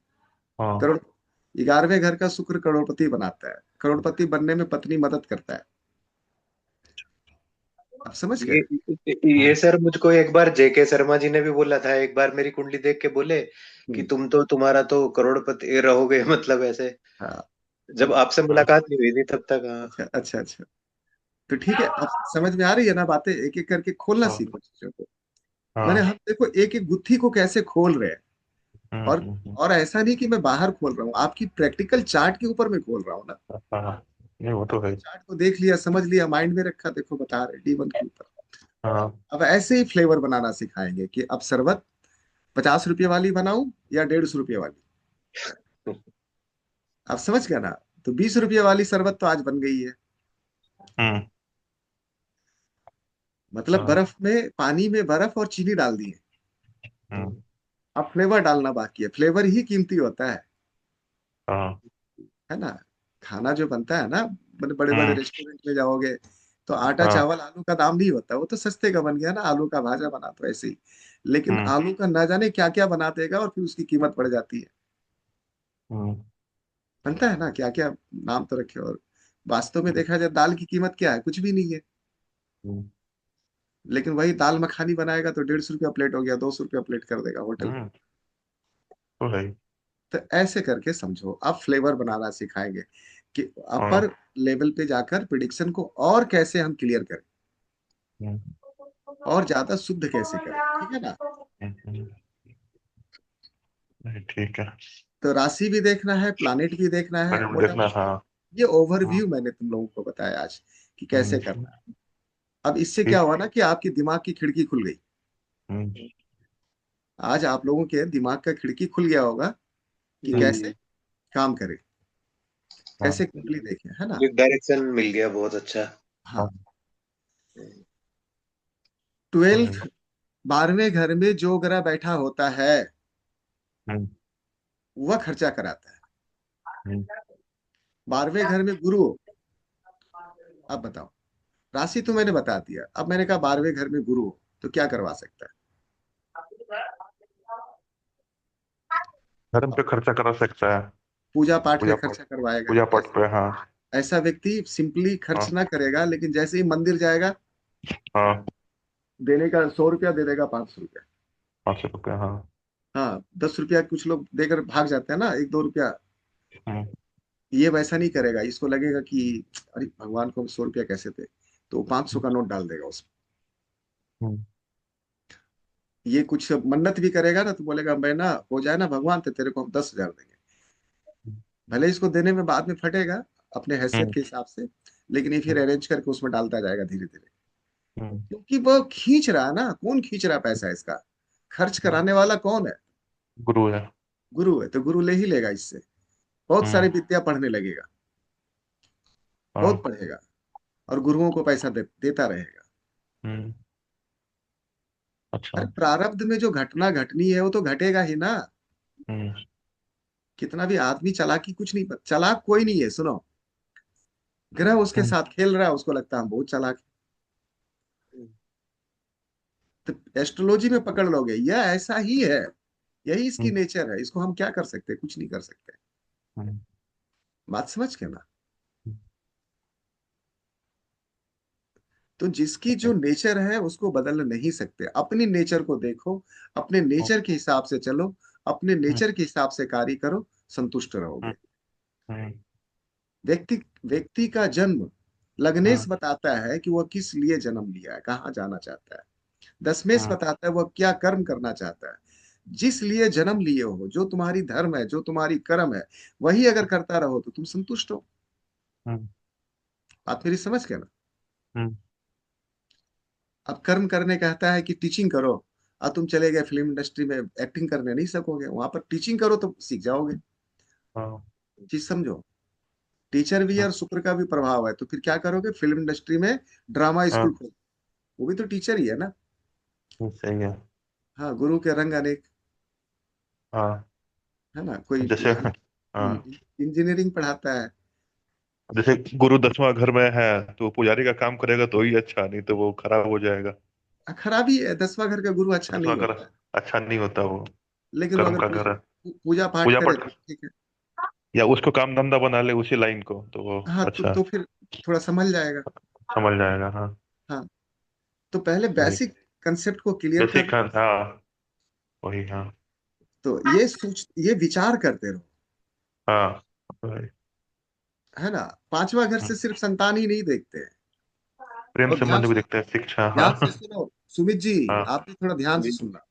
हाँ, करोड़ 11वें घर का शुक्र करोड़पति बनाता है, करोड़पति बनने में पत्नी मदद करता है। आप समझ गए? ये हम्म, सर मुझको एक बार जेके शर्मा जी ने भी बोला था, एक बार मेरी कुंडली देख के बोले कि हम्म, तुम्हारा तो करोड़पति रहोगे मतलब ऐसे। हाँ। जब आपसे हाँ, मुलाकात नहीं हुई थी तब तक, हाँ। अच्छा अच्छा अच्छा। तो ठीक है, अब समझ में आ रही है ना बातें? एक एक करके खोलना हाँ, सीखो चीजों को। मैंने, हाँ। हम देखो एक एक गुत्थी को कैसे खोल रहे हैं। हम्म, और और ऐसा नहीं कि मैं बाहर खोल रहा हूँ, आपकी प्रैक्टिकल चार्ट के ऊपर मैं खोल रहा हूँ ना। हाँ, नहीं वो तो है आपने ही। चार्ट को देख लिया, समझ लिया, माइंड में रखा, देखो बता रहे D1 के ऊपर। हाँ। अब ऐसे ही फ्लेवर बनाना सिखाएंगे कि अब शरबत 50 रुपये वाली बनाऊं या 150 रुपये वाली। आप समझ गए ना? तो 20 रुपये वाली शरबत तो आज बन गई है। हम्म, मतलब हाँ। बर्फ में, पानी में बर्फ और चीनी डाल दिए। हम्म, अब फ्लेवर डालना बाकी है। फ्लेवर ही कीमती होता हाँ। है ना। खाना जो बनता है ना, बड़े बड़े हम्म, रेस्टोरेंट में जाओगे तो आटा हाँ। चावल आलू का दाम नहीं होता, वो तो सस्ते का बन गया ना, आलू का भाजा बना तो ऐसे ही। लेकिन हम्म, आलू का ना जाने क्या क्या बना देगा, और फिर उसकी कीमत बढ़ जाती है। हम्म, बनता है ना क्या क्या, नाम तो रखे। और वास्तव में देखा जाए, दाल की कीमत क्या है? कुछ भी नहीं है। हम्म, लेकिन वही दाल मखानी बनाएगा तो 150 रुपया प्लेट हो गया, 200 रुपया प्लेट कर देगा होटल में। हम्म, तो है ही। तो ऐसे करके समझो, अब फ्लेवर बनाना सिखाएंगे कि हाँ। अपर लेवल पे जाकर प्रिडिक्शन को और कैसे हम क्लियर करें, हम्म, और ज्यादा शुद्ध कैसे करें, ठीक है ना। हम्म, नहीं, ठीक है। तो राशि भी देखना है, प्लानिट भी देखना है, मैंने भी मोटा देखना, मोटी। हाँ। ये हाँ, ओवरव्यू मैंने तुम लोगों को बताया आज कि कैसे हम्म, करना है। अब इससे क्या ठीक। हुआ ना कि आपकी दिमाग की खिड़की खुल गई। हम्म, आज आप लोगों के दिमाग का खिड़की खुल गया होगा कि जी कैसे जी। काम करे, हाँ, कैसे कुंडली देखे, है ना। एक डायरेक्शन मिल गया, बहुत अच्छा। हाँ। हाँ, 12th, तो 12वें घर में जो ग्रह बैठा होता है हम्म, वह खर्चा कराता है। हम्म, 12वें घर में गुरु हो। अब बताओ, राशि तो मैंने बता दिया, अब मैंने कहा 12वें घर में गुरु हो तो क्या करवा सकता है? धर्म अब पे खर्चा करा सकता है। पूजा पाठ पे पूजा पाठ, खर्चा करवाएगा। पूजा पाठ जैसे पे, हाँ। ऐसा व्यक्ति सिंपली खर्च हाँ, ना करेगा, लेकिन जैसे ही मंदिर जाएगा हाँ। देने का 100 रुपया दे देगा 500 रुपया। 500 रुपया, हाँ। हाँ, 10 रुपया कुछ लोग देकर भाग जाते हैं ना, 1-2 रुपया। हम्म। ये वैसा नहीं करेगा, इसको लगेगा कि अरे भगवान को 100 रुपया कैसे दे, तो वो 500 का नोट डाल देगा उसमें। हम्म। ये कुछ मन्नत भी करेगा ना, तो बोलेगा मैं ना हो जाए ना भगवान, तो तेरे को हम 10,000 देंगे। भले इसको देने में बाद में फटेगा अपने हैसियत हम्म। के हिसाब से, लेकिन ये फिर हम्म। अरेंज करके उसमें डालता जाएगा धीरे धीरे। हम्म। क्योंकि वो खींच रहा है ना, कौन खींच रहा है पैसा इसका? खर्च हम्म। कराने वाला कौन है? गुरु है। गुरु है, तो गुरु ले ही लेगा इससे। बहुत सारी हम्म। विद्या पढ़ने लगेगा, बहुत हाँ। पढ़ेगा, और गुरुओं को पैसा देता रहेगा। हम्म। अरे अच्छा। प्रारब्ध में जो घटना घटनी है वो तो घटेगा ही ना। हम्म। कितना भी आदमी चालाकी, कुछ नहीं, चालाक कोई नहीं है, सुनो। ग्रह उसके हम्म। साथ खेल रहा है, उसको लगता है हम बहुत चालाक हम्म। हैं। तो एस्ट्रोलॉजी में पकड़ लोगे, यह ऐसा ही है, यही इसकी हम्म। नेचर है, इसको हम क्या कर सकते हैं? कुछ नहीं कर सकते। हम्म। बात समझ के ना। तो जिसकी जो नेचर है उसको बदल नहीं सकते, अपनी नेचर को देखो, अपने नेचर के हिसाब से चलो, अपने हम्म। नेचर के हिसाब से कार्य करो, संतुष्ट हम्म। रहोगे। हम्म। व्यक्ति व्यक्ति का जन्म लग्नेश हम्म। बताता है कि वह किस लिए जन्म लिया है, कहाँ जाना चाहता है। दशमेश हम्म। बताता है वह क्या कर्म करना चाहता है। जिस लिए जन्म लिए हो, जो तुम्हारी धर्म है, जो तुम्हारी कर्म है, वही अगर करता रहो तो तुम संतुष्ट हो। हम्म। आप मेरी समझ के ना। हम्म। अब कर्म करने कहता है कि टीचिंग करो, अब तुम चले गए फिल्म इंडस्ट्री में, एक्टिंग करने नहीं सकोगे, वहां पर टीचिंग करो तो सीख जाओगे। हाँ। चीज समझो। टीचर भी हम्म। और शुक्र का भी प्रभाव है, तो फिर क्या करोगे? फिल्म इंडस्ट्री में ड्रामा स्कूल हाँ। खोलो, वो भी तो टीचर ही है ना। सही है। हाँ, गुरु के रंग अनेक, हाँ। है ना। कोई जैसे, हाँ, इंजीनियरिंग पढ़ाता है। जैसे गुरु 10वां घर में है तो पुजारी का काम करेगा तो ही अच्छा, नहीं तो वो खराब हो जाएगा। खराबी है, 10वां घर का गुरु अच्छा नहीं 10वां घर होता है। अच्छा नहीं होता वो। लेकिन वो कर्म अगर का पूजा घर है। पूजा पाठ पूजा करे पाठ तो ठीक है। या उसको काम धंधा बना ले उसी लाइन को तो वो हाँ, अच्छा तो फिर थोड़ा संभल जाएगा। समझ जाएगा। हाँ। हाँ, तो पहले वही। बेसिक कंसेप्ट को क्लियर कर बेसिक, लो। हाँ। वही, हाँ। तो ये विचार करते रहो, हाँ। वही। है ना। 5वां घर हम्म। से सिर्फ संतान ही नहीं देखते हैं। प्रेम और ध्यान संबंध भी से, देखते हैं, शिक्षा, ध्यान से हाँ। सुनो सुमित जी, हाँ। आप भी थोड़ा ध्यान से जी। सुनना।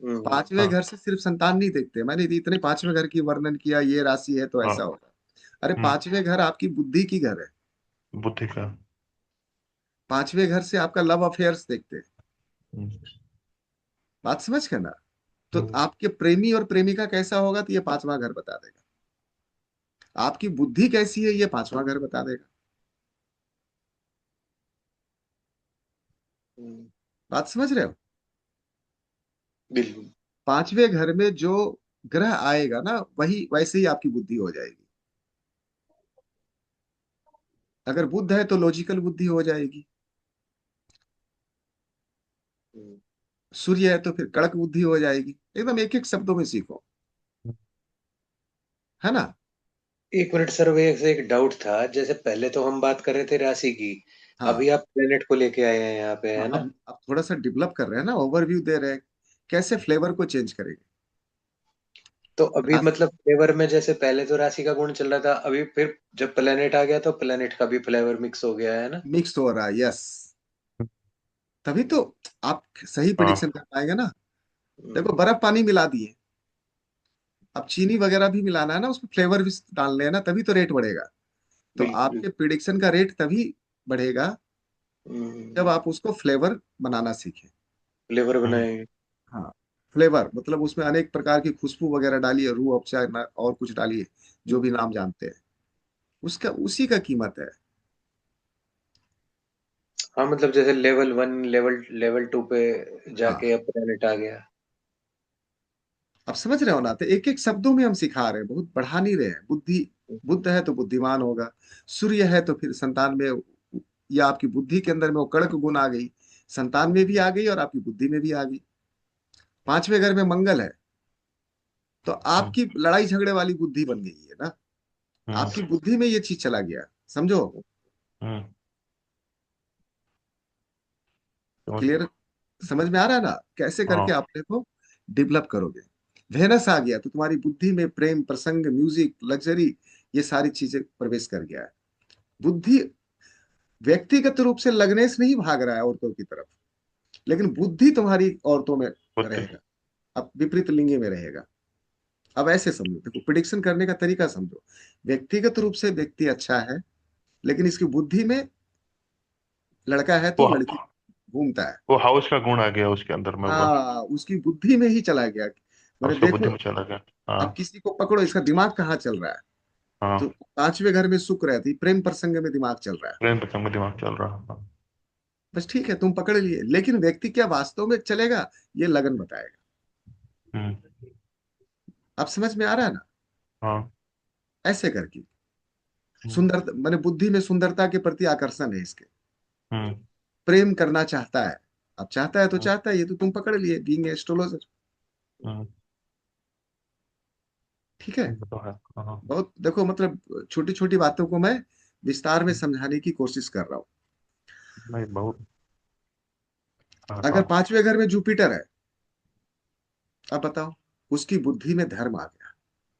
हम्म। 5वें हाँ। घर से सिर्फ संतान नहीं देखते, मैंने इतने 5वें घर की वर्णन किया, ये राशि है तो ऐसा हाँ। होगा। अरे हम्म। 5वें घर आपकी बुद्धि की घर है। बुद्धि का। 5वें घर से आपका लव अफेयर्स देखते हैं। हम्म। बात समझ के ना। तो हम्म। आपके प्रेमी और प्रेमिका कैसा होगा, तो ये 5वां घर बता देगा। आपकी बुद्धि कैसी है, ये 5वां घर बता देगा। हम्म। बात समझ रहे हो? बिल्कुल। 5वें घर में जो ग्रह आएगा ना, वही वैसे ही आपकी बुद्धि हो जाएगी। अगर बुध है तो लॉजिकल बुद्धि हो जाएगी। हम्म। सूर्य है तो फिर कड़क बुद्धि हो जाएगी। एकदम एक एक शब्दों में सीखो, है ना। 1 मिनट सर, वे से एक डाउट था। जैसे पहले तो हम बात कर रहे थे राशि की, हाँ। अभी आप प्लेनेट को लेके आए हैं यहाँ पे, हाँ, है ना? अब थोड़ा सा डेवलप कर रहे हैं ना, ओवरव्यू दे रहे हैं, कैसे फ्लेवर को चेंज करेंगे। तो अभी राशि मतलब फ्लेवर में जैसे पहले तो राशि का गुण चल रहा था, अभी फिर जब प्लेनेट आ गया तो प्लेनेट का भी फ्लेवर मिक्स हो गया, है ना? मिक्स हो रहा है, यस। तभी तो आप सही हाँ। प्रिडिक्शन कर पाएंगे ना। हम्म। देखो, बर्फ पानी मिला दिए, अब चीनी वगैरह भी मिलाना है ना, उसमें फ्लेवर भी डालने हैं ना, तभी तो रेट बढ़ेगा। तो बिल्कुल। आपके प्रिडिक्शन का रेट तभी बढ़ेगा जब आप उसको फ्लेवर बनाना सीखें। फ्लेवर हम्म। बनाए। हाँ, फ्लेवर मतलब उसमें अनेक प्रकार की खुशबू वगैरह डालिए, रूह अफ़ज़ा और कुछ डालिए, जो भी नाम जानते हैं, उसका उसी का कीमत है। हाँ, मतलब जैसे लेवल 1 लेवल 2 पे हाँ, जाके अब प्लेनेट आ गया। अब समझ रहे हो ना। तो एक एक शब्दों में हम सिखा रहे हैं, बहुत बढ़ा नहीं रहे हैं। बुद्धि, बुद्ध है तो बुद्धिमान होगा, सूर्य है तो फिर संतान में, या आपकी बुद्धि के अंदर में वो कड़क गुण आ गई, संतान में भी आ गई और आपकी बुद्धि में भी आ गई। 5वें घर में मंगल है, तो हम्म। आपकी लड़ाई झगड़े वाली बुद्धि बन गई है ना। हम्म। आपकी बुद्धि में ये चीज चला गया, समझो। हम्म। समझ क्लियर? समझ में आ रहा है ना कैसे करके हाँ अपने को डेवलप करोगे? वेनस आ गया तो तुम्हारी बुद्धि में प्रेम प्रसंग म्यूजिक लग्जरी ये सारी चीजें प्रवेश कर गया है। बुद्धि व्यक्तिगत रूप से लगने से नहीं भाग रहा है औरतों की तरफ, लेकिन बुद्धि तुम्हारी औरतों में बुद्धि। रहेगा, अब विपरीत लिंगी में रहेगा। अब ऐसे समझो, देखो प्रिडिक्शन करने का तरीका समझो। व्यक्तिगत रूप से व्यक्ति अच्छा है, लेकिन इसकी बुद्धि में लड़का है वो तो लड़की घूमता है। वो हाउस का गुण आ गया उसके अंदर में वो। हाँ, उसकी बुद्धि में ही चला गया। मैंने उसको बुद्धि देखो, में चला गया। अब हाँ किसी को पकड़ो, इसका दिमाग कहाँ चल रहा है? तो हाँ। पांचवें घर में शुक्र है, तो प्रेम प्रसंग में दिमाग चल रहा है। प्रेम प्रसंग में दिमाग चल रहा। हाँ। बस ठीक है, तुम पकड़ लिए, लेकिन व्यक्ति क्या वास्तव में चलेगा, ये लगन बताएगा। हम्म। अब समझ में आ रहा है ना? हाँ। ऐसे करके हम्म। सुंदर मैंने बुद्धि में सुंदरता के प्रति आकर्षण है इसके, हम्म। प्रेम करना चाहता है। अब चाहता है तो हम्म। चाहता है, ये तो तुम पकड़ लिए बीइंग एस्ट्रोलॉजर। हम्म। ठीक है। वो तो है। हाँ। बहुत देखो, मतलब छोटी छोटी बातों को मैं विस्तार में समझाने की कोशिश कर रहा हूँ। नहीं बहुत। हाँ अगर हाँ। पांचवें घर में जुपिटर है, अब बताओ, उसकी बुद्धि में धर्म आ गया,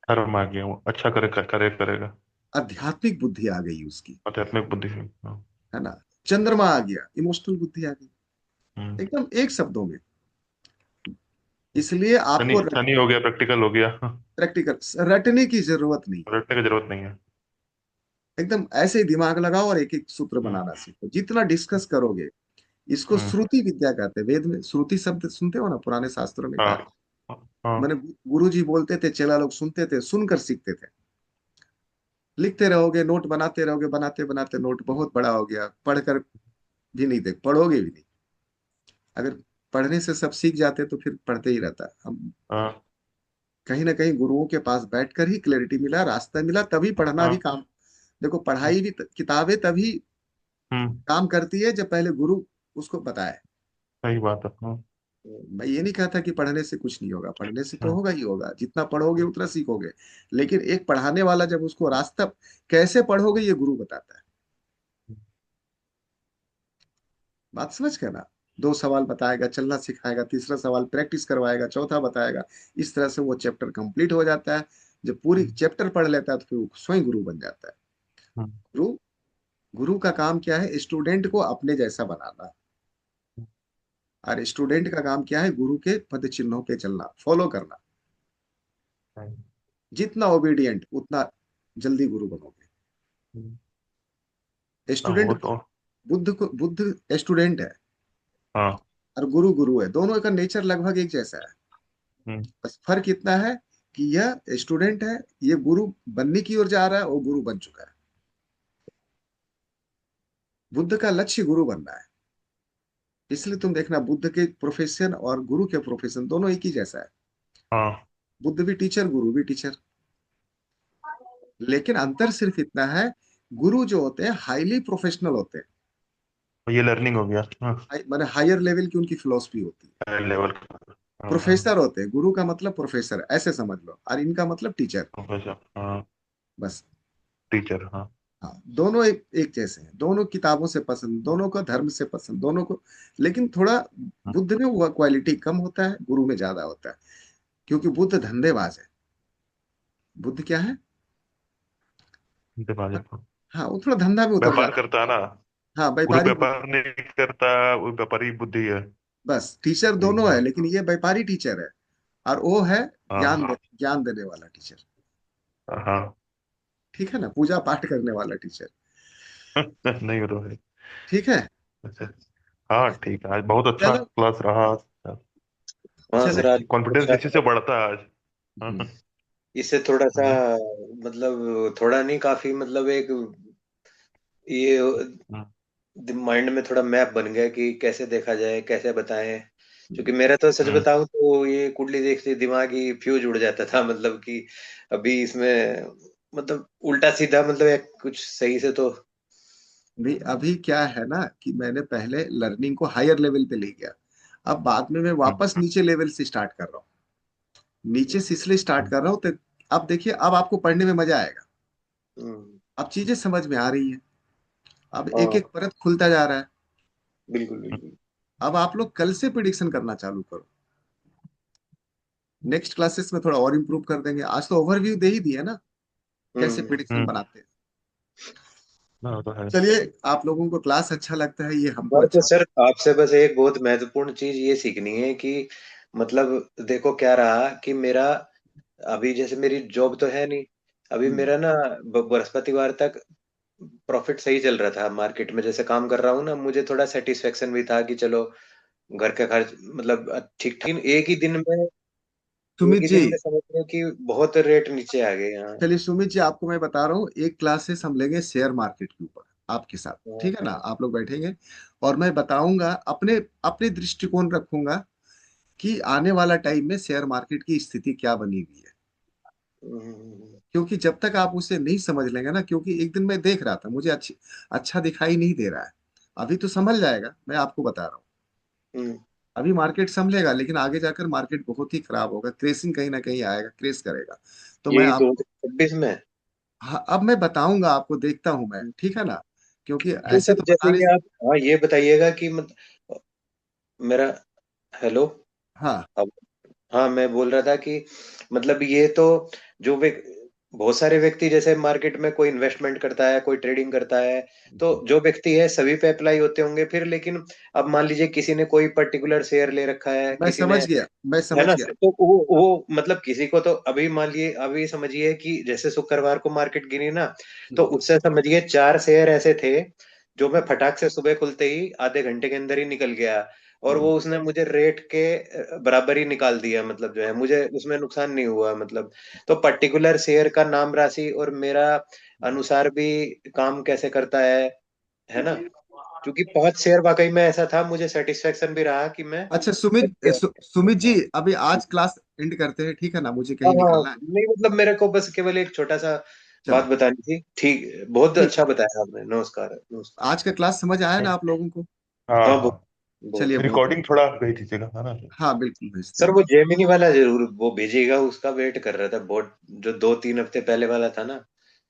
धर्म आ गया, वो अच्छा करेगा। आध्यात्मिक बुद्धि आ गई उसकी, आध्यात्मिक बुद्धि से। हाँ। है ना? चंद्रमा आ गया, इमोशनल बुद्धि आ गई, हम्म। एकदम एक शब्दों में। इसलिए शनि आपको शनि हो गया, प्रैक्टिकल हो गया। प्रैक्टिकल रटने की जरूरत नहीं है। रटने की जरूरत नहीं है। एकदम ऐसे ही दिमाग लगाओ और एक एक सूत्र हम्म। बनाना सीखो, जितना डिस्कस करोगे। इसको हम्म। श्रुति विद्या कहते हैं, वेद में श्रुति शब्द सुनते हो ना, पुराने शास्त्रों में हाँ कहा। हाँ। मैंने गुरु जी बोलते थे, चेला लोग सुनते थे, सुनकर सीखते थे। लिखते रहोगे, नोट बनाते रहोगे, बनाते बनाते नोट बहुत बड़ा हो गया, पढ़कर भी नहीं, देख पढ़ोगे भी नहीं। अगर पढ़ने से सब सीख जाते तो फिर पढ़ते ही रहता। हम हाँ कहीं ना कहीं गुरुओं के पास बैठकर ही क्लैरिटी मिला, रास्ता मिला, तभी पढ़ना भी हाँ। काम। देखो पढ़ाई भी किताबें तभी हम्म। काम करती है जब पहले गुरु उसको बताए। सही बात है। हाँ। मैं ये नहीं कहता कि पढ़ने से कुछ नहीं होगा, पढ़ने से तो हाँ। होगा ही होगा, जितना पढ़ोगे उतना सीखोगे। लेकिन एक पढ़ाने वाला जब उसको रास्ता कैसे पढ़ोगे ये गुरु बताता है। बात समझ गए ना? दो सवाल बताएगा, चलना सिखाएगा, तीसरा सवाल प्रैक्टिस करवाएगा, चौथा बताएगा। इस तरह से वो चैप्टर कंप्लीट हो जाता है। जब पूरी चैप्टर पढ़ लेता है तो फिर वो स्वयं गुरु बन जाता है। हम्म। गुरु गुरु का काम क्या है? स्टूडेंट को अपने जैसा बनाना। और स्टूडेंट का काम क्या है? गुरु के पद चिन्हों पे चलना, फॉलो करना। हम्म। जितना ओबीडियंट उतना जल्दी गुरु बनोगे। हाँ स्टूडेंट वो तो। बुद्ध स्टूडेंट है, हाँ। और गुरु गुरु है, दोनों का नेचर लगभग एक जैसा है। हम्म। बस फर्क इतना है कि यह स्टूडेंट है, ये गुरु बनने की ओर जा रहा है, वो गुरु बन चुका है। बुद्ध का लक्ष्य गुरु बनना है। इसलिए तुम देखना, बुद्ध के प्रोफेशन और गुरु के प्रोफेशन दोनों एक ही जैसा है। हाँ। बुद्ध भी टीचर, गुरु भी टीचर। लेकिन अंतर सिर्फ इतना है, गुरु जो होते हैं हाईली प्रोफेशनल होते हैं। ये लर्निंग हो गया। हाँ। माने हायर लेवल की उनकी फिलोसफी होती है। हाई लेवल का। हाँ हाँ। प्रोफेसर होते हैं, गुरु का मतलब प्रोफेसर ऐसे समझ लो, और इनका मतलब टीचर। प्रोफेसर। हाँ। बस। टीचर। हाँ। हाँ, दोनों एक एक जैसे हैं, दोनों किताबों से पसंद, दोनों को धर्म से पसंद, दोनों को। लेकिन थोड़ा हाँ। बुद्ध में वह क्वालिटी कम होता है, गुरु में ज्यादा होता है। क्योंकि बुद्ध धंधेबाज है। बुद्ध क्या है? दिमाग है। हाँ, वो थोड़ा धंधा में उतर व्यापार जाता है। करता है ना। हाँ, गुरु व्यापारी बुद्धि। व्यापार नहीं करता, वो व्यापारी बुद्धि है। बस टीचर सही दोनों है, बात। लेकिन ये व्यापारी टीचर है, और वो है हाँ ज्ञान देने वाला टीचर। हाँ। ठीक है ना? पूजा पाठ करने वाला टीचर। नहीं हो रहा है। ठीक है। अच्छा। हाँ ठीक है, आज बहुत अच्छा चलो। क्लास रहा। हाँ चलो। सर, आज कॉन्फिडेंस अच्छा इसी था। से बढ़ता है आज। हम्म। हाँ। इससे थोड़ा सा, हाँ। मतलब थोड़ा नहीं, काफी मतलब एक ये हम्म। माइंड में थोड़ा मैप बन गया कि कैसे देखा जाए, कैसे बताएं। क्योंकि मेरा तो सच हम्म। बताऊं तो ये कुंडली देखते दिमाग ही फ्यूज उड़ जाता था, मतलब कि अभी इसमें मतलब उल्टा सीधा, मतलब एक कुछ सही से तो। भी अभी क्या है ना कि मैंने पहले लर्निंग को हायर लेवल पे ले गया, अब बाद में मैं हम्म। वापस नीचे लेवल से स्टार्ट कर रहा हूँ। नीचे से इसलिए स्टार्ट कर रहा हूँ तो अब देखिए, अब आपको पढ़ने में मजा आएगा। हम्म। अब चीजें समझ में आ रही है, अब एक हाँ एक परत खुलता जा रहा है। बिल्कुल बिल्कुल। अब आप लोग कल से प्रिडिक्शन करना चालू करो। नेक्स्ट क्लासेस में थोड़ा और इम्प्रूव कर देंगे। आज तो ओवरव्यू दे ही दिया ना, कैसे हम्म। प्रिडिक्शन हम्म। बनाते हैं। हाँ, तो है। चलिए, आप लोगों को क्लास अच्छा लगता है, ये हमको और तो अच्छा। सर आपसे बस एक बहुत महत्वपूर्ण चीज ये सीखनी है कि मतलब देखो क्या रहा कि मेरा अभी जैसे मेरी जॉब तो है नहीं, अभी हम्म। मेरा ना बृहस्पतिवार तक प्रॉफिट सही चल रहा था मार्केट में, जैसे काम कर रहा हूँ ना, मुझे थोड़ा सेटिस्फेक्शन भी था कि चलो घर का खर्च मतलब ठीक ठीक। एक सुमित ही जी, दिन में समझ लो कि बहुत रेट नीचे आ गए यहाँ। चलिए सुमित जी, आपको मैं बता रहा हूँ, एक क्लासेस हम लेंगे शेयर मार्केट के ऊपर आपके साथ, ठीक है ना। आप लोग बैठेंगे और मैं बताऊंगा, अपने अपने दृष्टिकोण रखूंगा कि आने वाला टाइम में शेयर मार्केट की स्थिति क्या बनी हुई है। हम्म। क्योंकि जब तक आप उसे नहीं समझ लेंगे ना, क्योंकि एक दिन मैं देख रहा था, मुझे अच्छा दिखाई नहीं दे रहा है। अभी तो संभल जाएगा, मैं आपको बता रहा हूँ। हम्म। अभी मार्केट संभलेगा, लेकिन आगे जाकर मार्केट बहुत ही खराब होगा, क्रेसिंग कहीं ना कहीं आएगा, क्रेस करेगा। तो मैं यही आपको, 2026 में। हाँ, अब मैं बताऊंगा आपको, देखता हूं मैं, ठीक है ना। क्योंकि तो ऐसे सर तो बता जैसे नहीं। कि आप हाँ ये बताइएगा कि मेरा हेलो। हाँ। अब हाँ मैं बोल रहा था कि मतलब ये तो जो बहुत सारे व्यक्ति जैसे मार्केट में कोई इन्वेस्टमेंट करता है, कोई ट्रेडिंग करता है, तो जो व्यक्ति है सभी पे अप्लाई होते होंगे फिर, लेकिन अब मान लीजिए किसी ने कोई पर्टिकुलर शेयर ले रखा है, मैं किसी ने, समझ गया, मैं है समझ ना, गया। तो वो मतलब किसी को तो अभी मान लिए अभी समझिए कि जैसे शुक्रवार को मार्केट गिरी ना, तो हम्म। उससे समझिए 4 शेयर ऐसे थे जो मैं फटाक से सुबह खुलते ही आधे घंटे के अंदर ही निकल गया, और हम्म। वो उसने मुझे रेट के बराबर ही निकाल दिया, मतलब जो है मुझे उसमें नुकसान नहीं हुआ मतलब। तो पर्टिकुलर शेयर का नाम राशि और मेरा अनुसार भी काम कैसे करता है ना, क्योंकि 5 शेयर वाकई में ऐसा था, मुझे सेटिस्फेक्शन भी रहा कि मैं अच्छा सुमित जी, अभी आज क्लास एंड करते हैं, ठीक है ना, मुझे हाँ कहीं हाँ निकलना है। नहीं मतलब मेरे को बस केवल एक छोटा सा बात चलो, बतानी थी। ठीक, बहुत ठीक। अच्छा बताया आपने, नमस्कार नमस्कार। आज का क्लास समझ आया ना आप लोगों को? हाँ, हाँ हाँ। बहुत चलिए, बहुत रिकॉर्डिंग थोड़ा भेज दीजिएगा, है ना। हाँ, बिल्कुल भेजते सर हैं। वो जेमिनी वाला जरूर वो भेजिएगा, उसका वेट कर रहा था बहुत, जो 2-3 हफ्ते पहले वाला था ना,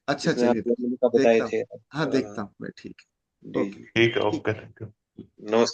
अच्छा, जिसमें आप चलिए, जेमिनी का बताए देखता हूँ। थे। हाँ, देखता हूँ मैं, ठीक है। जी ओके। जी। ठीक है, ठीक। Okay, thank you. नमस्कार।